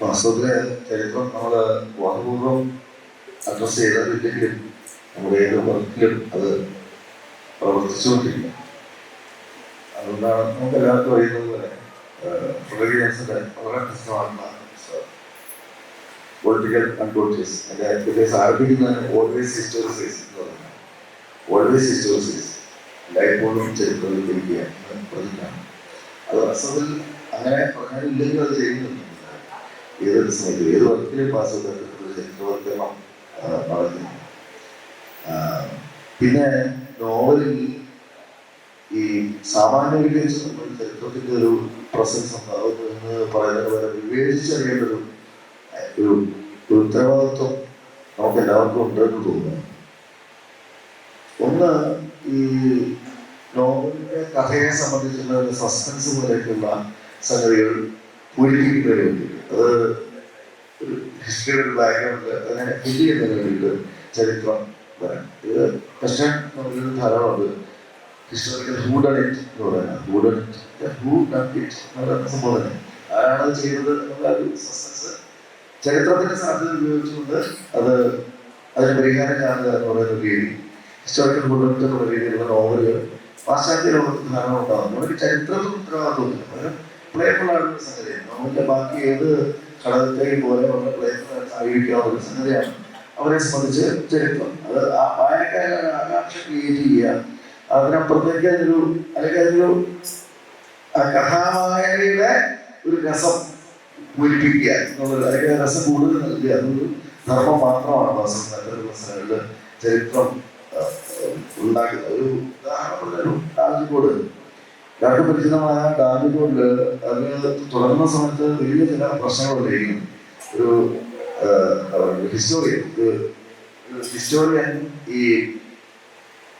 വാസ്തവത്തില് ചരിത്രം നമ്മൾ ബോധപൂർവം അഡ്രസ് ചെയ്തില്ലെങ്കിലും നമ്മുടെ ഏത് വർക്കിലും അത് പ്രവർത്തിച്ചുകൊണ്ടിരിക്കും. അതുകൊണ്ടാണ് നമുക്ക് എല്ലാവർക്കും അറിയുന്നത് പോലെ ഫ്രെഡറിക് ജോൺസന്റെ വളരെ പ്രസിദ്ധമായിട്ടുള്ള പൊളിറ്റിക്കൽ അൺകോൺഷ്യസ് അതിന്റെ ആരംഭിക്കുന്നതിന് ഓൾവേസ് ഹിസ്റ്റോറിസൈസ് എന്ന് പറയുന്നത്. ഓൾവേസ് ഹിസ്റ്റോറിസൈസ്, എല്ലായ്പ്പോഴും ചരിത്രവൽക്കരിക്കുക എന്ന് പറഞ്ഞിട്ടാണ്. അത് വാസ്തവത്തിൽ അങ്ങനെ പറഞ്ഞാലില്ലെങ്കിൽ അത് ചെയ്യുന്നുണ്ട്. ഏതൊരു സമയത്തും ഏത് വർക്കിലും പാസ്സാക്കുന്ന ചരിത്രവൽക്കരണം നടക്കുന്നു. പിന്നെ നോവലിൽ ഈ സാമാന്യവൽക്കരിച്ച് നമ്മൾ ചരിത്രത്തിന്റെ ഒരു പ്രസൻസ് ഉണ്ടാകുന്നു എന്ന് പറയുന്നത് പോലെ വിവേചിച്ചറിയേണ്ട ഒരു ഉത്തരവാദിത്വം നമുക്ക് എല്ലാവർക്കും ഉണ്ടെന്ന് തോന്നുന്നു. ഒന്ന്, ഈ നോവലിന്റെ കഥയെ സംബന്ധിച്ചുള്ള സസ്പെൻസ് പോലെയൊക്കെയുള്ള സംഗതികൾ പൂരിപ്പിക്കുന്നതിന് വേണ്ടിയിട്ട്, അത് ഒരു ഹിസ്റ്ററിയുടെ ബാക്ക്ഗ്രൗണ്ട് അങ്ങനെ ഫില്ല് ചെയ്യുന്നതിന് വേണ്ടിയിട്ട് ചരിത്രം വരാം. ഇത് ക്വസ്റ്റ്യൻ നോവലിൽ ധാരാളമുണ്ട്. ഹിസ്റ്റോറിക്കൽ ഹൂ ഡൺ ഇറ്റ് എന്ന് പറയുന്നത്, ഹൂ ഡൺ ഇറ്റ് എന്ന് പറയുന്ന സംഭവം തന്നെ. ആരാണ് ചെയ്തത് എന്നുള്ള ഒരു സസ്പെൻസ് ചരിത്രത്തിന്റെ സാധ്യത ഉപയോഗിച്ചുകൊണ്ട് അതിന് പരിഹാരം കാണുക എന്ന് പറയുന്ന രീതി, ഹിസ്റ്റോറിക്കൽ ഹൂ ഡൺ ഇറ്റ് എന്നുള്ള രീതിയിലുള്ള നോവലുകൾ പാശ്ചാത്യ ലോകത്ത് ധാരാളം ഉണ്ടാകുന്നു. അവർക്ക് ചരിത്രത്തിൽ ഉത്തരവാദിത്വമില്ല, പകരം പ്ലേഫുൾ ആയിട്ടുള്ള സംഗതിയാണ്. നോവലിന്റെ ബാക്കി ഏത് ഘടകത്തെയും പോലെ വളരെ പ്ലേഫുൾ ആയിരിക്കാവുന്ന ഒരു സംഗതിയാണ് അവരെ സംബന്ധിച്ച് ചരിത്രം. അത് വായനക്കാരാണ് ആകാംക്ഷ ക്രിയേറ്റ് ചെയ്യുക, അതിനപ്പുറത്തേക്ക് അതിനൊരു കഥാവായനയുടെ ഒരു രസം പൂരിപ്പിക്കുക എന്നുള്ളത്, അല്ലെങ്കിൽ രസം കൂടുതൽ നൽകുക എന്നൊരു ധർമ്മം മാത്രമാണ് വാസ്തവത്തിൽ ചരിത്രം ഉണ്ടാക്കുന്നത്. ഒരു ഉദാഹരണം പറഞ്ഞൊരു ഡാവിഞ്ചിക്കോട്, എല്ലാവർക്കും പരിചിതമായ ഡാവിഞ്ചിക്കോടില് അതിന് തുടങ്ങുന്ന സമയത്ത് വലിയ ചില പ്രശ്നങ്ങളുണ്ടായിരിക്കും. ഒരു ഹിസ്റ്റോറിയൻ ഈ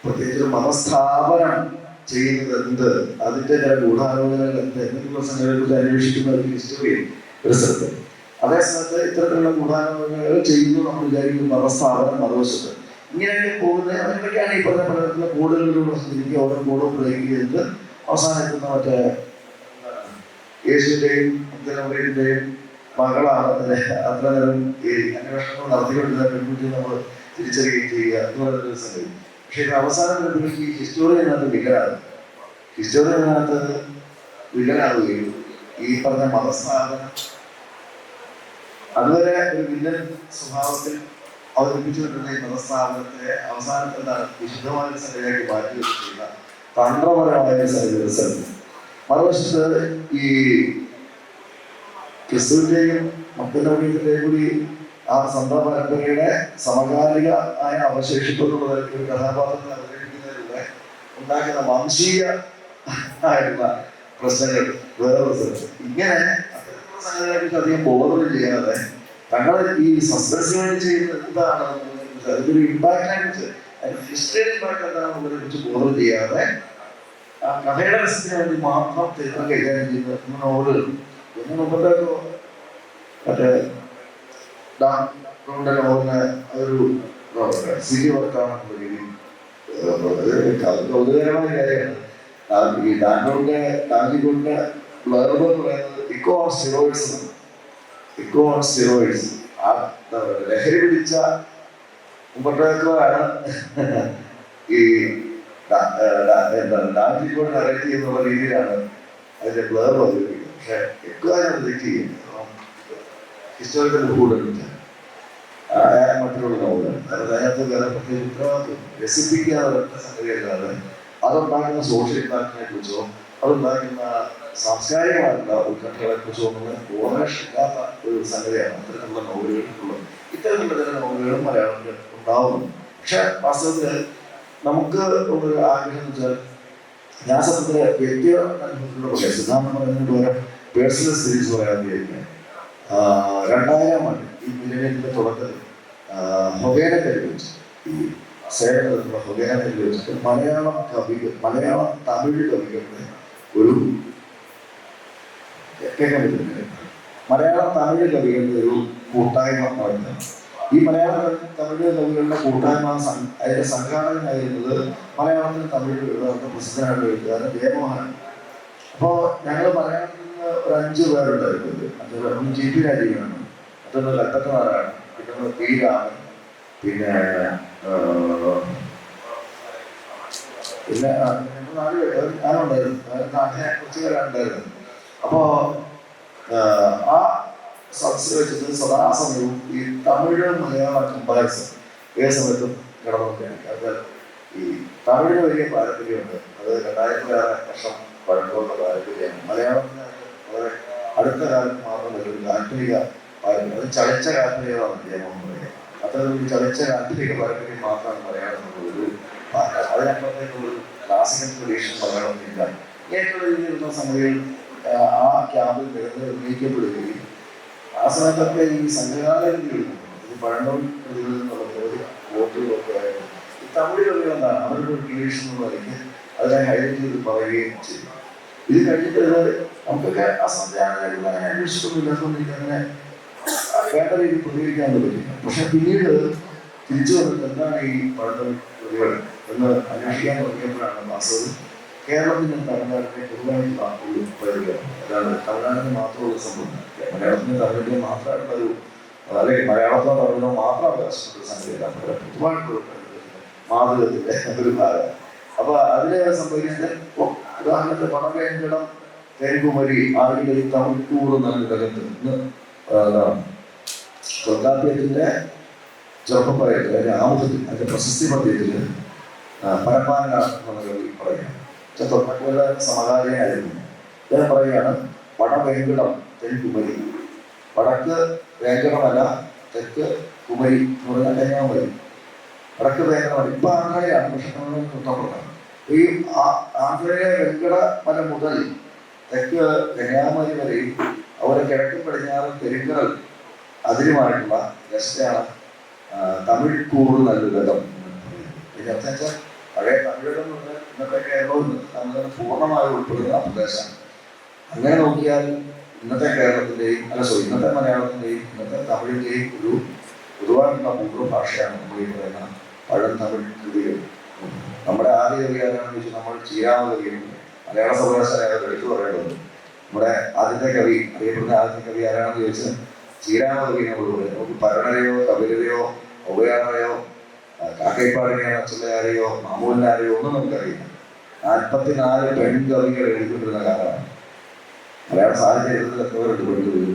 പ്രത്യേകിച്ച് മതസ്ഥാപനം ചെയ്യുന്നത് എന്ത്, അതിന്റെ ചില ഗൂഢാലോചനകൾ എന്ത് എന്നുള്ള സംഗതികളെ കുറിച്ച് അന്വേഷിക്കുന്ന ഒരു ഹിസ്റ്റോറിയൻ ഒരു സ്ഥലത്ത്. അതേസമയത്ത് ഇത്തരത്തിലുള്ള ഗൂഢാലോചനകൾ ചെയ്യുന്നു നമ്മൾ വിചാരിക്കും മതസ്ഥാപനം മതവശത്ത്. ഇങ്ങനെയൊക്കെ പോകുന്നത് അതിനൊക്കെയാണ് ഈ പറഞ്ഞ പലതരത്തിലുള്ള കോഡുകളിലൂടെ സഞ്ചരിക്കുക, ഓരോ കോഡും ബ്രേക്ക് ചെയ്തിട്ട് അവസാനം എത്തുന്ന മറ്റേ യേശുവിന്റെയും അബ്ദുൽ മകളാണ് അത്ര നേരം ഈ അന്വേഷണങ്ങൾ നടത്തിക്കൊണ്ടിരുന്ന പെൺകുട്ടി നമ്മൾ തിരിച്ചറിയുകയും ചെയ്യുക എന്ന് പറയുന്നൊരു സംഗതി. പക്ഷെ ഇത് അവസാനം വരുമ്പോഴേക്ക് ഈ ഹിസ്റ്റോറിയനകത്ത് വില്ലനാവുകയും ഈ പറഞ്ഞ മതസ്ഥാപനം അതുവരെ ഒരു വില്ലൻ സ്വഭാവത്തിൽ അവതരിപ്പിച്ചുകൊണ്ടിരുന്ന ഈ മതസ്ഥാപനത്തെ അവസാനത്തെ എന്താണ് വിശുദ്ധമായ സംഗതിയാക്കി മാറ്റി വെച്ചിട്ടുള്ള തന്ത്രപരമായ സംഗതി. മറുവശത്ത് ഈ ക്രിസ്തുവിന്റെയും മക്കളുടെയും കൂടി ആ സന്ത പരമ്പരയുടെ സമകാലിക ആയ അവശേഷിപ്പുള്ള ഒരു കഥാപാത്രത്തെ അവതരിപ്പിക്കുന്നതിലൂടെ ഉണ്ടാക്കുന്ന വംശീയ ആയിട്ടുള്ള പ്രശ്നങ്ങൾ വേറൊരു സ്ഥലത്ത്. ഇങ്ങനെ അത്തരത്തിലുള്ള സംഗതികളെക്കുറിച്ച് അധികം ബോധം ചെയ്യാതെ തങ്ങൾ ഈ സസ്പെൻസിന് വേണ്ടി ചെയ്യുന്നത് എന്താണ്, അതിലൊരു ഇമ്പാക്റ്റ് ഹിസ്റ്ററി ഇമ്പാക്ട് എന്താണെന്നുള്ളതിനെ കുറിച്ച് ബോധം ചെയ്യാതെ ആ കഥയുടെ രസത്തിന് വേണ്ടി മാത്രം ചിത്രം കൈകാര്യം ചെയ്യുന്ന നോവലുകൾ. പിന്നെ മുമ്പത്തെ മറ്റേ നോവലിന് അതൊരു സിരി വർക്കാണെന്നുള്ള രീതിയിൽ കൗതുകരമായ കാര്യമാണ്. ഈ ഡാൻജിഗോളിന്റെ ബ്ലർബ് എന്ന് പറയുന്നത് eco on steroids. Eco on steroids ആ ലഹരി പിടിച്ച മുമ്പത്തേക്കാണ് ഈ ഡാൻജിഗോൾ നറേറ്റ് ചെയ്യുന്നുള്ള രീതിയിലാണ് അതിന്റെ ബ്ലർബ് അവതരിപ്പിക്കുന്നത്. പക്ഷെ എക്കാര്യം തെറ്റ് ചെയ്യും. ഹിസ്റ്റോറിക്കൽ കൂടുതലുണ്ട് മറ്റുള്ള നോവലാണ്. കാരണം അതിനകത്ത് വേറെ പ്രത്യേക ഉത്തരവാദിത്വം രസിപ്പിക്കാതെ ഒരൊറ്റ സംഗതിയല്ലാതെ അതുണ്ടാക്കുന്ന സോഷ്യൽ ഇമ്പാക്റ്റിനെ കുറിച്ചോ അതുണ്ടാക്കുന്ന സാംസ്കാരികമായിട്ടുള്ള ഉത്കണ്ഠകളെ കുറിച്ചോ ഒന്നും ഓർമ്മേഷൻ ഇല്ലാത്ത ഒരു സംഗതിയാണ് അത്തരത്തിലുള്ള നോവലുകൾക്കുള്ളത്. ഇത്തരത്തിലുള്ള ചില നോവലുകളും മലയാളത്തിൽ ഉണ്ടാവുന്നു. പക്ഷെ വാസ്തവത്തിൽ നമുക്ക് ഒരു ആഗ്രഹം എന്ന് വെച്ചാൽ ഞാൻ സത്യത്തില് വ്യക്തിഗത സിദ്ധാന്തം പറയുന്നതിന് പകരം പേഴ്സണൽ സീരീസ് പറയാൻ വിചാരിക്കുക. 2000 ആണ്ട് ഈ മില്യനിയത്തിന്റെ തുടക്കത്തിൽ ഹൊഗേനെ വെച്ച് ഈ സേവനത്തിലുള്ള ഹൊഗേനെ വെച്ചിട്ട് മലയാളം തമിഴ് കവികളുടെ ഒരു മലയാളം തമിഴ് കവികളുടെ ഒരു കൂട്ടായ്മ നടത്തുന്നത്. ഈ മലയാളം തമിഴ് കവികളുടെ കൂട്ടായ്മ അതിന്റെ സംഘാടകനായിരുന്നത് മലയാളത്തിൽ തമിഴ് പ്രസിദ്ധനായിട്ട് എഴുതുകാരൻ ജയമോഹനാണ്. അപ്പോൾ ഞങ്ങൾ മലയാളത്തിൽ നിന്ന് ഒരു 5 പേരുണ്ടായിരുന്നത്. ഒന്ന് ജി പി രാജീവനാണ്, മറ്റൊന്ന് ലത്തനാരാണ്, പിന്നെ പി രാമൻ, പിന്നെ 4 പേര് ഞാനുണ്ടായിരുന്നു. അങ്ങനെ കുറച്ച് പേരുണ്ടായിരുന്നു. അപ്പോ ആ സദസ്സിൽ വെച്ചിട്ട് സദാസമയവും ഈ തമിഴ് മലയാള കമ്പാരിസൺ ഏത് സമയത്തും കിടന്നുകൊണ്ടിരിക്കുകയാണ്. കാരണം ഈ തമിഴിന് വലിയ പാരമ്പര്യമുണ്ട്. അത് 2000 വർഷം പഴക്കമുള്ള പാരമ്പര്യമാണ്. മലയാളത്തിന് വളരെ അടുത്ത കാലത്ത് മാത്രം ഒരു കാൽപ്പനിക പാരമ്പര്യം, അത് ചളിച്ച കാൽപ്പനികമാണ് ജയമോഹൻ പറയുക. അത്തരത്തിൽ ചളിച്ച കാൽപ്പനിക പാരമ്പര്യം മാത്രമാണ് മലയാളത്തിനുള്ളൊരു. അതിനപ്പുറത്തേക്കുള്ളൊരു ക്ലാസിക്കൽ ട്രഡീഷൻ മലയാളത്തിലില്ല. ഏറ്റവും രീതിയിലുള്ള സംഗതികൾ ആ ക്യാമ്പിൽ നിർണ്ണയിക്കപ്പെടുകയും ആ സമയത്തൊക്കെ ഈ സംഘകാല കൃതികളിൽ ഇത് പഴന്തമിഴ് കൃതികളിൽ നിന്നുള്ള നിരവധി വോട്ടുകളൊക്കെ ആയിട്ട് ഈ തമിഴ് കവികൾ എന്താണ് അവരുടെ ഒരു ക്രിയേഷൻ എന്ന് പറയുന്നത് അതിനെ ഹൈലൈറ്റ് ചെയ്ത് പറയുകയും ചെയ്തു. ഇത് കഴിഞ്ഞിട്ട് നമുക്കൊക്കെ ആ സംവിധാനങ്ങൾ അങ്ങനെ അന്വേഷിച്ചിട്ടൊന്നുമില്ല. അതുകൊണ്ട് അങ്ങനെ വേണ്ട രീതിയിൽ പ്രതികരിക്കാനുള്ള പറ്റില്ല. പക്ഷെ പിന്നീട് തിരിച്ചു വന്നിട്ട് എന്താണ് ഈ പഴന്തമിഴ് കൃതികൾ എന്ന് അന്വേഷിക്കാൻ തുടങ്ങിയപ്പോഴാണ് വാസ്തവത്തിൽ കേരളത്തിനും തമിഴ്നാടിനെ പൊതുവായിട്ടുള്ള ഒരു പരിധിയാണ്. അതാണ് തമിഴ്നാടിന് മാത്രമുള്ള സംഭവം. മലയാളത്തിനും തമിഴിനും മാത്രമായിട്ടുള്ള ഒരു അല്ലെങ്കിൽ മലയാളത്തിനോ തമിഴിനോ മാത്രം അവകാശപ്പെട്ട ഒരു സംഗതിയല്ല. പൊതുവായിട്ടുള്ള മാതൃകത്തിന്റെ ഒരു ഭാഗം. അപ്പൊ അതിലെ സംഭവിക്കുന്നത് ഉദാഹരണത്തിന് പണവേങ്കടം തേൻകുമരി ആരുടെ തമിഴ്ക്കൂർ എന്ന ഘടകത്തിൽ നിന്ന് തൊൽക്കാപ്യത്തിന്റെ ചെറുപ്പപ്പായിട്ട് അതിന്റെ ആമുഖത്തിൽ അതിന്റെ പ്രശസ്തി പദ്യത്തില് പരപ്പാന എന്നുള്ള കവി പറയുക. തൊട്ടക്കുള്ള സമകാലീനായിരുന്നു. അദ്ദേഹം പറയുകയാണ് വടവേങ്കടം തെൻകുമരി. വടക്ക് വേങ്കടമല്ല, തെക്ക് കുമരി എന്ന് പറഞ്ഞാൽ കന്യാകുമരി. വടക്ക് വേങ്കടമല്ല ഇപ്പൊ ആന്ധ്രയാണ്, പക്ഷെ തൊട്ടപ്പുറത്താണ്. ഈ ആന്ധ്രയിലെ വെങ്കടമല മുതൽ തെക്ക് കന്യാകുമാരി വരെയും അവരെ കിഴക്ക് പടിഞ്ഞാറ് പെരുങ്കടൽ അതിരുമായിട്ടുള്ള ദേശത്തെയാണ് തമിഴ്ക്കൂർ നല്ലുലകം. ഇതിനർത്ഥം വെച്ചാൽ പഴയ തമിഴകം ഇന്നത്തെ കേരളവും തമിഴ് പൂർണ്ണമായി ഉൾപ്പെടുന്ന പ്രദേശമാണ്. അങ്ങനെ നോക്കിയാൽ ഇന്നത്തെ കേരളത്തിന്റെയും ഇന്നത്തെ മലയാളത്തിന്റെയും ഇന്നത്തെ തമിഴിന്റെയും ഒരു പൊതുവായിട്ടുള്ള പൂർവ്വഭാഷയാണ് നമ്മൾ ഈ പറയുന്ന പഴന്തമിഴ് കൃതികൾ. നമ്മുടെ ആദ്യ കവി ആരാണെന്ന് ചോദിച്ചാൽ നമ്മൾ ചീരാമകവിയുണ്ട്. മലയാള സർവകലാശാല എടുത്തു പറയേണ്ടതുണ്ട്. നമ്മുടെ ആദ്യത്തെ കവി അറിയപ്പെടുന്ന ആദ്യത്തെ കവി ആരാണെന്ന് ചോദിച്ചാൽ ചീരാമകവി നമ്മൾ പറയും. നമുക്ക് പരണരെയോ കപിലരെയോ ഔവയാറയോ കാക്കൈപ്പാടിനെയോ അച്ചുള്ളയാരെയോ മാമൂലിനാരെയോ ഒന്നും നമുക്കറിയില്ല. 44 പെൺകവികൾ എഴുതിക്കൊണ്ടിരുന്ന കാലമാണ്. മലയാള സാഹിത്യത്തിൽ എത്ര പേരുണ്ട് പെൺകവികൾ?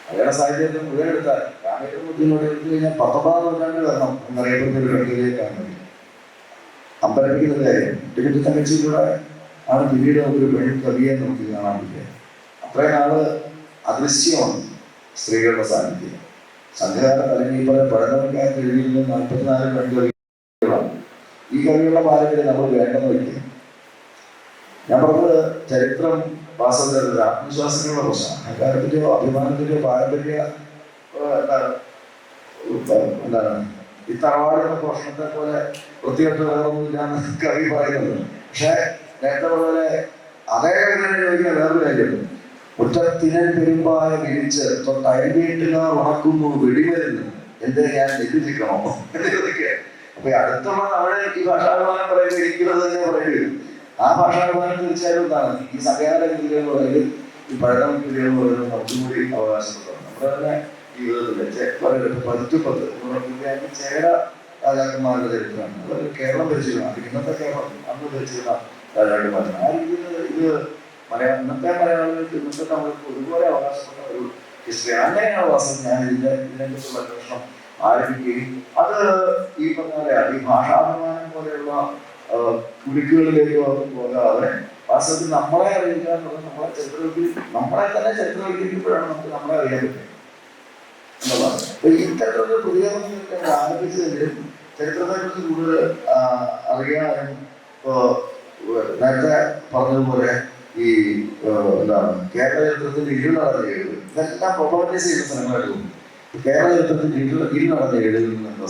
മലയാള സാഹിത്യത്തിൽ മുഴുവൻ എടുത്താൽ കാമേറ്റൂരിനോട് എടുത്തു കഴിഞ്ഞാൽ 19ാം നൂറ്റാണ്ടിൽ വരണം എന്നറിയപ്പെടുന്ന ഒരു പെൺകവിയേക്കാണ് അമ്പരപ്പിക്കുന്ന കാര്യം. ടിക്കറ്റ് തങ്കച്ചിയിലൂടെ ആണ് പിന്നീട് ഒരു പെൺകവിയെ നമുക്ക് കാണാൻ പറ്റുക. അത്രയും നാള് അദൃശ്യമാണ് സ്ത്രീകളുടെ സാന്നിധ്യം. സംഘകാലത്ത് അല്ലെങ്കിൽ ഈ പറയുന്ന പഴമക്കാർക്ക് എഴുതിയിരുന്ന 44 പെൺകവികളാണ്. ഈ കവികളുടെ പാരമ്പര്യം നമ്മൾ വേണ്ടെന്ന് വയ്ക്കുക. ഞാൻ പറഞ്ഞത് ചരിത്രം വാസ്തവത്തിൽ ആത്മവിശ്വാസങ്ങളുടെ പ്രശ്നം, അഹങ്കാരത്തിന്റെയോ അഭിമാനത്തിന്റെയോ പാരമ്പര്യ എന്താണ് ഈ തറവാടുന്ന പോഷണത്തെ പോലെ വൃത്തികെട്ട വേറൊന്നുമില്ലാന്ന് കവി പറയുന്നുണ്ട്. പക്ഷെ നേരത്തെ പോലെ അതേ കവിതയെ ചോദിക്കുന്ന വേറൊരു കാര്യമുണ്ട്. മുറ്റത്തിനൻ പെരുമ്പായ വിരിച്ച് തൊട്ടയൽവീട്ടുകാർ ഉണക്കുന്നു വെടിമരുന്ന് എന്തേ ഞാൻ നെല്ലിക്കണോ എന്ന് ചോദിക്കുക. അപ്പൊ ഈ അടുത്തുള്ള നമ്മുടെ ഈ ഭാഷാഭിമാനം പറയുന്നത് ഇരിക്കുന്നത് തന്നെ പറയേണ്ടി വരും. ആ ഭാഷാഭിമാനം തീർച്ചയായും എന്താണ് ഈ സംഘാടന രീതികൾ അല്ലെങ്കിൽ ഈ പഠന രീതികൾ പറയുന്നത് നമുക്കും കൂടി അവകാശപ്പെട്ടതാണ്. നമ്മുടെ തന്നെ ജീവിതത്തിലെ പറയുന്നത് ചേര രാജാക്കന്മാരുടെ ചരിത്രമാണ്. അത് കേരളം ഭരിച്ചിരുന്ന ഇന്നത്തെ കേരളം അന്ന് ഭരിച്ചിരുന്ന രാജാക്കന്മാരാണ്. ആ രീതിയിൽ ഇത് ഇന്നത്തെ മലയാളികൾക്ക് ഇന്നത്തെ നമ്മൾക്ക് ഒരുപോലെ അവകാശപ്പെട്ട ഒരു ഹിസ്റ്ററി. അങ്ങനെയാണ് വാസ്തവം ഞാൻ ഇതിനെക്കുറിച്ചുള്ള അന്വേഷണം ആരംഭിക്കുകയും അത് ഈ പറഞ്ഞ ഈ ഭാഷാഭിമാനം പോലെയുള്ള കുരുക്കുകളിലേക്ക് പോകാതെ വാസ്തവത്തിൽ നമ്മളെ അറിയിക്കുക എന്നുള്ളത് നമ്മളെ നമ്മളെ തന്നെ ചരിത്രവൽക്കരിക്കുമ്പോഴാണ് നമുക്ക് നമ്മളെ അറിയാൻ പറ്റും എന്നുള്ളതാണ്. അപ്പൊ ഇത്തരത്തിലുള്ള പ്രതികരണം ആരംഭിച്ചതെങ്കിലും ചരിത്രത്തെക്കുറിച്ച് കൂടുതൽ അറിയാനും നേരത്തെ പറഞ്ഞതുപോലെ ഈ എന്താണ് കേരള ചരിത്രത്തിന്റെ ഇരുളടഞ്ഞ ഏഴുകൾ ഇതെല്ലാം പ്രൊപ്പഗൻഡൈസ് ചെയ്യുന്ന സ്ഥലങ്ങളായിട്ട് തോന്നുന്നു. കേരള ചരിത്രത്തിന്റെ ഇരുളടഞ്ഞ ഏഴുകളിൽ നിന്ന്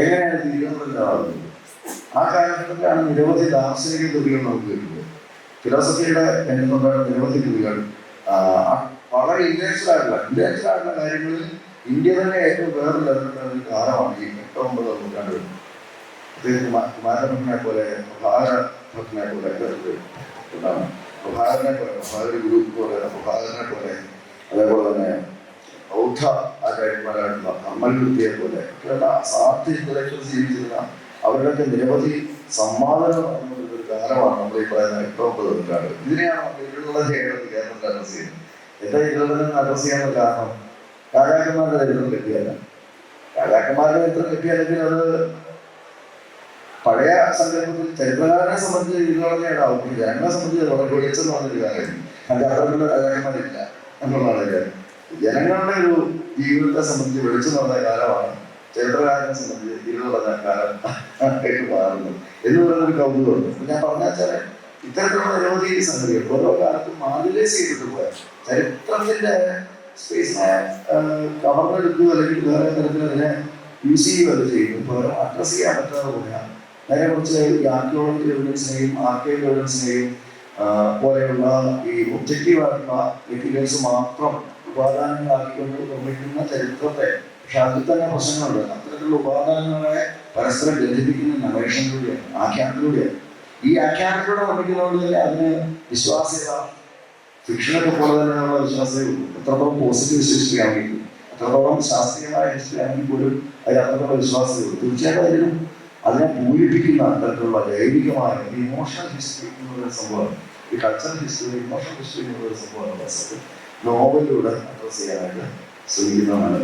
എങ്ങനെയാണ് തീരുമാനങ്ങളുണ്ടാകുന്നത്? ആ കാലഘട്ടത്തിലാണ് നിരവധി ദാർശനിക കൃതികൾ നമുക്ക് കിട്ടുന്നത്. ഫിലോസഫിയുടെ എന്നുണ്ടാകുന്ന നിരവധി കൃതികൾ വളരെ ഇന്റൻഷ്യൽ ആയിട്ടുള്ള കാര്യങ്ങളിൽ ഇന്ത്യ തന്നെ ഏറ്റവും വേറെ ലെവലുള്ള ഒരു കാലമാണ് ഈ 8-9 നൂറ്റാണ്ടുകൾ. പ്രത്യേകിച്ച് കുമാരഭട്ടനെ പോലെ പ്രഭാകരനെ പോലെ എന്താണ് പ്രഭാകര ഗുരു പോലെ പ്രഭാകരനെ പോലെ അതേപോലെ തന്നെ ബൗദ്ധ ആചാര്യന്മാരായിട്ടുള്ള അമ്മൽവൃത്തിയെ പോലെ ഒക്കെയുള്ള അസാധ്യ ഇന്റലക്ച്വൽസ് ജീവിച്ചിരുന്ന അവരുടെയൊക്കെ നിരവധി സംവാദങ്ങൾ നടന്നുകൊണ്ടിരുന്ന ഒരു കാലമാണ് നമ്മൾ ഈ പറയുന്ന 8-9 നൂറ്റാണ്ട്. ഇതിനെയാണ് നമ്മൾ ഇരുളുള്ള ചെയ്യേണ്ടത് കേരളത്തിൽ അഡ്രസ് ചെയ്യുന്നത്. എന്താ ഇരുളുള്ള അഡ്രസ് ചെയ്യാനുള്ള കാരണം രാജാക്കന്മാരുടെ ചരിത്രം കിട്ടിയല്ല. രാജാക്കന്മാരുടെ ചരിത്രം കിട്ടിയല്ലെങ്കിൽ അത് പഴയ സങ്കല്പത്തിൽ ചരിത്രകാരനെ സംബന്ധിച്ച് ഇരുളടഞ്ഞാടാവും. ജനങ്ങളെ സംബന്ധിച്ച് വളരെ വെളിച്ചെന്ന് പറഞ്ഞൊരു കാര്യം അതിന്റെ അത്തരത്തിലുള്ള രാജാക്കന്മാരില്ല എന്നുള്ളതാണ് കാര്യം. ജനങ്ങളുടെ ഒരു ജീവിതത്തെ സംബന്ധിച്ച് വെളിച്ചം നടന്ന കാലമാണ് ചരിത്രകാരനെ സംബന്ധിച്ച് ഇരുളടഞ്ഞ കാലം ആയിട്ട് മാറുന്നത് എന്ന് പറയുന്നൊരു കൗതുകമുണ്ട്. ഞാൻ പറഞ്ഞാൽ ഇത്തരത്തിലുള്ള നിരവധി സംഗതികൾ ഓരോ കാലത്തും മാനിലൈസ് ചെയ്തിട്ട് പോയ ചരിത്രത്തിന്റെ സ്പേസിനെ കവർന്നെടുക്കുക അല്ലെങ്കിൽ വേറെ തരത്തിൽ അതിനെ യൂസ് ചെയ്യുകയല്ല ചെയ്യുന്നു. പകരം അഡ്രസ് ചെയ്യാൻ പറ്റാതെ പോയാൽ നേരെ കുറച്ച് ഈ ആർക്കിയോളജിക്കൽ എവിഡൻസിനെയും ആർക്കൈവൽ എവിഡൻസിനെയും പോലെയുള്ള ഈ ഒബ്ജക്റ്റീവായിട്ടുള്ള മെറ്റീരിയൽസ് മാത്രം ഉപാദാനങ്ങളാക്കിക്കൊണ്ട് നിർമ്മിക്കുന്ന ചരിത്രത്തെ, പക്ഷെ അതിൽ തന്നെ പ്രശ്നങ്ങളുണ്ട്. അത്തരത്തിലുള്ള ഉപാദാനങ്ങളെ പരസ്പരം ബന്ധിപ്പിക്കുന്ന നറേഷനിലൂടെയാണ്, ആഖ്യാനത്തിലൂടെയാണ്. ഈ ആഖ്യാനത്തിലൂടെ നിർമ്മിക്കുന്നതുകൊണ്ട് തന്നെ അതിന് വിശ്വാസ്യത ഫിക്ഷനൊക്കെ പോലെ തന്നെയുള്ള വിശ്വാസതേ ഉള്ളൂ. എത്രത്തോളം പോസിറ്റീവ് ഹിസ്റ്ററി ആണെങ്കിൽ, എത്രത്തോളം ശാസ്ത്രീയമായ ഹിസ്റ്ററി ആണെങ്കിൽ പോലും അതിൽ അത്രത്തോളം വിശ്വാസതയുള്ളൂ. തീർച്ചയായിട്ടും അതിനും അതിനെ പൂരിപ്പിക്കുന്ന തരത്തിലുള്ള ജൈവികമായ ഇമോഷണൽ ഹിസ്റ്ററി എന്നുള്ളൊരു സംഭവമാണ്. ഈ കൾച്ചറൽ ഹിസ്റ്ററി, ഇമോഷണൽ ഹിസ്റ്ററി എന്നുള്ളൊരു സംഭവമാണ് നോവലിലൂടെ അഡ്രസ് ചെയ്യാനായിട്ട് ശ്രമിക്കുന്നതാണ്.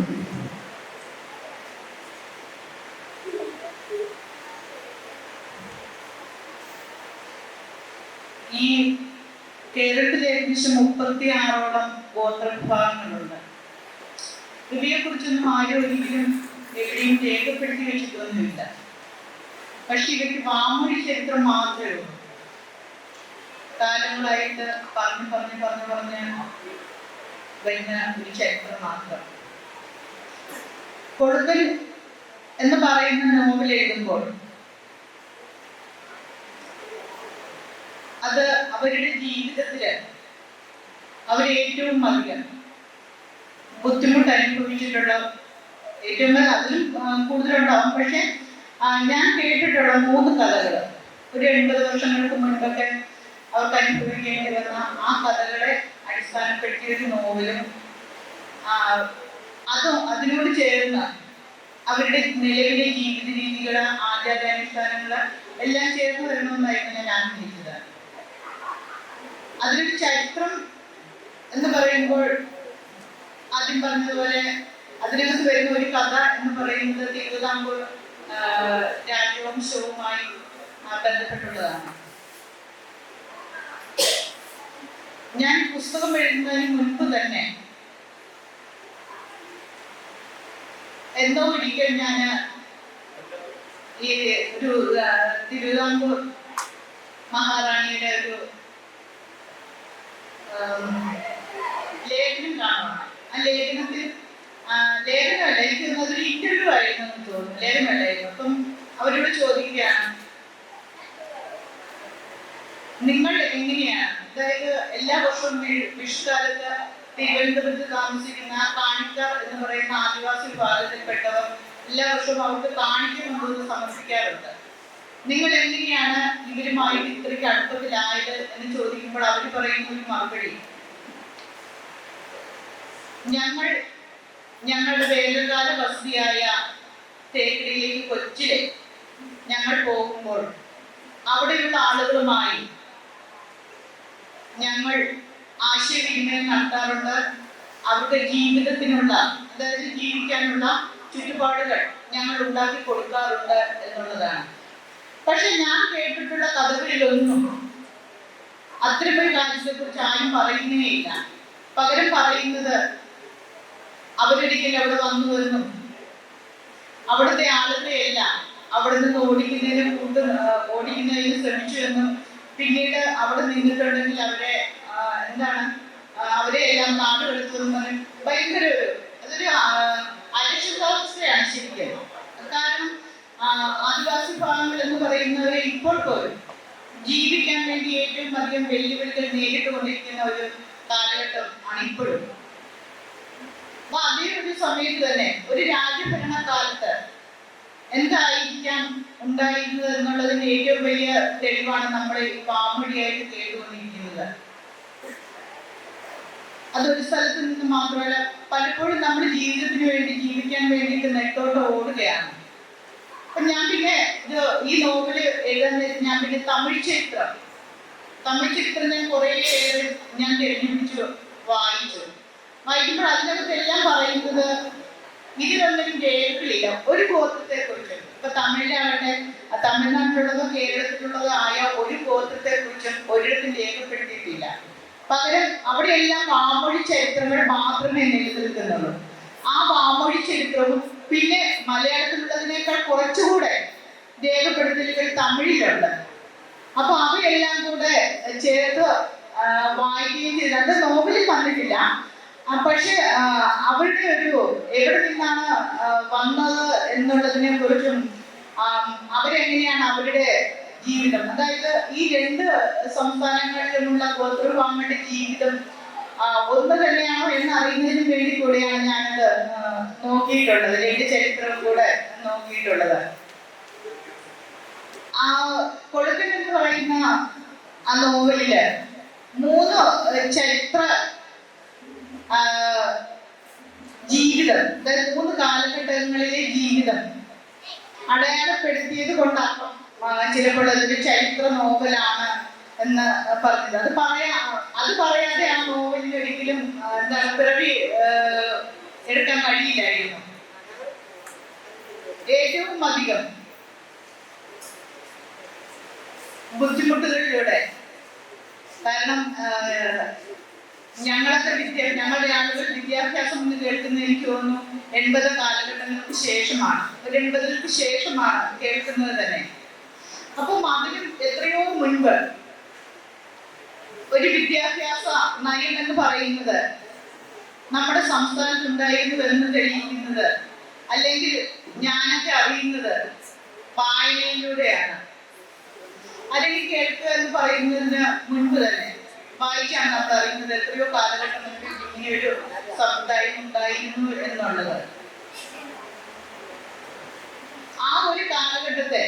ഈ കേരളത്തിൽ ഏകദേശം 36ഓളം ഗോത്രവിഭാഗങ്ങളുണ്ട്. ഇവയെ കുറിച്ചൊന്നും ആരും ഒരിക്കലും എവിടെയും രേഖപ്പെടുത്തി വെച്ചിട്ടൊന്നുമില്ല. പക്ഷെ ഇവയ്ക്ക് വാമൊഴി ചരിത്രം മാത്രമേ ഉള്ളൂ. കാലങ്ങളായിട്ട് പറഞ്ഞ് വരുന്ന ഒരു ചരിത്രം മാത്രം. കൊടുക്കൽ എന്ന് പറയുന്ന നോവൽ എഴുതുമ്പോൾ അത് അവരുടെ ജീവിതത്തില് അവരേറ്റവും അധികം ബുദ്ധിമുട്ട് അനുഭവിച്ചിട്ടുള്ള ഏറ്റവും അതിലും കൂടുതലുണ്ടാവും. പക്ഷെ ഞാൻ കേട്ടിട്ടുള്ള 3 കഥകൾ ഒരു 80 വർഷങ്ങൾക്ക് മുൻപൊക്കെ അവർക്ക് അനുഭവിക്കേണ്ടി വന്ന ആ കഥകളെ അടിസ്ഥാനപ്പെടുത്തിയ ഒരു നോവലും അതിനോട് ചേർന്ന് അവരുടെ നിലവിലെ ജീവിത രീതികള്, ആചാരാനുഷ്ഠാനങ്ങള് എല്ലാം ചേർന്ന് വരണമെന്നായിരുന്നു ഞാൻ ആഗ്രഹിച്ചത്. അതിലൊരു ചരിത്രം എന്ന് പറയുമ്പോൾ ആദ്യം പറഞ്ഞതുപോലെ അതിനകത്ത് വരുന്ന ഒരു കഥ എന്ന് പറയുന്നത് തിരുവിതാംകൂർ രാജവംശവുമായി ബന്ധപ്പെട്ടുള്ളതാണ്. ഞാൻ പുസ്തകം എഴുതുന്നതിന് മുൻപ് തന്നെ എന്തോ ഒരിക്കൽ ഞാൻ ഈ ഒരു തിരുവിതാംകൂർ മഹാറാണിയുടെ ഒരു ലേഖനം കാണുവാണ്. ആ ലേഖനത്തിൽ ലേഖനമല്ല, എനിക്ക് അതൊരു ഇന്റർവ്യൂ ആയിരുന്നു എന്ന് തോന്നുന്നു, ലേഖനമല്ലായിരുന്നു. അപ്പം അവരോട് ചോദിക്കുകയാണ്, നിങ്ങൾ എങ്ങനെയാണ്, അതായത് എല്ലാ വർഷവും വിഷുക്കാലത്ത് തിരുവനന്തപുരത്ത് താമസിക്കുന്ന കാണിക്കാർ എന്ന് പറയുന്ന ആദിവാസി വിഭാഗത്തിൽപ്പെട്ടവർ എല്ലാ വർഷവും അവർക്ക് കാണിക്ക കൊണ്ടുവന്ന് സമർപ്പിക്കാറുണ്ട്. നിങ്ങൾ എങ്ങനെയാണ് ഇവരുമായി ഇത്രയ്ക്ക് അടുപ്പത്തിലായത് എന്ന് ചോദിക്കുമ്പോൾ അവർ പറയുന്ന ഒരു മറുപടി, ഞങ്ങളുടെ വേനൽക്കാല വസതിയായ തേക്കടിയിലേക്ക് കൊച്ചിലെ ഞങ്ങൾ പോകുമ്പോൾ അവിടെയുള്ള ആളുകളുമായി ഞങ്ങൾ ആശയവിനിമയം നടത്താറുണ്ട്. അവരുടെ ജീവിതത്തിനുള്ള, അതായത് ജീവിക്കാനുള്ള ചുറ്റുപാടുകൾ ഞങ്ങൾ ഉണ്ടാക്കി കൊടുക്കാറുണ്ട് എന്നുള്ളതാണ്. പക്ഷെ ഞാൻ കേട്ടിട്ടുള്ള കഥകളിലൊന്നും അത്തരമൊരു കാര്യത്തെക്കുറിച്ച് ആരും പറയുന്നേയില്ല. പകരം പറയുന്നത് അവരൊരിക്കലും അവിടെ വന്നുവെന്നും അവിടുത്തെ ആളുകളെയല്ല അവിടെ നിന്ന് ഓടിക്കുന്നതിന് ശ്രമിച്ചു എന്നും പിന്നീട് അവിടെ നിന്നിട്ടുണ്ടെങ്കിൽ അവരെ എല്ലാം നാട് കടത്തുമെന്നും ഭയങ്കര അതൊരു അരക്ഷിതാവസ്ഥയാണ് ശരിക്കും. കാരണം ആദിവാസി വിഭാഗങ്ങൾ എന്ന് പറയുന്നവരെ ഇപ്പോൾ പോലും ജീവിക്കാൻ വേണ്ടി ഏറ്റവും അധികം വെല്ലുവിളികൾ നേരിട്ടുകൊണ്ടിരിക്കുന്ന ഒരു കാലഘട്ടം ആണ് ഇപ്പോഴും. അപ്പൊ അതേ ഒരു സമയത്ത് തന്നെ ഒരു രാജ്യഭരണ കാലത്ത് എന്തായിരിക്കാം ഉണ്ടായിരുന്നത് എന്നുള്ളതിന്റെ ഏറ്റവും വലിയ തെളിവാണ് നമ്മൾ പാമ്പടിയായിട്ട് കേട്ടുകൊണ്ടിരിക്കുന്നത്. അതൊരു സ്ഥലത്ത് നിന്ന് മാത്രമല്ല, പലപ്പോഴും നമ്മൾ ജീവിതത്തിന് വേണ്ടി ജീവിക്കാൻ വേണ്ടിയിട്ട് നെട്ടോട്ട് ഓടുകയാണ്. അപ്പൊ ഞാൻ പിന്നെ ഈ നോവല് എഴുതാൻ ഞാൻ പിന്നെ തമിഴ് ചരിത്രം ഞാൻ കുറേയേറെ ഞാൻ തെളിഞ്ഞിപ്പിച്ചു വായിക്കുമ്പോൾ അതിനകത്ത് എല്ലാം പറയുന്നത് ഇതിലൊന്നും രേഖകളില്ല ഒരു ഗോത്രത്തെ കുറിച്ചും. ഇപ്പൊ തമിഴിലാവട്ടെ, തമിഴ്നാട്ടിലുള്ളതോ കേരളത്തിലുള്ളതോ ആയ ഒരു ഗോത്രത്തെ കുറിച്ചും ഒരിടത്തും രേഖപ്പെടുത്തിയിട്ടില്ല. പകരം അവിടെയെല്ലാം വാമൊഴി ചരിത്രങ്ങൾ മാത്രമേ നിലനിൽക്കുന്നുള്ളൂ. ആ വാമൊഴി ചരിത്രവും പിന്നെ മലയാളത്തിലുള്ളതിനേക്കാൾ കുറച്ചുകൂടെ രേഖപ്പെടുത്തലുകൾ തമിഴിലുണ്ട്. അപ്പൊ അവയെല്ലാം കൂടെ ചേർത്ത് വായിക്കുകയും ചെയ്ത്, അത് നോവലിൽ വന്നിട്ടില്ല. പക്ഷെ അവരുടെ എവിടെ നിന്നാണ് വന്നത് എന്നുള്ളതിനെ കുറിച്ചും അവരെങ്ങനെയാണ് അവരുടെ ജീവിതം, അതായത് ഈ രണ്ട് സംസ്ഥാനങ്ങളിലുമുള്ള ഗോത്രവിഭാഗങ്ങളുടെ ജീവിതം ഒന്ന് തന്നെയാണോ എന്ന് അറിയുന്നതിന് വേണ്ടി കൂടെയാണ് ഞാനത് നോക്കിയിട്ടുള്ളത്, രണ്ട് ചരിത്രം കൂടെ നോക്കിയിട്ടുള്ളത്. ആ കൊളുക്കൻ എന്ന് പറയുന്ന ആ നോവലില് 3 ചരിത്ര ജീവിതം, അതായത് 3 കാലഘട്ടങ്ങളിലെ ജീവിതം അടയാളപ്പെടുത്തിയത് കൊണ്ടാണ് ചിലപ്പോൾ അതൊരു ചരിത്ര നോവലാണ് എന്ന് പറഞ്ഞത്. അത് പറയാതെ ആ നോവലിന് ഒരിക്കലും പിറവി എടുക്കാൻ കഴിയില്ലായിരുന്നു. ഏറ്റവും അധികം ബുദ്ധിമുട്ടുകളിലൂടെ, കാരണം ഞങ്ങളുടെ ആളുകൾ വിദ്യാഭ്യാസം എന്ന് കേൾക്കുന്നത് എനിക്ക് തോന്നുന്നു 80 കാലഘട്ടങ്ങൾക്ക് ശേഷമാണ്, ഒരു 80-ക്ക് ശേഷമാണ് കേൾക്കുന്നത് തന്നെ. അപ്പം അതിനും എത്രയോ മുൻപ് ഒരു വിദ്യാഭ്യാസ നയം എന്ന് പറയുന്നത് നമ്മുടെ സംസ്ഥാനത്ത് ഉണ്ടായിരുന്നു എന്ന് തെളിയിക്കുന്നത്, അല്ലെങ്കിൽ ഞാനൊക്കെ അറിയുന്നത് വായനയിലൂടെയാണ്. അല്ലെങ്കിൽ കേൾക്കുക എന്ന് പറയുന്നതിന് മുൻപ് തന്നെ വായിച്ചാണ് നമ്മൾ അറിയുന്നത് എത്രയോ കാലഘട്ടം മുൻപ് ഇങ്ങനെയൊരു സമുദായം ഉണ്ടായിരുന്നു എന്നുള്ളത്. ആ ഒരു കാലഘട്ടത്തെ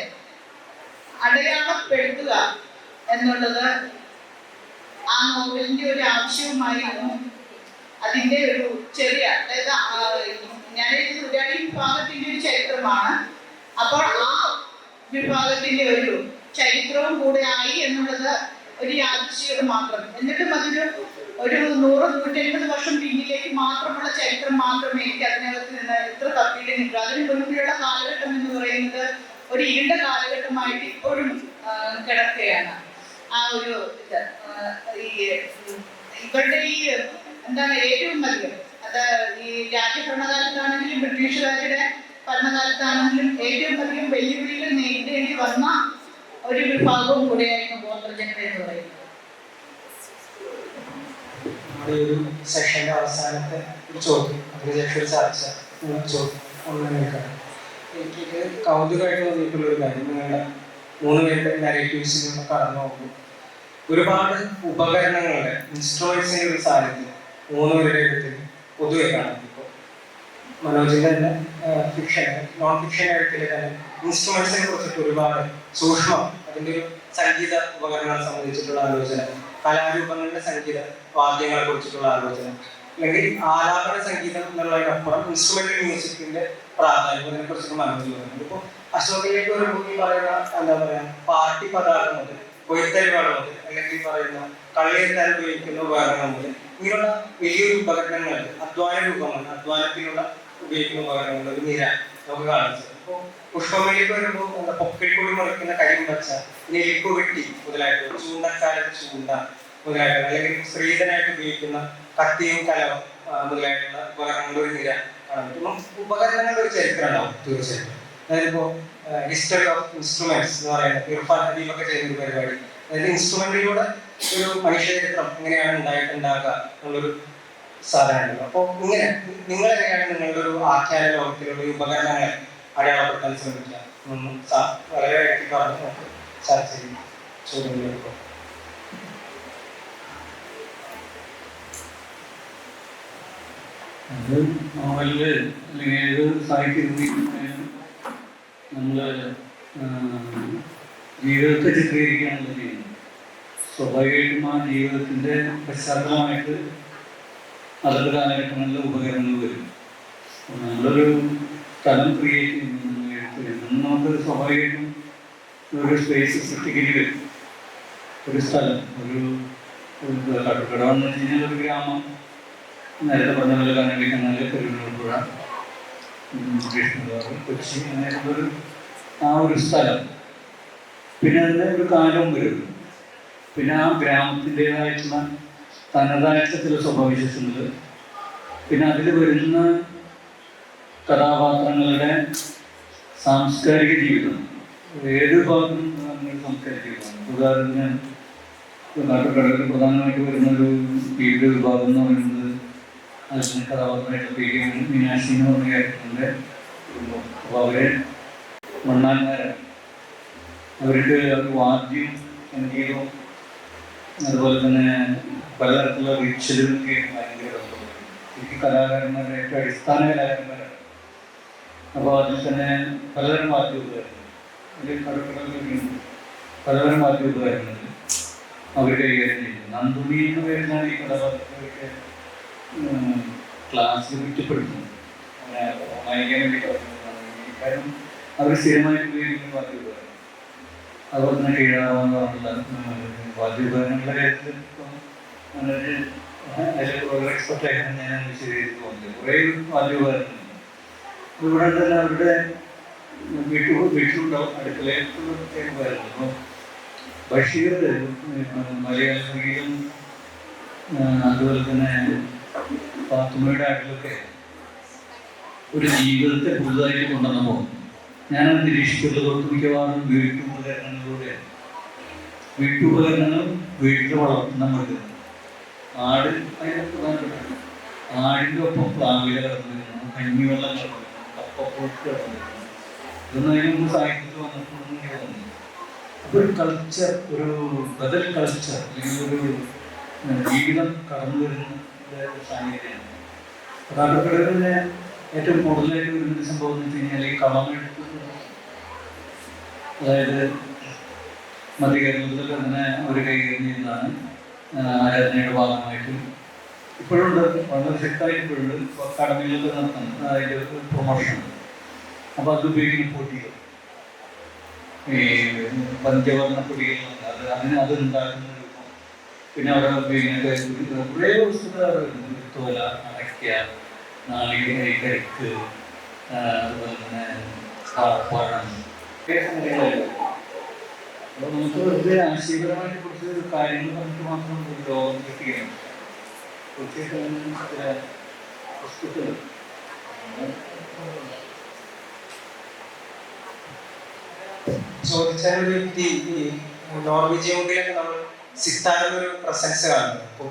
അടയാളപ്പെടുത്തുക എന്നുള്ളത് ആ നോവലിന്റെ ഒരു ആവശ്യവുമായിരുന്നു. അതിന്റെ ഒരു ചെറിയ, അതായത് ഞാൻ ഉരാടി വിഭാഗത്തിന്റെ ഒരു ചരിത്രമാണ്. അപ്പോൾ ആ വിഭാഗത്തിന്റെ ഒരു ചരിത്രവും കൂടെ ആയി എന്നുള്ളത് ഒരു യാദൃശ്ചികത മാത്രം. എന്നിട്ടും അതൊരു 100-150 വർഷം പിന്നിലേക്ക് മാത്രമുള്ള ചരിത്രം മാത്രമേ എനിക്ക് അതിനകത്ത് നിന്ന് എത്ര തപ്പിയിട്ട് നിൽക്കുക. അതിന് മുൻപിലുള്ള കാലഘട്ടം എന്ന് പറയുന്നത് ഒരു ഇരുണ്ട കാലഘട്ടമായിട്ട് ഇപ്പോഴും കിടക്കുകയാണ്. ആ ഒരു ഇവരുടെ ഈ എന്താണ് ഏറ്റവും അധികം, അത് ഈ രാജ്യഭരണകാലത്താണെങ്കിലും ബ്രിട്ടീഷുകാരുടെ ഭരണകാലത്താണെങ്കിലും ഏറ്റവും അധികം വെല്ലുവിളികൾ നേരിടേണ്ടി വന്ന ഒരു വിഭാഗവും കൂടെയായിരുന്നു ഗോത്രജനത എന്ന് പറയുന്നത്. അവസാനത്തെ ഒരു ചോദ്യം, അതിനുശേഷം ഒരു ചർച്ച, ചോദ്യം ഒന്ന് നിൽക്കണം. എനിക്ക് കൗതുകമായിട്ട് തോന്നിയിട്ടുള്ളൊരു കാര്യം, നിങ്ങളുടെ 3 പേരുടെ നരേറ്റീവ്സിൽ നിന്ന് കടന്നു പോകുമ്പോൾ ഒരുപാട് ഉപകരണങ്ങളുടെ ഇൻസ്ട്രുമെന്റ്സിന്റെ ഒരു സാന്നിധ്യം 3 പേരുടെ അടുത്ത് പൊതുവെ കാണാം. ഇപ്പോൾ മനോജിന്റെ തന്നെ ഫിക്ഷൻ, നോൺ ഫിക്ഷൻ എഴുത്തിൽ തന്നെ ഇൻസ്ട്രുമെന്റ്സിനെ കുറിച്ചിട്ട് ഒരുപാട് സൂക്ഷ്മം, അതിൻ്റെ ഒരു സംഗീത ഉപകരണങ്ങളെ സംബന്ധിച്ചിട്ടുള്ള ആലോചന, കലാരൂപങ്ങളുടെ സംഗീത വാദ്യങ്ങളെ കുറിച്ചിട്ടുള്ള ആലോചന, അല്ലെങ്കിൽ ആലാപന സംഗീതം എന്നുള്ളതിനപ്പുറം ഇൻസ്ട്രുമെന്റൽ മ്യൂസിക്കിന്റെ പ്രാധാന്യം, അതിനെ കുറിച്ചിട്ട് മനോജ് പറയുന്നത്. ഇപ്പോൾ അശോകയിലേക്ക് ഒരു ഭൂമി പറയുന്ന എന്താ പറയാ, പാർട്ടി പതാക മുതൽ കൊയ്ത്തരിവാള മുതൽ, അല്ലെങ്കിൽ പറയുന്ന കള്ളിയെത്താൻ ഉപയോഗിക്കുന്ന ഉപകരണങ്ങൾ മുതൽ, ഇങ്ങനെയുള്ള വലിയൊരു ഉപകരണങ്ങൾ, അധ്വാന രൂപങ്ങൾ, അധ്വാനത്തിനുള്ള ഉപയോഗിക്കുന്ന ഉപകരണങ്ങൾ ഒരു നിര നമുക്ക് കാണിച്ചത്. ഇപ്പോൾ പുഷ്പമേലേക്ക് വരുമ്പോൾ എന്താ, പൊക്കിൾക്കൊടി മുറിക്കുന്ന കരിമ്പച്ച, നെലിക്കു വെട്ടി മുതലായിട്ട്, ചൂണ്ടക്കാരൻ ചൂണ്ട മുതലായിട്ടുള്ള, അല്ലെങ്കിൽ സ്ത്രീധനായിട്ട് ഉപയോഗിക്കുന്ന കത്തിയും കലവും മുതലായിട്ടുള്ള ഉപകരണങ്ങളുടെ ഒരു നിര കാണും. ഉപകരണങ്ങളുടെ ഒരു ചരിത്രം ഉണ്ടാവും തീർച്ചയായിട്ടും. അതായത് ഇപ്പോൾ ഹിസ്റ്ററി ഓഫ് ഇൻസ്ട്രുമെന്റ്സ് എന്ന് പറയുന്നത് ഇർഫാൻ ഹബീബൊക്കെ ചെയ്യുന്ന ഒരു പരിപാടി. അതായത് ഇൻസ്ട്രുമെന്റിലൂടെ ഒരു മനുഷ്യചരിത്രം എങ്ങനെയാണ് ഉണ്ടായിട്ടുണ്ടാകുക എന്നുള്ളൊരു സാധനമുണ്ടല്ലോ. അപ്പോൾ ഇങ്ങനെ നിങ്ങൾ എങ്ങനെയാണ് നിങ്ങളുടെ ഒരു ആഖ്യാന ലോകത്തിലുള്ള ഈ ഉപകരണങ്ങളെ അടയാളപ്പെടുത്താൻ ശ്രമിക്കുക? വളരെ വ്യക്തി പറഞ്ഞു നമുക്ക് ചർച്ച ചെയ്യും ചോദ്യങ്ങളിലേക്ക്. അത് നോവലില് അല്ലെങ്കിൽ ഏത് സാഹിത്യത്തിലും നമ്മൾ ജീവിതത്തെ ചിത്രീകരിക്കുകയാണല്ലോ ചെയ്യുന്നത്. സ്വാഭാവികമായിട്ടും ആ ജീവിതത്തിൻ്റെ പശ്ചാത്തലമായിട്ട് അതത് കാലഘട്ടങ്ങളിലെ ഉപകരണങ്ങൾ വരും. നമ്മളൊരു സ്ഥലം ക്രിയേറ്റ് ചെയ്യുന്നു, നമുക്ക് സ്വാഭാവികമായിട്ടും ഒരു സ്പേസ് സൃഷ്ടിക്കേണ്ടി വരും. ഒരു സ്ഥലം, ഒരു കടകടം എന്ന് വെച്ച് കഴിഞ്ഞാൽ ഒരു ഗ്രാമം, നേരത്തെ പറഞ്ഞ പോലെ കന്നഡിക്കനാല്, പെരുന്നൂർപ്പുഴ, കൃഷ്ണഗാവ്, കൊച്ചി, അങ്ങനെയുള്ളൊരു ആ ഒരു സ്ഥലം. പിന്നെ അതിൻ്റെ ഒരു കാലം വരും. പിന്നെ ആ ഗ്രാമത്തിൻ്റെതായിട്ടുള്ള തനതായിട്ടുള്ള ചില സ്വഭാവവിശേഷങ്ങൾ, പിന്നെ അതിൽ വരുന്ന കഥാപാത്രങ്ങളുടെ സാംസ്കാരിക ജീവിതം, ഏത് ഭാഗത്തും സാംസ്കാരിക ജീവിതമാണ്. ഉദാഹരണത്തിന് നാട്ടുകടലിൽ പ്രധാനമായിട്ട് വരുന്നൊരു ജീവിത വിഭാഗം എന്ന് പറയുന്നത് അതിന് കഥാപാത്രമായിട്ട് പേര് മീനാക്ഷി എന്ന് പറഞ്ഞ ക്യാരക്ടറിൻ്റെ കുടുംബം. അപ്പോൾ അവരെ മണ്ണാന്മാരാണ്. അവർക്ക് വാദ്യവും സംഗീതവും അതുപോലെ തന്നെ പലതരത്തിലുള്ള റിച്വലുകളൊക്കെ ഭയങ്കര ബന്ധമുണ്ട്. ശരിക്കും കലാകാരന്മാരുടെ ഏറ്റവും അടിസ്ഥാന കലാകാരന്മാരാണ്. അപ്പോൾ അതിൽ തന്നെ പലതരം വാദ്യോപകരണങ്ങൾ, അതിൽ കടക്കടലുണ്ട്, പലതരം വാദ്യോപകരണങ്ങൾ അവർ കൈകാര്യം ചെയ്യുന്നു. നന്ദുണി എന്ന പേരിലാണ് ഈ കഥാപാത്രങ്ങളൊക്കെ ക്ലാസ്സിൽ കുറ്റപ്പെടുത്തുന്നത്. വായിക്കാൻ വേണ്ടി പറയുന്നതാണ്. കാരണം അവർ സ്ഥിരമായിട്ട് ഉപയോഗിക്കുന്ന വാദ്യോപകരണം. അതുപോലെ തന്നെ കീഴാവാന്ന് പറഞ്ഞുള്ള വാദ്യോപകരണങ്ങളുടെ കാര്യത്തിൽ അതിൽ വളരെ എക്സ്പെർട്ടായിട്ടാണ് ഞാൻ വിശദീകരിച്ച് പോകുന്നത്. കുറേ വാദ്യോപകരണങ്ങളുണ്ട്. അതുകൂടാതെ തന്നെ അവരുടെ വീട്ടിലുണ്ടാവും അടുക്കളയിലുള്ള ഉപകരണങ്ങൾ. ഇപ്പോൾ ബഷീർ മലയാള സംഗീതം, അതുപോലെ തന്നെ പാത്തുമ്മയുടെ ആട്ടിലൊക്കെ ഒരു ജീവിതത്തെ പുതുതായിട്ട് കൊണ്ടുവന്നപ്പോൾ ഞാനത് നിരീക്ഷിച്ചുള്ളത് മിക്കവാറും വീട്ടുപകരണങ്ങളിലൂടെയാണ്. വീട്ടുപകരണങ്ങളും വീട്ടിൽ വളർത്തുന്ന മൃഗങ്ങൾ, ആട് അതിൻ്റെ പ്രധാനപ്പെട്ട, ആടിൻ്റെ ഒപ്പം പ്ലാവില കടന്നിരുന്നു, കഞ്ഞിവെള്ളം കടന്നിരുന്നു, കപ്പപ്പുഴുക്ക് കടന്നിരുന്നു. ഇതൊന്നും അതിന് മുമ്പ് സാഹിത്യത്തിൽ വന്നിട്ടുണ്ടെന്ന് എനിക്ക് തോന്നുന്നു. അപ്പോൾ ഒരു കൾച്ചർ, ഒരു ബദൽ കൾച്ചർ, അല്ലെങ്കിൽ ഒരു ജീവിതം കടന്നു വരുന്ന സാഹചര്യമാണ്. കഥാകൃത്തുക്കളിലെ ഏറ്റവും കൂടുതലായിട്ട് വരുന്ന സംഭവം എന്ന് വെച്ച് കഴിഞ്ഞാൽ ഈ കളമെടുത്ത്, അതായത് മധ്യകേരളത്തിൽ അങ്ങനെ ഒരു കൈകാര്യം ചെയ്യുന്നതാണ് ആരാധനയുടെ ഭാഗമായിട്ട് ഇപ്പോഴുണ്ട്, വളരെ ശക്തമായിട്ട് ഇപ്പോഴുണ്ട്. അക്കാഡമിയിലൊക്കെ നടത്തുന്നത് അതിൻ്റെ പ്രൊമോഷൻ. അപ്പോൾ അത് ഉപയോഗിക്കുന്ന പൊടികൾ, ഈ പഞ്ചവർണ്ണ പൊടികളുണ്ട്, അത് ഉണ്ടാക്കുന്ന രൂപം, പിന്നെ അവിടെ ഉപയോഗിക്കുന്ന കുറേ വസ്തുക്കൾ, തോല, അടയ്ക്ക, നാളികേര, കരിക്ക്, അതുപോലെ തന്നെ പഴം, അപ്പോൾ നമുക്ക് വെറുതെ ആശയപരമായിട്ട് കുറച്ച് കാര്യങ്ങൾ പറഞ്ഞിട്ട് മാത്രം ഒരു ലോകം കിട്ടുകയാണ്. തീർച്ചയായിട്ടും ചില വസ്തുക്കൾ ചോദിച്ചാലൊരു വ്യക്തി ഈ നോർവീജിയൻ മുതലൊക്കെ നമ്മൾ സിത്താറിന്റെ ഒരു പ്രസൻസ് കാണുന്നത്. അപ്പോൾ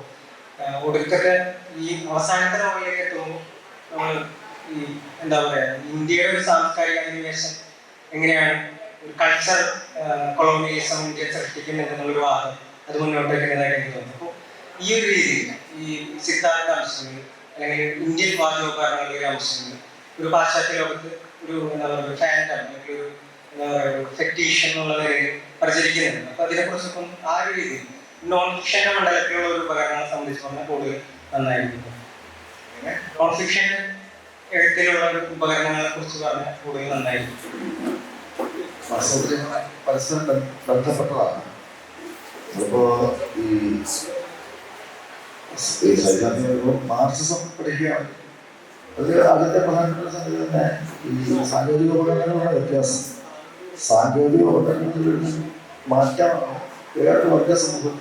ഒടുക്കത്തെ ഈ അവസാനത്തെ നോവലിലേക്ക് എത്തുമ്പോൾ നമ്മൾ ഈ എന്താ പറയുക ഇന്ത്യയുടെ ഒരു സാംസ്കാരിക അധിനിവേശം എങ്ങനെയാണ് ഒരു കൾച്ചർ കൊളോണിയലിസം ഇന്ത്യ സൃഷ്ടിക്കുന്നുണ്ടെന്നുള്ളൊരു വാദം അത് മുന്നോട്ട് വെക്കുന്നതായിട്ട് എനിക്ക് തോന്നുന്നു. അപ്പോൾ ഈ ഒരു രീതിയിൽ ഈ സിദ്ധാർത്ഥ അംശങ്ങൾ അല്ലെങ്കിൽ ഇന്ത്യൻ വാദ്യോപകരണങ്ങളുടെ അംശങ്ങൾ ഒരു പാശ്ചാത്യ ലോകത്ത് ഒരു എന്താ പറയുക ഫാൻഡം അല്ലെങ്കിൽ ഒരു എന്താ പറയുക ഒരു ഫെറ്റീഷൻ എന്നുള്ള നിലയിൽ പ്രചരിക്കുന്നുണ്ട്. അപ്പോൾ അതിനെക്കുറിച്ചൊപ്പം ആ ഒരു രീതിയിൽ നോൺ ഫിക്ഷന്റെ മണ്ഡലത്തിലുള്ള ഒരു ഉപകരണങ്ങളെ സംബന്ധിച്ച് പറഞ്ഞാൽ കൂടുതൽ നന്നായിരിക്കും. നോൺ ഫിക്ഷൻ എഴുത്തിലുള്ള ഒരു ഉപകരണങ്ങളെ കുറിച്ച് പറഞ്ഞാൽ കൂടുതൽ നന്നായിരിക്കും. പരസ്പരം ബന്ധപ്പെട്ടതാണ്. ഇപ്പോ ഈ മാർക്സിസം പഠിക്കുകയാണ്. അത് അതിന്റെ പ്രധാനപ്പെട്ട സംഗതി തന്നെ ഈ സാങ്കേതിക ഉപകരണങ്ങളുടെ വ്യത്യാസം. സാങ്കേതിക ഉപകരണങ്ങളിൽ മാറ്റമാണ് വേറെ വർഗ സമൂഹത്തിൽ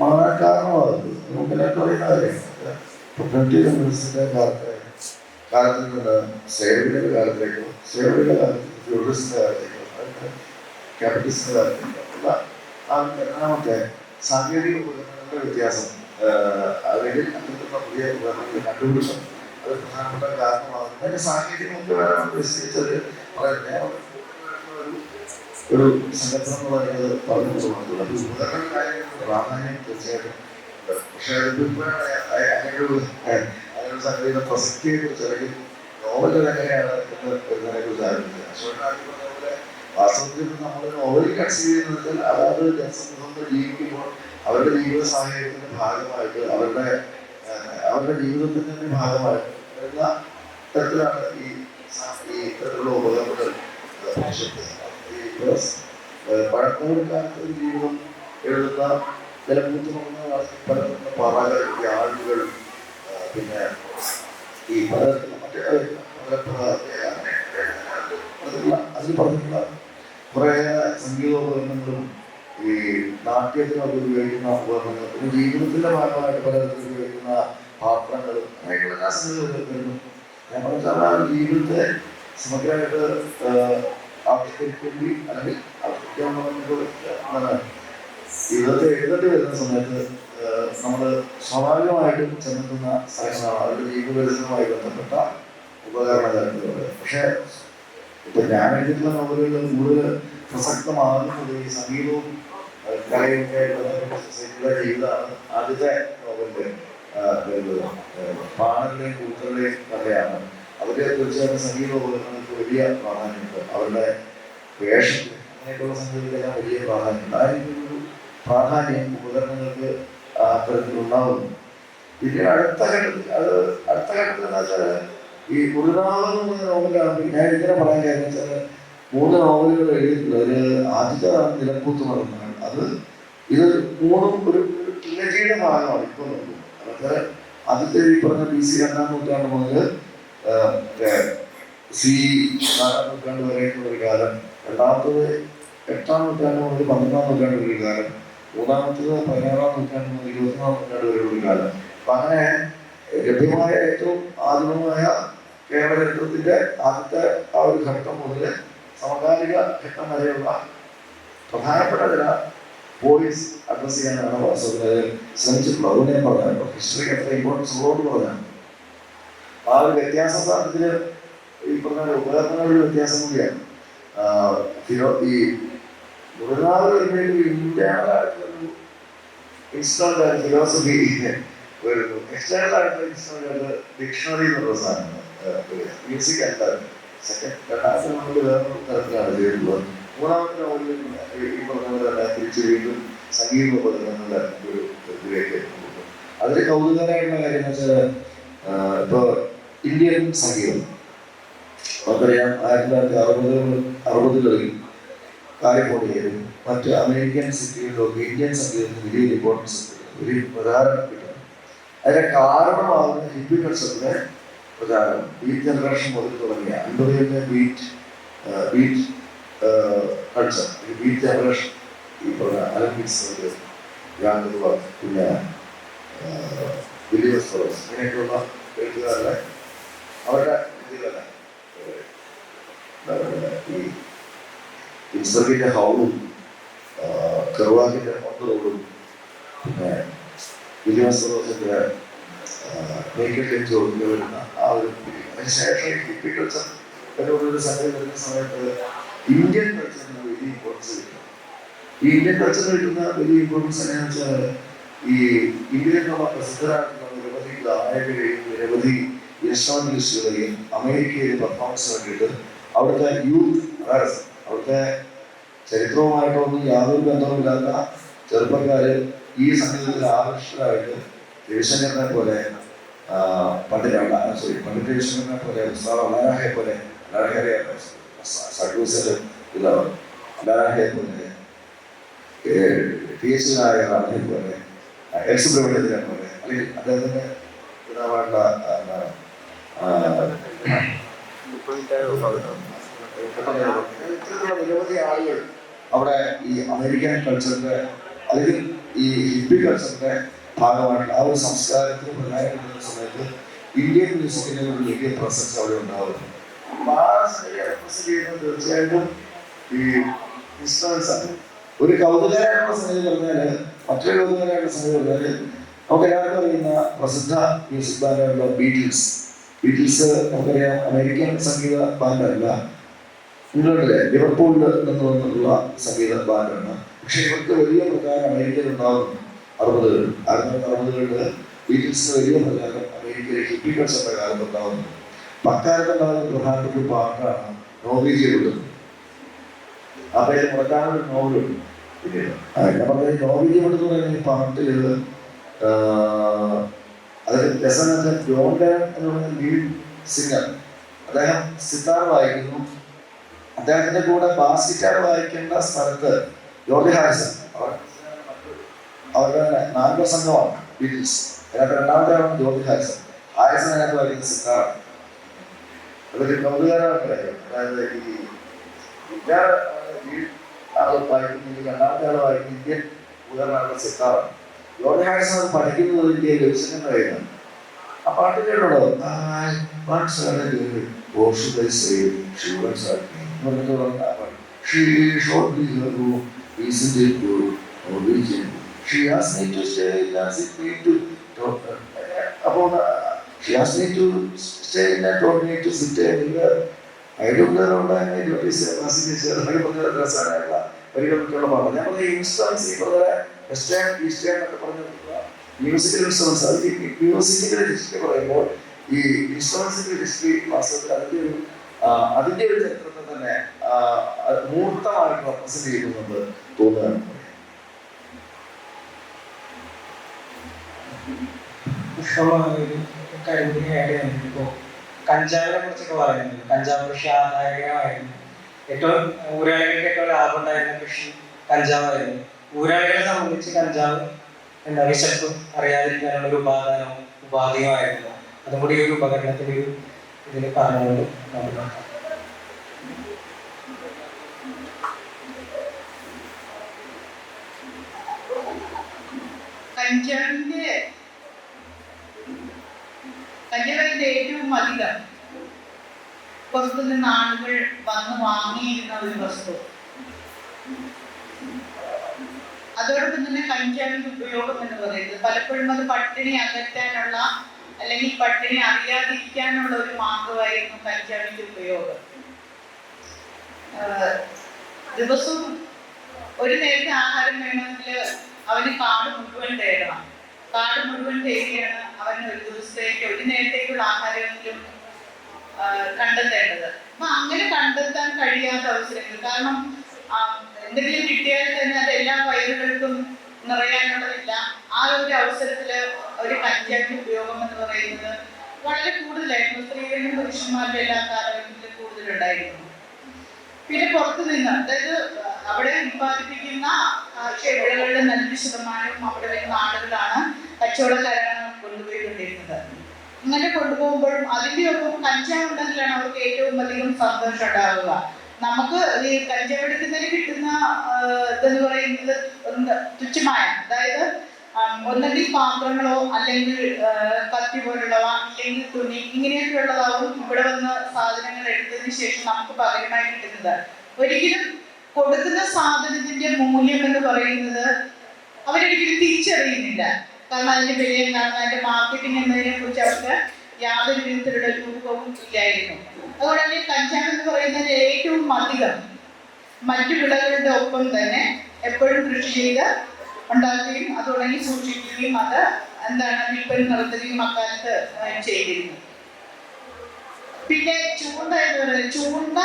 മാറാൻ കാരണമാകുന്നത്. മുമ്പിലേക്ക് പറയുന്ന കാര്യമാണ് കാലത്തിൽ നിന്ന് സേവയുടെ കാലത്തേക്കോ സേവയുടെ കാലത്ത് ഫ്യൂഡലിസ്റ്റിന്റെ കാലത്തേക്കോ ക്യാപിറ്റലിസ്റ്റിന്റെ കാലത്തേക്കോ ഉള്ള ആ രണ്ടാമത്തെ സാങ്കേതിക ഉപകരണങ്ങളുടെ വ്യത്യാസം അല്ലെങ്കിൽ അത്തരത്തിലുള്ള പുതിയ ഉപകരണങ്ങളുടെ കണ്ടുപിടിച്ചത് അത് പ്രധാനപ്പെട്ട കാരണമാകുന്നത്. അതിന്റെ സാങ്കേതിക ഉപകരണം വിശദീകരിച്ചത് പറയുന്നത് ഒരു സങ്കല്പം എന്നുള്ളത് പറഞ്ഞു കൊടുക്കുന്നത്. അത് ഉപകരണ കാര്യങ്ങളുടെ പ്രാധാന്യം തീർച്ചയായിട്ടും ഉണ്ട്. പക്ഷെ അതിനൊരു സംഗതിയുടെ പ്രസക്തിയെ കുറിച്ച് അല്ലെങ്കിൽ നോവൽ എങ്ങനെയാണ് എന്ന് വരുന്നതിനെ കുറിച്ച് ആരംഭിച്ചത്. അശോകനാഥ് വാസ്തവത്തിൽ നമ്മൾ നോവലിൽ കൺസീവ് ചെയ്യുന്നത് അതാത് ജനസമൂഹങ്ങൾ ജീവിക്കുമ്പോൾ അവരുടെ ജീവിത സാഹചര്യത്തിന്റെ ഭാഗമായിട്ട് അവരുടെ ജീവിതത്തിന്റെ ഭാഗമായിട്ട് വരുന്ന തരത്തിലാണ് ഈ തരത്തിലുള്ള ഉപകരണങ്ങൾ. പഴക്കവൽക്കാലത്ത് ജീവിതം എഴുതുന്ന നിലനിർത്തുന്ന പലതരത്തിലുള്ള പറകൾ, ആളുകൾ, പിന്നെ ഈ പലതരത്തിലുള്ള അതിൽ പറഞ്ഞിട്ടുള്ള കുറേ സംഗീതോപകരണങ്ങളും ഈ നാട്യത്തിനൊക്കെ ഉപയോഗിക്കുന്ന ഉപകരണങ്ങൾ, ഒരു ജീവിതത്തിന്റെ ഭാഗമായിട്ട് പലതരത്തിൽ ഉപയോഗിക്കുന്ന പാത്രങ്ങളും അങ്ങനെയുള്ള എല്ലാ സംഗതികളും വരുന്നു. ഞാൻ പറഞ്ഞാൽ ജീവിതത്തെ സമഗ്രമായിട്ട് ആവിഷ്കരിക്കേണ്ടി അല്ലെങ്കിൽ ജീവിതത്തെ എഴുതേണ്ടി വരുന്ന സമയത്ത് നമ്മൾ സ്വാഭാവികമായിട്ടും ചെന്നെത്തുന്ന സ്ഥലങ്ങളാണ് അവരുടെ ജീവിതപരിസരവുമായി ബന്ധപ്പെട്ട ഉപകരണങ്ങൾ. പക്ഷേ ഇപ്പൊ ഞാൻ എഴുതിയിട്ടുള്ള നോവലുകളിൽ കൂടുതൽ പ്രസക്തമാകുന്നത് ഈ സംഗീതവും കലയൊക്കെ സൊസൈറ്റിയുടെ ജീവിതമാണ്. ആദ്യത്തെ നോവലിന്റെ വരുന്നത് പാണരുടെയും കൂത്തരുടെയും കഥയാണ്. അവരെ തീർച്ചയായിട്ടും സംഗീത ഉപകരണങ്ങൾക്ക് വലിയ പ്രാധാന്യമുണ്ട്. അവരുടെ വേഷത്തിന് അങ്ങനെയൊക്കെയുള്ള സംഗീതത്തിലെല്ലാം വലിയ പ്രാധാന്യമുണ്ട്. ആ രീതിയിലൊരു പ്രാധാന്യം ഉപകരണങ്ങൾക്ക് അത്തരത്തിലുണ്ടാവുന്നു. പിന്നെ അടുത്ത ഘട്ടത്തിൽ എന്താ വെച്ചാൽ ഈ ഗുരുനാഥൻ എന്ന നോവലാണെങ്കിൽ ഞാൻ ഇങ്ങനെ പറയാൻ കാര്യം വെച്ചാൽ 3 നോവലുകൾ എഴുതിയിട്ടുള്ളത്. ആദ്യത്തേതാണ് നിലമ്പൂത്ത് പറയുന്നത്. അത് ഇത് 3ഉം ഒരു ട്രിലജിയുടെ ഭാഗമാണ്. ഇപ്പോൾ നോക്കുന്നത് അതൊക്കെ ആദ്യത്തെ ഈ പറഞ്ഞ BC 2ാം നൂറ്റാണ്ട് മുതൽ CE 4ാം നൂറ്റാണ്ട് വരെയുള്ള ഒരു കാലം, രണ്ടാമത്തത് 8ാം നൂറ്റാണ്ട് മുതൽ 12ാം നൂറ്റാണ്ട് വരെ ഒരു കാലം, മൂന്നാമത്തത് 16ാം നൂറ്റാണ്ട് മുതൽ 21ാം നൂറ്റാണ്ട് വരെ ഒരു കാലം. അപ്പൊ അങ്ങനെ ലഭ്യമായ ഏറ്റവും ആധുനികമായ കേരള ചരിത്രത്തിന്റെ ആദ്യത്തെ ആ ഒരു ഘട്ടം മുതൽ സമകാലിക ഘട്ടം വരെയുള്ള പ്രധാനപ്പെട്ട ചില പോയിന്റ്സ് അഡ്രസ് ചെയ്യാനാണ് വാസ്തവത്തിൽ ശ്രമിച്ചിട്ടുള്ളത്. അതുകൊണ്ട് ഞാൻ പറഞ്ഞാൽ ഹിസ്റ്ററിക്ക് എത്ര ഇമ്പോർട്ടൻസ് ഉള്ളതുകൊണ്ട് പറഞ്ഞാണ്. ആ ഒരു വ്യത്യാസ സ്ഥാനത്തില് ഈ പറഞ്ഞ ഉപകരണങ്ങളുടെ വ്യത്യാസം കൂടിയാണ്. ഈ ഗുരുനാഥ് ഇന്ത്യയിലായിട്ടുള്ളൊരു ഇൻസ്റ്റോൾ ഫിലോസഫി വരുന്നു. എക്സ്റ്റേണൽ ആയിട്ടുള്ള ഇൻസ്റ്റോൾ ഡിക്ഷണറി എന്നുള്ള സാധനമാണ്. മ്യൂസിക് അല്ല രണ്ടാമത്തെ നമ്മൾ വേറൊരു തരത്തിലാണ് ചെയ്തിട്ടുള്ളത്. മൂന്നാമത്തെ നോവലിൽ ഈ പറഞ്ഞ പോലെ തന്നെ തിരിച്ച് വീണ്ടും സംഗീത ഉപകരണങ്ങളുടെ ഒരു ഇതിലേക്ക് പോകും. അതിൽ കൗതുകമായിട്ടുള്ള കാര്യം എന്ന് വെച്ചാൽ ഇപ്പൊ ഇന്ത്യൻ സംഗീതം നമുക്കറിയാം 1960-കളിൽ കാലിഫോർണിയയിലും മറ്റ് അമേരിക്കൻ സിറ്റികളിലൊക്കെ ഇന്ത്യൻ സംഗീതത്തിന് വലിയൊരു ഇമ്പോർട്ടൻസ് വലിയ പ്രചാരണം കിട്ടും. അതിന്റെ കാരണമാകുന്ന ഹിപ്പി കൾച്ചറിന്റെ പ്രചാരം ബീറ്റ് ജനറേഷൻ മുതൽ തുടങ്ങിയ 50-കളിലെ ബീറ്റ് കൾച്ചർ, ബീറ്റ് ജനറേഷൻ, ഈ പറഞ്ഞ അലംബിക്സ്, പിന്നെ വില്യംസ് ഫെലോസ് ഇങ്ങനെയൊക്കെയുള്ള എഴുത്തുകാരുടെ അവരുടെ ഇതിലല്ല ഈ ഇൻസർഗിന്റെ ഹൗളും കെറുവാക്കിന്റെ മൊത്തവും പിന്നെ വില്യംസ് ഫെലോസിന്റെ മേക്കറ്റ് ജോലിയിൽ വരുന്ന ആ ഒരു അതിനുശേഷം ഹിപ്പി കൾച്ചർ ഒരു സമയം വരുന്ന സമയത്ത് ഇന്ത്യൻ കൾച്ചറിന് വലിയ ഇമ്പോർട്ടൻസ് കിട്ടും. ഈ ഇന്ത്യൻ കൾച്ചറിന് കിട്ടുന്ന വലിയ ഇമ്പോർട്ടൻസ് എങ്ങനെയാണെന്ന് വെച്ചാൽ ഈ ഇന്ത്യയിലുള്ള പ്രസിദ്ധരായിട്ടുള്ള നിരവധി ഗായകരെയും നിരവധി ഇൻസ്ട്രുമെന്റലിസ്റ്റുകളെയും അമേരിക്കയിൽ പെർഫോമൻസ് വേണ്ടിയിട്ട് അവിടുത്തെ യൂത്ത് അവിടുത്തെ ചരിത്രവുമായിട്ടൊന്നും യാതൊരു ബന്ധവുമില്ലാത്ത ചെറുപ്പക്കാര് ഈ സംഗീതത്തിൽ ആകർഷകരായിട്ട് രവിശങ്കറിനെ പോലെ പണ്ഡിറ്റ് രവിശങ്കറിനെ പോലെ അലാഹയെ പോലെ അലാഹയെ പോലെ PhD ആയ ആളെ പോലെ എക്സ് പ്രവീണത്തിനെ പോലെ അല്ലെങ്കിൽ അദ്ദേഹത്തിന്റെ പിതാവായിട്ടുള്ള നിരവധി ആളുകൾ അവിടെ ഈ അമേരിക്കൻ കൾച്ചറിന്റെ അല്ലെങ്കിൽ ഈ ഹിപ്പി കൾച്ചറിന്റെ ഭാഗമായിട്ടുള്ള ആ ഒരു സംസ്കാരത്തിന് പ്രധാനപ്പെടുന്ന സമയത്ത് ഇന്ത്യൻ മ്യൂസിക്കിന്റെ ഒരു വലിയ പ്രസൻസ് അവിടെ ഉണ്ടാവുന്നു. അപ്പൊ ആ റെപ്രസെന്റ് ചെയ്യുന്നത് തീർച്ചയായിട്ടും ഈ ഇൻസ്ട്രുമെന്റ്സ് ആണ്. ഒരു കൗതുകരമായിട്ടുള്ള സംഗതി പറഞ്ഞാല് മറ്റൊരു കൗതുകരമായിട്ടുള്ള സംഗതി പറഞ്ഞാല് നമുക്ക് എല്ലാവർക്കും അറിയുന്ന പ്രസിദ്ധ മ്യൂസിക് ബാൻഡായിട്ടുള്ള ബീറ്റിൽസ് നമുക്കറിയാം അമേരിക്കൻ സംഗീത ബാൻഡല്ല, ഇംഗ്ലണ്ടിലെ ലിവർപൂളിൽ നിന്നുള്ള സംഗീത ബാൻഡാണ്. പക്ഷെ ഇവർക്ക് വലിയ പ്രകാരം അമേരിക്കയിൽ ഉണ്ടാകുന്നു. 1960-കളില് ബീറ്റിൽസിന് വലിയ പ്രകാരം അമേരിക്കയിലെ ഹിപ്പി കൾച്ചറിന്റെ കാലത്ത് ഉണ്ടാകുന്നു. അക്കാലത്തുണ്ടാകുന്ന പ്രധാനപ്പെട്ട ഒരു പാട്ടാണ് നോർവീജിയൻ. അപ്പൊ ഇത് മുടക്കാനൊരു നോവലുണ്ട്. ഞാൻ പറഞ്ഞ നോവീജിയൻ എന്ന് പറയുന്ന ഈ പാട്ടില് അതിൽ രസം ജോൺ ലെനൺ എന്ന് പറയുന്ന ലീഡ് സിംഗർ, അദ്ദേഹം സിത്താർ വായിക്കുന്നു. അദ്ദേഹത്തിന്റെ കൂടെ ബാസ് ഗിറ്റാർ വായിക്കേണ്ട സ്ഥലത്ത് ജോർജ് ഹാരിസൺ, അവരുടെ നാൽവർ സംഘമാണ് ബീറ്റിൽസ്. അതിനകത്ത് രണ്ടാമത്തെയാണ് ജോർജ് ഹാരിസൺ. അതിനകത്ത് വായിക്കുന്ന സിത്താറാണ്. അതൊരു കൗതുകരമായ കാര്യം. അതായത് ഈ ഗിറ്റാർ ആൾ വായിക്കുന്ന രണ്ടാമത്തെ ആൾ വായിക്കുന്ന ഇന്ത്യൻ ഉദാഹരണമാണ് സിത്താറാണ്. ജോർജ് ഹാരിസൺ അത് പഠിക്കുന്നത് ഇന്ത്യ ലഭിച്ചിട്ടുണ്ട് കയ്യിലാണ്. ആ പാട്ട് കേട്ടോ അപ്പോ she asked me to stay in and told me to sit anywhere. I don't know what I made. What is a classic? I don't know the rasa. പരിഗണിച്ചുള്ള പാട്ട് ഞാൻ പറഞ്ഞ ഇൻസ്ട്രുമെന്റ്സ് ഈ പറഞ്ഞ വെസ്റ്റേൺ ഈസ്റ്റേൺ എന്നൊക്കെ പറഞ്ഞിട്ടുള്ള മ്യൂസിക്കൽ ഇൻസ്ട്രുമെന്റ്സ്, അത് ഈ മ്യൂസിക്കിന്റെ history പറയുമ്പോൾ ഈ ഇൻസ്ട്രുമെന്റ്സിന്റെ ഹിസ്റ്ററി വാസ്തവത്തിൽ അതിന്റെ ഒരു ചരിത്രത്തെ തന്നെ മൂർത്തമായിട്ട് റെപ്രസെന്റ് ചെയ്യുന്നത് തോന്നുകയാണ്. ഇപ്പോൾ കഞ്ചാവിനെ കുറിച്ചൊക്കെ പറയുന്നത്, കഞ്ചാവ് കൃഷി ആദായകരമായിരുന്നു. ഏറ്റവും ഊരാളികൾക്ക് ഏറ്റവും ലാഭം ഉണ്ടായിരുന്ന കൃഷി കഞ്ചാവായിരുന്നു. ഊരാളികളെ സംബന്ധിച്ച് കഞ്ചാവ് എന്താ വിശപ്പ് അറിയാതിരിക്കാനുള്ള ഒരു ഉപാധിയുമായിരുന്നു. അതും കൂടി ഒരു ഉപകരണത്തിന്റെ ഒരു ഇതിൽ പറഞ്ഞുകൊണ്ട് നമുക്ക് നോക്കാം. കഞ്ചാവിന്റെ ഏറ്റവും അധികം പുറത്തുനിന്ന് ആളുകൾ വന്ന് വാങ്ങിയിരുന്ന ഒരു വസ്തു. അതോടൊപ്പം തന്നെ കഞ്ചാവിന്റെ ഉപയോഗം എന്ന് പറയുന്നത് പലപ്പോഴും അത് പട്ടിണി അകറ്റാനുള്ള അല്ലെങ്കിൽ പട്ടിണി അറിയാതിരിക്കാനുള്ള ഒരു മാർഗമായിരുന്നു കഞ്ചാവിന്റെ ഉപയോഗം. ദിവസവും ഒരു നേരത്തെ ആഹാരം വേണമെങ്കിൽ അവന് കാട് മുഴുവൻ തേടണം. കാട് മുഴുവൻ തേടിയാണ് അവന് ഒരു ദിവസത്തേക്ക് ഒരു നേരത്തേക്കുള്ള ആഹാരമെങ്കിലും കണ്ടെത്തേണ്ടത്. അപ്പൊ അങ്ങനെ കണ്ടെത്താൻ കഴിയാത്ത അവസരങ്ങൾ, കാരണം എന്തെങ്കിലും കിട്ടിയാൽ തന്നെ അത് എല്ലാ വയറുകൾക്കും നിറയാനുള്ളതില്ല. ആ ഒരു അവസരത്തില് ഒരു കഞ്ചാവിന്റെ ഉപയോഗം എന്ന് പറയുന്നത് വളരെ കൂടുതലായിരുന്നു. സ്ത്രീകളിലും പുരുഷന്മാരുടെ എല്ലാ കാലഘട്ടത്തിലും കൂടുതലുണ്ടായിരുന്നു. പിന്നെ പുറത്തു നിന്ന്, അതായത് അവിടെ ഉത്പാദിപ്പിക്കുന്ന കാർഷിക വിളകളുടെ 90% അവിടെ വരുന്ന ആളുകളാണ്, കച്ചവടക്കാരാണ് കൊണ്ടുപോയിക്കൊണ്ടിരുന്നത്. അങ്ങനെ കൊണ്ടുപോകുമ്പോഴും അതിൻ്റെ ഒപ്പം കഞ്ചാവ് ഉണ്ടെങ്കിലാണ് അവർക്ക് ഏറ്റവും അധികം സന്തോഷം ഉണ്ടാവുക. നമുക്ക് ഈ കഞ്ചാവ് എടുക്കുന്നതിന് കിട്ടുന്ന ഇതെന്ന് പറയുന്നത് തുച്ഛമായ, അതായത് ഒന്നെങ്കിൽ പാത്രങ്ങളോ അല്ലെങ്കിൽ കത്തി പോലുള്ളവ അല്ലെങ്കിൽ തുണി ഇങ്ങനെയൊക്കെ ഉള്ളതാവും ഇവിടെ വന്ന് സാധനങ്ങൾ എടുത്തതിന് ശേഷം നമുക്ക് പകരമായി കിട്ടുന്നത്. ഒരിക്കലും കൊടുക്കുന്ന സാധനത്തിന്റെ മൂല്യം എന്ന് പറയുന്നത് അവരൊരിക്കലും തിരിച്ചറിയുന്നില്ല. കാരണം അതിന്റെ വിലയും കാരണം അതിന്റെ മാർക്കറ്റിംഗ് എന്നതിനെ കുറിച്ച് അവർക്ക് യാതൊരു വിധത്തിലുള്ള രൂപവും ഇല്ലായിരുന്നു. അതുകൊണ്ട് തന്നെ കഞ്ചാവ് എന്ന് പറയുന്നത് ഏറ്റവും അധികം മറ്റു വിളകളുടെ ഒപ്പം തന്നെ എപ്പോഴും കൃഷി ചെയ്ത് ഉണ്ടാക്കുകയും അത് ഉണങ്ങി സൂക്ഷിക്കുകയും അത് വിൽപ്പന നടത്തുകയും അക്കാലത്ത് ചെയ്തിരുന്നു. പിന്നെ ചൂണ്ട എന്ന് പറയുന്നത് ചൂണ്ട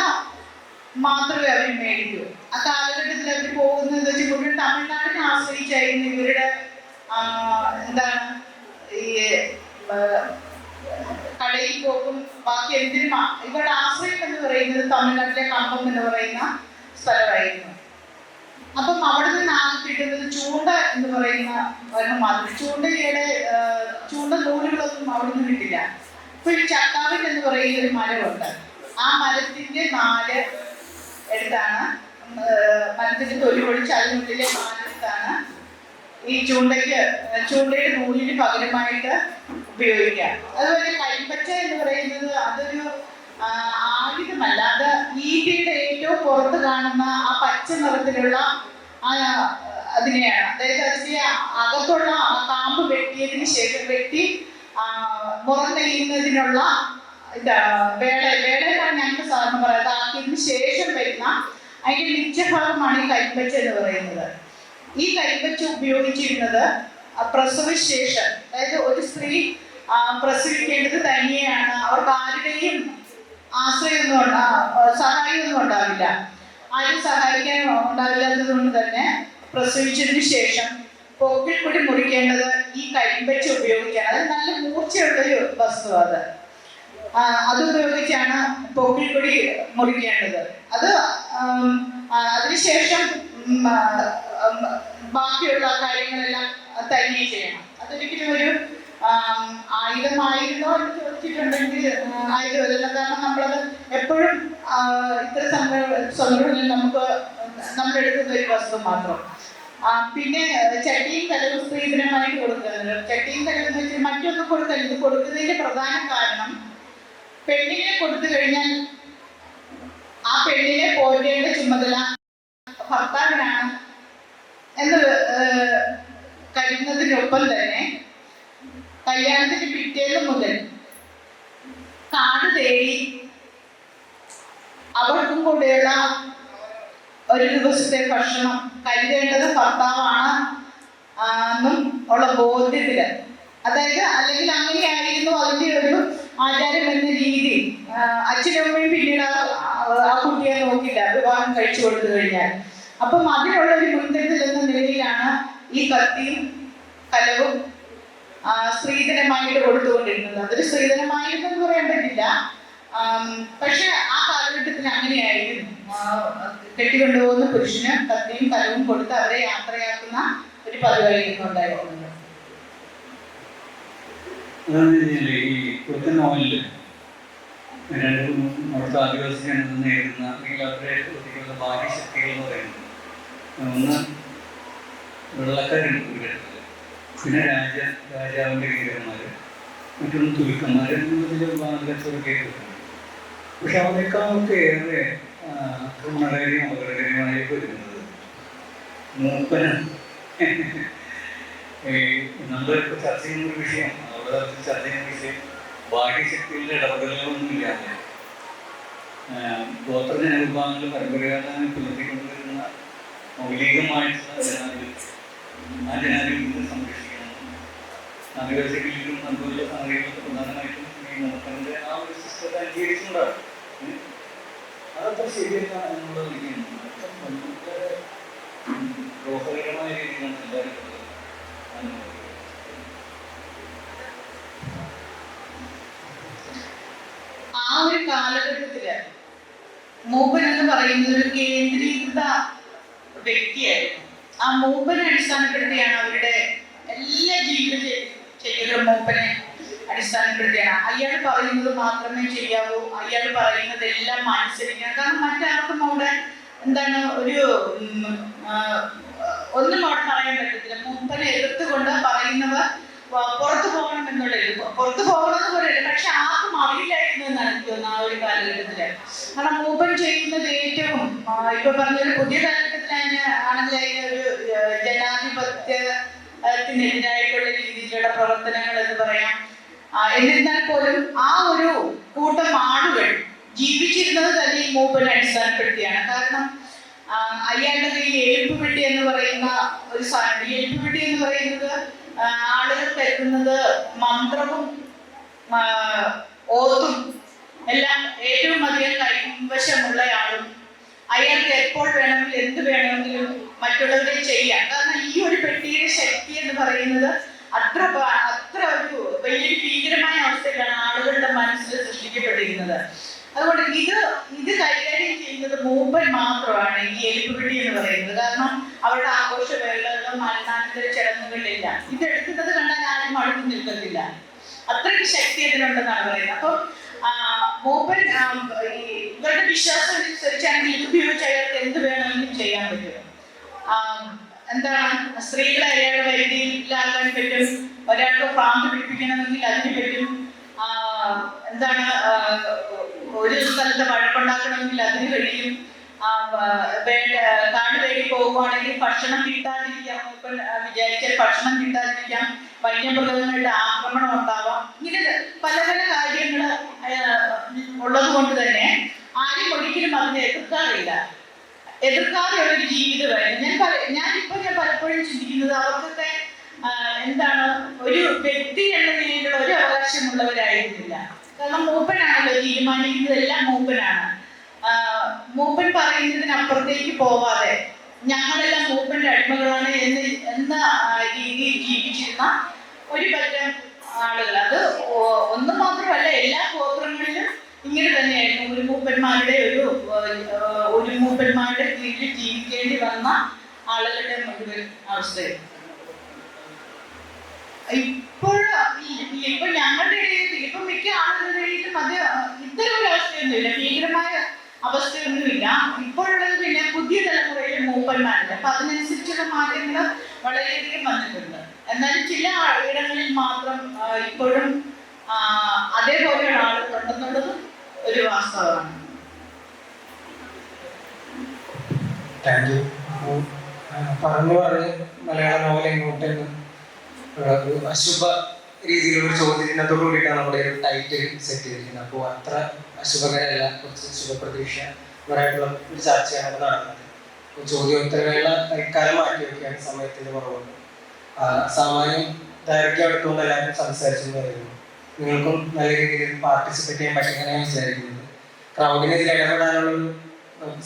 മാത്രമേ അവർ മേടിക്കൂ. ആ കാലഘട്ടത്തിൽ അവർ പോകുന്നത് വെച്ച് മുഴുവൻ തമിഴ്നാടിനെ ആശ്രയിച്ചായിരുന്നു ഇവരുടെ ഈ കടയിൽ പോകും ബാക്കി എന്തിനും ഇവരുടെ ആശ്രയം എന്ന് പറയുന്നത് തമിഴ്നാട്ടിലെ കമ്പം എന്ന് പറയുന്ന സ്ഥലമായിരുന്നു. അപ്പം അവിടെ നിന്നാണ് കിട്ടുന്നത് ചൂണ്ട എന്ന് പറയുന്ന ഒരെണ്ണം മാത്രം. ചൂണ്ട നൂലുകളൊന്നും അവിടെ നിന്ന് കിട്ടില്ല. ഇപ്പൊ ഈ ചക്കാവിൻ എന്ന് പറയുന്ന ഒരു മരമുണ്ട്. ആ മരത്തിന്റെ നാല് എടുത്താണ് മരത്തിന്റെ തൊലി പൊളിച്ച് അതിനുള്ളിലെ നാലെടുത്താണ് ഈ ചൂണ്ടയുടെ നൂലിന് പകരമായിട്ട് ഉപയോഗിക്കാം. അതുപോലെ കരിമ്പച്ച എന്ന് പറയുന്നത് അതൊരു ആയുധമല്ല, അത് ഈറ്റയുടെ ഏറ്റവും പുറത്ത് കാണുന്ന ആ പച്ച നിറത്തിലുള്ള അതിനെയാണ്. അതായത് അതിന്റെ അകത്തുള്ള ആ കാമ്പ് വെട്ടിയതിന് ശേഷം മുറം നെയ്യുന്നതിനുള്ള വേളയാണ് ഞങ്ങൾക്ക് സാധാരണ പറയുന്നത്. ആക്കിയതിന് ശേഷം വരുന്ന അതിന്റെ മിച്ചഭാഗമാണ് ഈ കരിമ്പച്ച എന്ന് പറയുന്നത്. ഈ കരിമ്പച്ച ഉപയോഗിച്ചിരുന്നത് പ്രസവശേഷം, അതായത് ഒരു സ്ത്രീ പ്രസവിക്കേണ്ടത് തനിയെയാണ്, അവർക്ക് ആരുടെയും സഹായമൊന്നും ഉണ്ടാവില്ല. ആരും സഹായിക്കാൻ ഉണ്ടാവില്ലാത്തത് കൊണ്ട് തന്നെ പ്രസവിച്ചതിന് ശേഷം പൊക്കിൾക്കൊടി മുറിക്കേണ്ടത് ഈ കരിമ്പച്ച ഉപയോഗിച്ചാണ്. അത് നല്ല മൂർച്ചയുള്ളൊരു വസ്തു. അത് ഉപയോഗിച്ചാണ് പൊക്കിൾക്കൊടി മുറിക്കേണ്ടത്. അതിനുശേഷം ബാക്കിയുള്ള കാര്യങ്ങളെല്ലാം തനിയെ ചെയ്യണം. അതൊരിക്കലും ഒരു ആയുധമായിരുന്നോ എന്ന് ചോദിച്ചിട്ടുണ്ടെങ്കിൽ ആയുധമല്ല. കാരണം നമ്മളത് എപ്പോഴും ഇത്തരം സന്ദർഭങ്ങളിൽ നമ്മളെടുക്കുന്ന ഒരു വസ്തു മാത്രം. പിന്നെ ചട്ടിയും കലവും സ്ത്രീധനമായിട്ട് കൊടുക്കുന്നത്. ചട്ടിയും കലവും എന്ന് വെച്ചാൽ മറ്റൊന്നും കൊടുക്കരുത്. ഇത് കൊടുക്കുന്നതിന്റെ പ്രധാന കാരണം പെണ്ണിനെ കൊടുത്തു കഴിഞ്ഞാൽ ആ പെണ്ണിനെ പോറ്റേണ്ട ചുമതല ഭർത്താവിനാണ് എന്ന് കരുതുന്നതിനൊപ്പം തന്നെ കല്യാണത്തിന് പിറ്റേന്ന് മുതൽ കാട് തേടി അവർക്കും കൂടെയുള്ള ഒരു ദിവസത്തെ ഭക്ഷണം കരുതേണ്ടത് ഭർത്താവാണ് എന്നും ഉള്ള ബോധ്യത്തില്, അതായത് അല്ലെങ്കിൽ അങ്ങനെയായിരുന്നു അതിന്റെ ഒരു ആചാരം എന്ന രീതി. അച്ഛനും അമ്മയും പിന്നീട് ആ കുട്ടിയെ നോക്കില്ല വിവാഹം കഴിച്ചു കൊടുത്തു കഴിഞ്ഞാൽ. അപ്പം അതിനുള്ള ഒരു മുൻകരുതൽ എന്ന നിലയിലാണ് ഈ കത്തിയും കലവും സ്ത്രീധനമായിട്ട് കൊടുത്തുകൊണ്ടിരുന്നത്. അതൊരു സ്ത്രീധനമായിരുന്നു എന്ന് പറയാൻ പറ്റില്ല. പക്ഷെ ആ കാലഘട്ടത്തിൽ അങ്ങനെയായിരുന്നു. കെട്ടിക്കൊണ്ടുപോകുന്ന പുരുഷന് കത്തിയും കലവും കൊടുത്ത് അവരെ യാത്രയാക്കുന്ന ഒരു പതിവായിരുന്നു ഉണ്ടായിരുന്നത്. ഈ കുറുക്കൻ നോവലില് അവിടുത്തെ ആദിവാസി ജനത നേരിടുന്ന അല്ലെങ്കിൽ അവരുടെ ഒതുക്കിയുള്ള ഭാഗ്യശക്തികൾ എന്ന് പറയുന്നത് ഒന്ന് വെള്ളക്കാരുണ്ട് ഒരു ഘട്ടത്തിൽ, പിന്നെ രാജാവിൻ്റെ വീരന്മാര്, മറ്റൊന്ന് തുരുക്കന്മാർ എന്നതിൽ കച്ചവടമൊക്കെ കിട്ടുന്നുണ്ട്. പക്ഷെ അവരെക്കാളൊക്കെ ഏറെ ആക്രമണകാരിയും അപകടകാരിയുമായി വരുന്നത് മൂപ്പന. നമ്മളിപ്പോൾ ചർച്ച ചെയ്യുന്ന ഒരു വിഷയം, അവിടെ ചർച്ച ചെയ്യുന്ന വിഷയം ഭാഗ്യശക്തികളുടെ ഇടപെടലുകളൊന്നും ഇല്ലാതെ ഗോത്ര ജനവിഭാഗങ്ങൾ പരമ്പരാഗതമായി പുലർത്തിക്കൊണ്ടുവരുന്ന മൗലികമായിട്ടുള്ള ജനാധിപത്യം, ആ ജനാധിപത്യത്തെ സംരക്ഷിക്കണം. ആദിവാസികളിലും അതുപോലുള്ള സംഗതികളൊക്കെ പ്രധാനമായിട്ടും ഈ മൂപ്പന്റെ ആ ഒരു സിസ്റ്റത്തെ അംഗീകരിച്ചുകൊണ്ടാണ്. അതത്ര ശരിയല്ല എന്നുള്ളത് വിളിക്കുന്നു. വളരെ ദോഷകരമായ രീതിയിലാണ് എല്ലാവരും ആ ഒരു കാലഘട്ടത്തില് മൂപ്പൻ എന്ന് പറയുന്ന ഒരു കേന്ദ്രീകൃത വ്യക്തിയായിരുന്നു. ആ മൂപ്പനെ അടിസ്ഥാനപ്പെടുത്തിയാണ് അവരുടെ എല്ലാ ജീവിത ചെയ്യലും മൂപ്പനെ അടിസ്ഥാനപ്പെടുത്തിയാണ്. അയാൾ പറയുന്നത് മാത്രമേ ചെയ്യാവൂ, അയാൾ പറയുന്നതെല്ലാം അനുസരിക്കണം. കാരണം മറ്റാർക്കും അവിടെ ഒരു ഒന്നും അവിടെ പറയാൻ പറ്റത്തില്ല. മൂപ്പനെ എതിർത്തുകൊണ്ട് പറയുന്നവർ പുറത്തു പോകണം എന്നുള്ളത്, പുറത്തു പോകണമെന്ന് പറയില്ല, പക്ഷെ ആർക്കും അറിയില്ലായിരുന്നു എന്നാണ് എനിക്ക് തോന്നുന്നത് ആ ഒരു കാലഘട്ടത്തില്. കാരണം മൂപ്പൻ ചെയ്യുന്നത് ഏറ്റവും ഇപ്പൊ പറഞ്ഞൊരു പുതിയ കാലഘട്ടത്തിൽ ആണെങ്കിൽ ഒരു ജനാധിപത്യ ത്തിനെതിരായിട്ടുള്ള രീതിയിലുള്ള പ്രവർത്തനങ്ങൾ എന്ന് പറയാം. എന്നിരുന്നാൽ പോലും ആ ഒരു കൂട്ടം ആളുകൾ ജീവിച്ചിരുന്നത് തന്നെ ഈ മൂപ്പനെ അടിസ്ഥാനപ്പെടുത്തിയാണ്. കാരണം അയാളുടെ കയ്യിൽ എഴുപ്പുപെട്ടി എന്ന് പറയുന്ന ഒരു സാധനം. ഈ എഴുപ്പുപെട്ടി എന്ന് പറയുന്നത് ആളുകൾ കരുതുന്നത് മന്ത്രവും ഓത്തും എല്ലാം ഏറ്റവും അധികം കൈവശമുള്ളയാളും അയാൾക്ക് എപ്പോൾ വേണമെങ്കിലും എന്ത് വേണമെങ്കിലും മറ്റുള്ളവരെ ചെയ്യാം. കാരണം ഈ ഒരു പെട്ടിയുടെ ശക്തി എന്ന് പറയുന്നത് അത്ര ഒരു വലിയൊരു ഭീകരമായ അവസ്ഥയിലാണ് ആളുകളുടെ മനസ്സിൽ സൃഷ്ടിക്കപ്പെട്ടിരിക്കുന്നത്. അതുകൊണ്ട് ഇത് കൈകാര്യം ചെയ്യുന്നത് മൂപ്പൻ മാത്രമാണ്, ഈ എലിപ്പുപെട്ടി എന്ന് പറയുന്നത്. കാരണം അവരുടെ ആഘോഷവേളകളും മരണാനന്തര ചടങ്ങുകളിലില്ല. ഇത് എടുക്കുന്നത് കണ്ടാൽ ആരും അടുത്ത് നിൽക്കത്തില്ല. അത്രയ്ക്ക് ശക്തി അതിനുണ്ടെന്നാണ് പറയുന്നത്. അപ്പം മൂപ്പൻ ഇവരുടെ വിശ്വാസം അനുസരിച്ചാണെങ്കിൽ ഇത് ഉപയോഗിച്ച് അയാൾക്ക് എന്ത് വേണമെങ്കിലും ചെയ്യാൻ പറ്റും. എന്താണ്, സ്ത്രീകളെ അയാളുടെ വരുതിയിലാക്കാൻ പറ്റും. ഒരാൾക്ക് ഭ്രാന്ത് പിടിപ്പിക്കണമെങ്കിൽ അതിന് പറ്റും. എന്താണ്, ഒരു സ്ഥലത്ത് വഴക്കുണ്ടാക്കണമെങ്കിൽ അതിന് കഴിയും. കാട് തേടി പോകുവാണെങ്കിൽ ഭക്ഷണം കിട്ടാതിരിക്കാം. മൂപ്പൻ വിചാരിച്ചാൽ ഭക്ഷണം കിട്ടാതിരിക്കാം. വന്യമൃഗങ്ങളുടെ ആക്രമണം ഉണ്ടാവാം. ഇങ്ങനെ പല പല കാര്യങ്ങൾ ഉള്ളത് കൊണ്ട് തന്നെ ആരും ഒരിക്കലും അതിനെ എതിർക്കാതെയുള്ള ഒരു ജീവിതമായിരുന്നു. ഞാൻ പലപ്പോഴും ചിന്തിക്കുന്നത് അവർക്കൊക്കെ എന്താണ്, ഒരു വ്യക്തി എന്ന നിലയിലുള്ള ഒരു അവകാശമുള്ളവരായിരുന്നില്ല. കാരണം മൂപ്പനാണല്ലോ തീരുമാനിക്കുന്നതെല്ലാം മൂപ്പനാണ്. മൂപ്പൻ പറയുന്നതിനപ്പുറത്തേക്ക് പോവാതെ ഞങ്ങളെല്ലാം മൂപ്പന്റെ അടിമകളാണ് എന്ന രീതിയിൽ ജീവിച്ചിരുന്ന ഒരു പറ്റം ആളുകൾ. അത് ഒന്ന് മാത്രമല്ല, എല്ലാ ഗോത്രങ്ങളിലും ഇങ്ങനെ തന്നെയായിരുന്നു. ഒരു മൂപ്പന്മാരുടെ കീഴിൽ ജീവിക്കേണ്ടി വന്ന ആളുകളുടെ മുഴുവൻ അവസ്ഥയും. ഇപ്പൊ ഞങ്ങളുടെ ഇടയിൽ, ഇപ്പൊ മിക്ക ആളുകളുടെ ഇടയിലും അത് ഇത്തരം ഒരു അവസ്ഥയൊന്നുമില്ല, ഭീകരമായ അവസ്ഥയൊന്നുമില്ല. ഇപ്പോഴുള്ളത് പിന്നെ പുതിയ തലമുറയിലെ മൂപ്പന്മാരുണ്ട്. അപ്പൊ അതിനനുസരിച്ചുള്ള മാറ്റങ്ങൾ വളരെയധികം വന്നിട്ടുണ്ട്. എന്നാലും ചില ഇടങ്ങളിൽ മാത്രം ഇപ്പോഴും അതേപോലെയുള്ള ആളുകൾ ഉണ്ടെന്നുള്ളത് ഒരു വാസ്തവമാണ്. Thank you. പറഞ്ഞു മലയാള നോവൽ എങ്ങോട്ടെന്ന് അശുഭ രീതിയിലുള്ള ചോദ്യത്തിനോട് കൂടിയിട്ടാണ് നമ്മുടെ ഒരു ടൈറ്റിൽ സെറ്റ് ചെയ്തിരിക്കുന്നത്. അപ്പോൾ അത്ര അശുഭകരമല്ല, കുറച്ച് ശുഭപ്രതീക്ഷ പരമായിട്ടുള്ള ഒരു ചർച്ചയാണ് ഇവിടെ നടന്നത്. ചോദ്യോത്തരവേള തൽക്കാലം മാറ്റി വയ്ക്കുകയാണ് സമയത്തിന്റെ കുറവുണ്ട്. സാമാന്യം ദൈർഘ്യം എടുത്തുകൊണ്ട് എല്ലാവരും സംസാരിച്ചിട്ടുണ്ടായിരുന്നു. നിങ്ങൾക്കും നല്ല രീതിയിൽ പാർട്ടിസിപ്പേറ്റ് ചെയ്യാൻ പറ്റുമെന്ന് ഞാൻ വിചാരിക്കുന്നത്. ക്രൗഡിനെതിരെ ഇടപെടാനുള്ളൊരു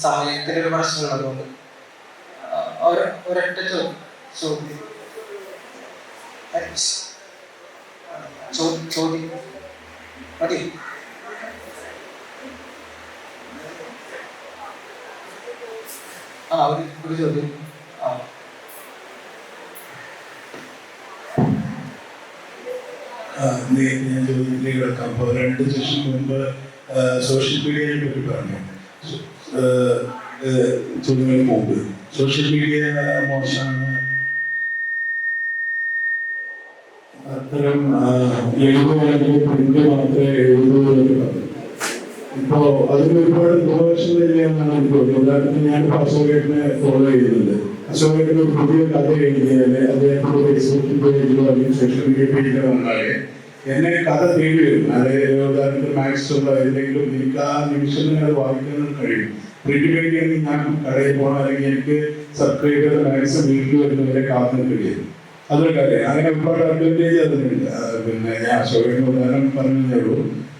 സമയത്തിന്റെ ഒരു പ്രശ്നമുള്ളതുകൊണ്ട് ഒരൊറ്റ ചോദ്യം മതി. ഒരു ചോദ്യം. ഞാൻ ചോദ്യത്തിലേക്ക് കിടക്കാം. അപ്പോൾ 2 സെഷൻ മുൻപ് സോഷ്യൽ മീഡിയയെ പറ്റി പറഞ്ഞു. ചോദ്യങ്ങൾക്ക് മുമ്പ് സോഷ്യൽ മീഡിയ മോശമാണ്, അത്തരം എഴുതുകയാണെങ്കിൽ പ്രിന്റ് മാത്രമേ എഴുതൂ എന്ന് പറഞ്ഞു. ഇപ്പോൾ അതിന് ഒരുപാട് ദോഷങ്ങളില്ലെന്നാണ് എനിക്ക് തോന്നുന്നത്. ഉദാഹരണത്തിന് ഞാൻ അശോകേട്ടനെ ഫോളോ ചെയ്യുന്നുണ്ട്. അശോകേട്ടന് ഒരു പുതിയ കഥ എഴുതിയാൽ അദ്ദേഹത്തിൻ്റെ ഫേസ്ബുക്ക് പേജിലോ അല്ലെങ്കിൽ സോഷ്യൽ മീഡിയ പേജിലോ വന്നാൽ എന്നെ കഥ തേടി വരും. അതായത് ഉദാഹരണത്തിന് മാക്സിമോ എന്തെങ്കിലും എനിക്ക് ആ നിമിഷം തന്നെ അത് വായിക്കാൻ കഴിയും. പ്രിന്റ് പേജിയാണെങ്കിൽ ഞാൻ കടയിൽ പോകണം, അല്ലെങ്കിൽ എനിക്ക് സബ്സ്ക്രൈബ് ചെയ്ത മാക്സിമം വീട്ടിൽ വരുന്നവരെ കാത്തു കഴിയും. അതൊരു കാര്യം. അങ്ങനെ ഒരുപാട് അഡ്വാൻറ്റേജ് അതിനുണ്ട്. പിന്നെ ഞാൻ അശോകന് ഉദാഹരണം പറഞ്ഞതേ ഉള്ളൂ.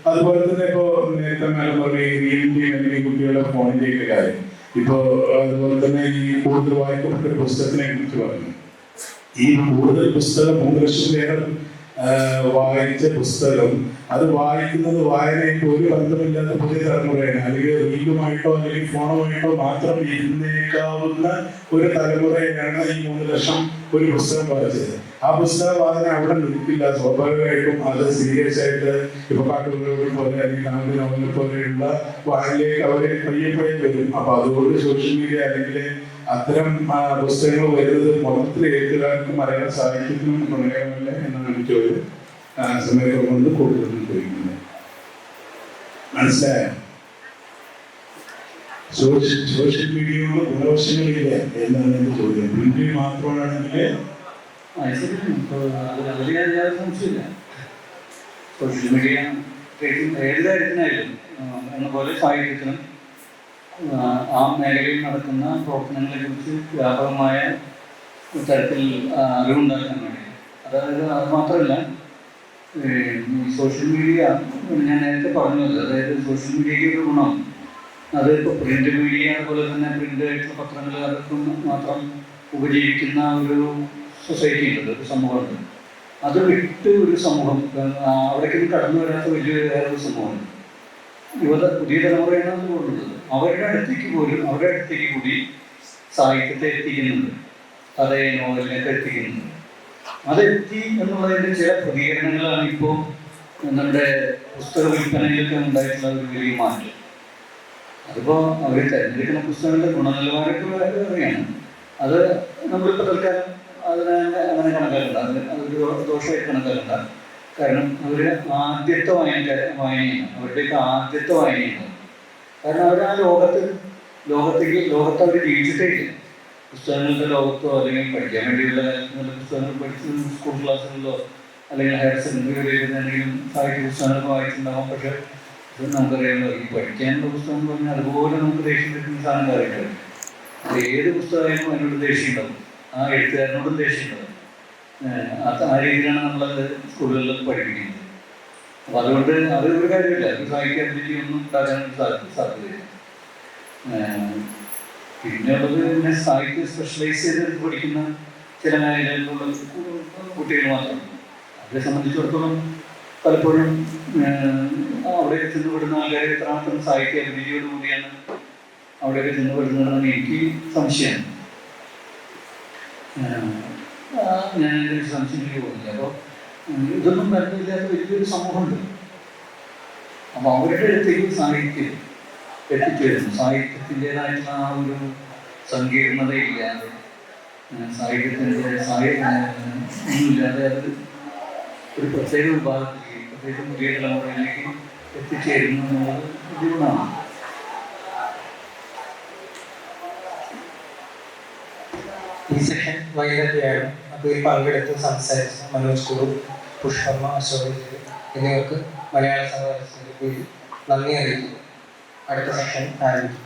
അതുപോലെ തന്നെ ഇപ്പോൾ നേരത്തെ മേഡം പറഞ്ഞ ഈ റീഡിൻ്റെയും അല്ലെങ്കിൽ കുട്ടികളുടെ ഫോണിൻ്റെയൊക്കെ കാര്യം. ഇപ്പോൾ അതുപോലെ തന്നെ ഈ കൂടുതൽ വായിക്കപ്പെട്ട പുസ്തകത്തിനെ കുറിച്ച് പറഞ്ഞു. ഈ കൂടുതൽ പുസ്തകം 3 ലക്ഷത്തിലേറെ വായിച്ച പുസ്തകം, അത് വായിക്കുന്നത് വായനയ്ക്ക് ഒരു ബന്ധമില്ലാത്ത പുതിയ തലമുറയാണ്. അല്ലെങ്കിൽ റീലുമായിട്ടോ അല്ലെങ്കിൽ ഫോണുമായിട്ടോ മാത്രം ഇരുന്നേക്കാവുന്ന ഒരു തലമുറയാണ് ഈ 3 ലക്ഷം ഒരു പുസ്തകം വായിച്ചത്. ആ പുസ്തക വായന അവിടെ നിൽക്കില്ല. സ്വാഭാവികമായിട്ടും അത് സീരിയസ് ആയിട്ട് ഇപ്പൊ കാട്ടുകളിൽ പോലെ അല്ലെങ്കിൽ കണക്ക് നോവലിനെ പോലെയുള്ള വായനയിലേക്ക് അവരെ പയ്യെ വരും. അപ്പൊ അതുകൊണ്ട് സോഷ്യൽ മീഡിയ അല്ലെങ്കിൽ അത്തരം പുസ്തകങ്ങൾ വരുന്നത് മൊത്തത്തിൽ എഴുത്തുകാർക്കും മലയാള സാഹിത്യത്തിനും ഗുണകരമല്ല എന്നാണ് എനിക്ക് ഒരു സമയത്ത് കൊണ്ട് കൂടുതലും ചോദിക്കുന്നത്. മനസ്സിലായോ? സോഷ്യൽ മീഡിയയുള്ള ഗുണവശങ്ങളില്ല എന്നാണ് എന്റെ ചോദ്യം. പ്രിന്റ് മാത്രമാണെങ്കിൽ ഇപ്പോൾ അതിൽ യാതൊരു സംശയമില്ല. സോഷ്യൽ മീഡിയ ഏത് കാര്യത്തിനായാലും എന്ന പോലെ സാഹിത്യത്തിനും ആ മേഖലയിൽ നടക്കുന്ന പ്രവർത്തനങ്ങളെ കുറിച്ച് വ്യാപകമായ തരത്തിൽ അറിവുണ്ടാക്കാൻ വേണ്ടി, അതായത് അത് മാത്രമല്ല ഈ സോഷ്യൽ മീഡിയ ഞാൻ നേരത്തെ പറഞ്ഞത്, അതായത് സോഷ്യൽ മീഡിയയ്ക്ക് ഒരു ഗുണം അത് ഇപ്പോൾ പ്രിന്റ് മീഡിയ പോലെ തന്നെ പ്രിന്റ് ആയിട്ടുള്ള പത്രങ്ങൾ അതൊക്കെ മാത്രം ഉപജീവിക്കുന്ന ഒരു സൊസൈറ്റി ഉണ്ട്, ഒരു സമൂഹമുണ്ട്. അത് വിട്ട് ഒരു സമൂഹം അവിടേക്ക് കടന്നു വരാത്ത വലിയ വേറൊരു സമൂഹമുണ്ട്. പുതിയ തലമുറയാണ് കൊണ്ടുള്ളത്. അവരുടെ അടുത്തേക്ക് കൂടി സാഹിത്യത്തെ എത്തിക്കുന്നുണ്ട്, കഥയെ നോവലിനൊക്കെ എത്തിക്കുന്നുണ്ട്. അതെത്തി എന്നുള്ളതിൻ്റെ ചില പ്രതികരണങ്ങളാണ് ഇപ്പോൾ നമ്മുടെ പുസ്തക വിൽപ്പനയിലൊക്കെ ഉണ്ടായിട്ടുള്ള ഒരു വലിയ മാറ്റം. അതിപ്പോൾ അവർ തിരഞ്ഞെടുക്കുന്ന പുസ്തകങ്ങളുടെ ഗുണനിലവാരമൊക്കെ അറിയാണ്. അത് നമ്മളിപ്പോൾ തൽക്കാലം അതിനെ അങ്ങനെ കണക്കാക്കണ്ട, അതൊരു ദോഷമായിട്ട് കണക്കാക്കണ്ട. കാരണം അവർ ആദ്യത്തെ വായനയാണ്, അവരുടെയൊക്കെ ആദ്യത്തെ വായനയാണ്. കാരണം അവർ ആ ലോകത്ത് അവർ ജീവിച്ചിട്ടേ ഇല്ല. പുസ്തകങ്ങളുടെ ലോകത്തോ അല്ലെങ്കിൽ പഠിക്കാൻ വേണ്ടിയുള്ള പുസ്തകങ്ങൾ പഠിച്ച് സ്കൂൾ ക്ലാസ്സുകളിലോ അല്ലെങ്കിൽ ഹയർ സെക്കൻഡറി എന്തെങ്കിലും സാഹിത്യ പുസ്തകങ്ങളൊക്കെ വായിച്ചിട്ടുണ്ടാകും. പക്ഷെ ഇത് നമുക്കറിയാമല്ലോ, ഈ പഠിക്കാനുള്ള പുസ്തകം എന്ന് പറഞ്ഞാൽ അതുപോലെ നമുക്ക് ദേഷ്യം കിട്ടുന്ന സാധനം കാര്യമില്ല. അത് ഏത് പുസ്തകമായാലും അതിനോട് ദേഷ്യം ഉണ്ടാവും, ആ എഴുത്തുകാരനോടും ദേഷ്യം ഉണ്ടാവും. ആ രീതിയിലാണ് നമ്മളത് സ്കൂളുകളിൽ പഠിപ്പിക്കുന്നത്. അപ്പം അതുകൊണ്ട് അത് ഒരു കാര്യമില്ല, ഒരു സാഹിത്യ അഭിരുചി ഒന്നും ഉണ്ടാകാൻ സാധ്യതയില്ല. പിന്നെയുള്ളത് പിന്നെ സാഹിത്യം സ്പെഷ്യലൈസ് ചെയ്ത് പഠിക്കുന്ന ചില മേഖലകളിലുള്ള കുട്ടികൾ മാത്രമാണ്. അവരെ സംബന്ധിച്ചിടത്തോളം പലപ്പോഴും അവിടെയൊക്കെ ചെന്നുപെടുന്ന ആൾക്കാരെ എത്രമാത്രം സാഹിത്യ അഭിരുചിയോട് കൂടിയാണ് അവിടെയൊക്കെ ചെന്നുപെടുന്നതെന്ന് എനിക്ക് സംശയമാണ്. ഞാൻ അതിനൊരു സംശയത്തിലേക്ക് പോകുന്നില്ല. അപ്പോൾ ഇതൊന്നും ബന്ധമില്ലാത്ത വലിയൊരു സമൂഹമുണ്ട്. അപ്പോൾ അവരുടെ അടുത്തേക്ക് സാഹിത്യം എത്തിച്ചേരുന്നു. സാഹിത്യത്തിൻ്റെതായിട്ടുള്ള ആ ഒരു സങ്കീർണതയില്ലാതെ, ഒന്നുമില്ലാതെ അത് ഒരു പ്രത്യേക വിഭാഗത്തിലേക്ക്, പ്രത്യേക പുതിയ തലമുറയിലേക്ക് എത്തിച്ചേരുന്നു എന്നുള്ളത് ബുദ്ധിമുട്ടാണ്. ഈ സെഷൻ വൈകുന്നേരത്തെയാണ്. അപ്പോൾ ഇതിൽ പങ്കെടുത്ത് സംസാരിച്ച മനോജ് കുറുപ്പ്, പുഷ്പമ്മ, അശോക് എന്നിവർക്ക് മലയാള സംഘത്തിന്റെ പേരിൽ നന്ദി അറിയിക്കുന്നു. അടുത്ത സെഷൻ ആരംഭിക്കും.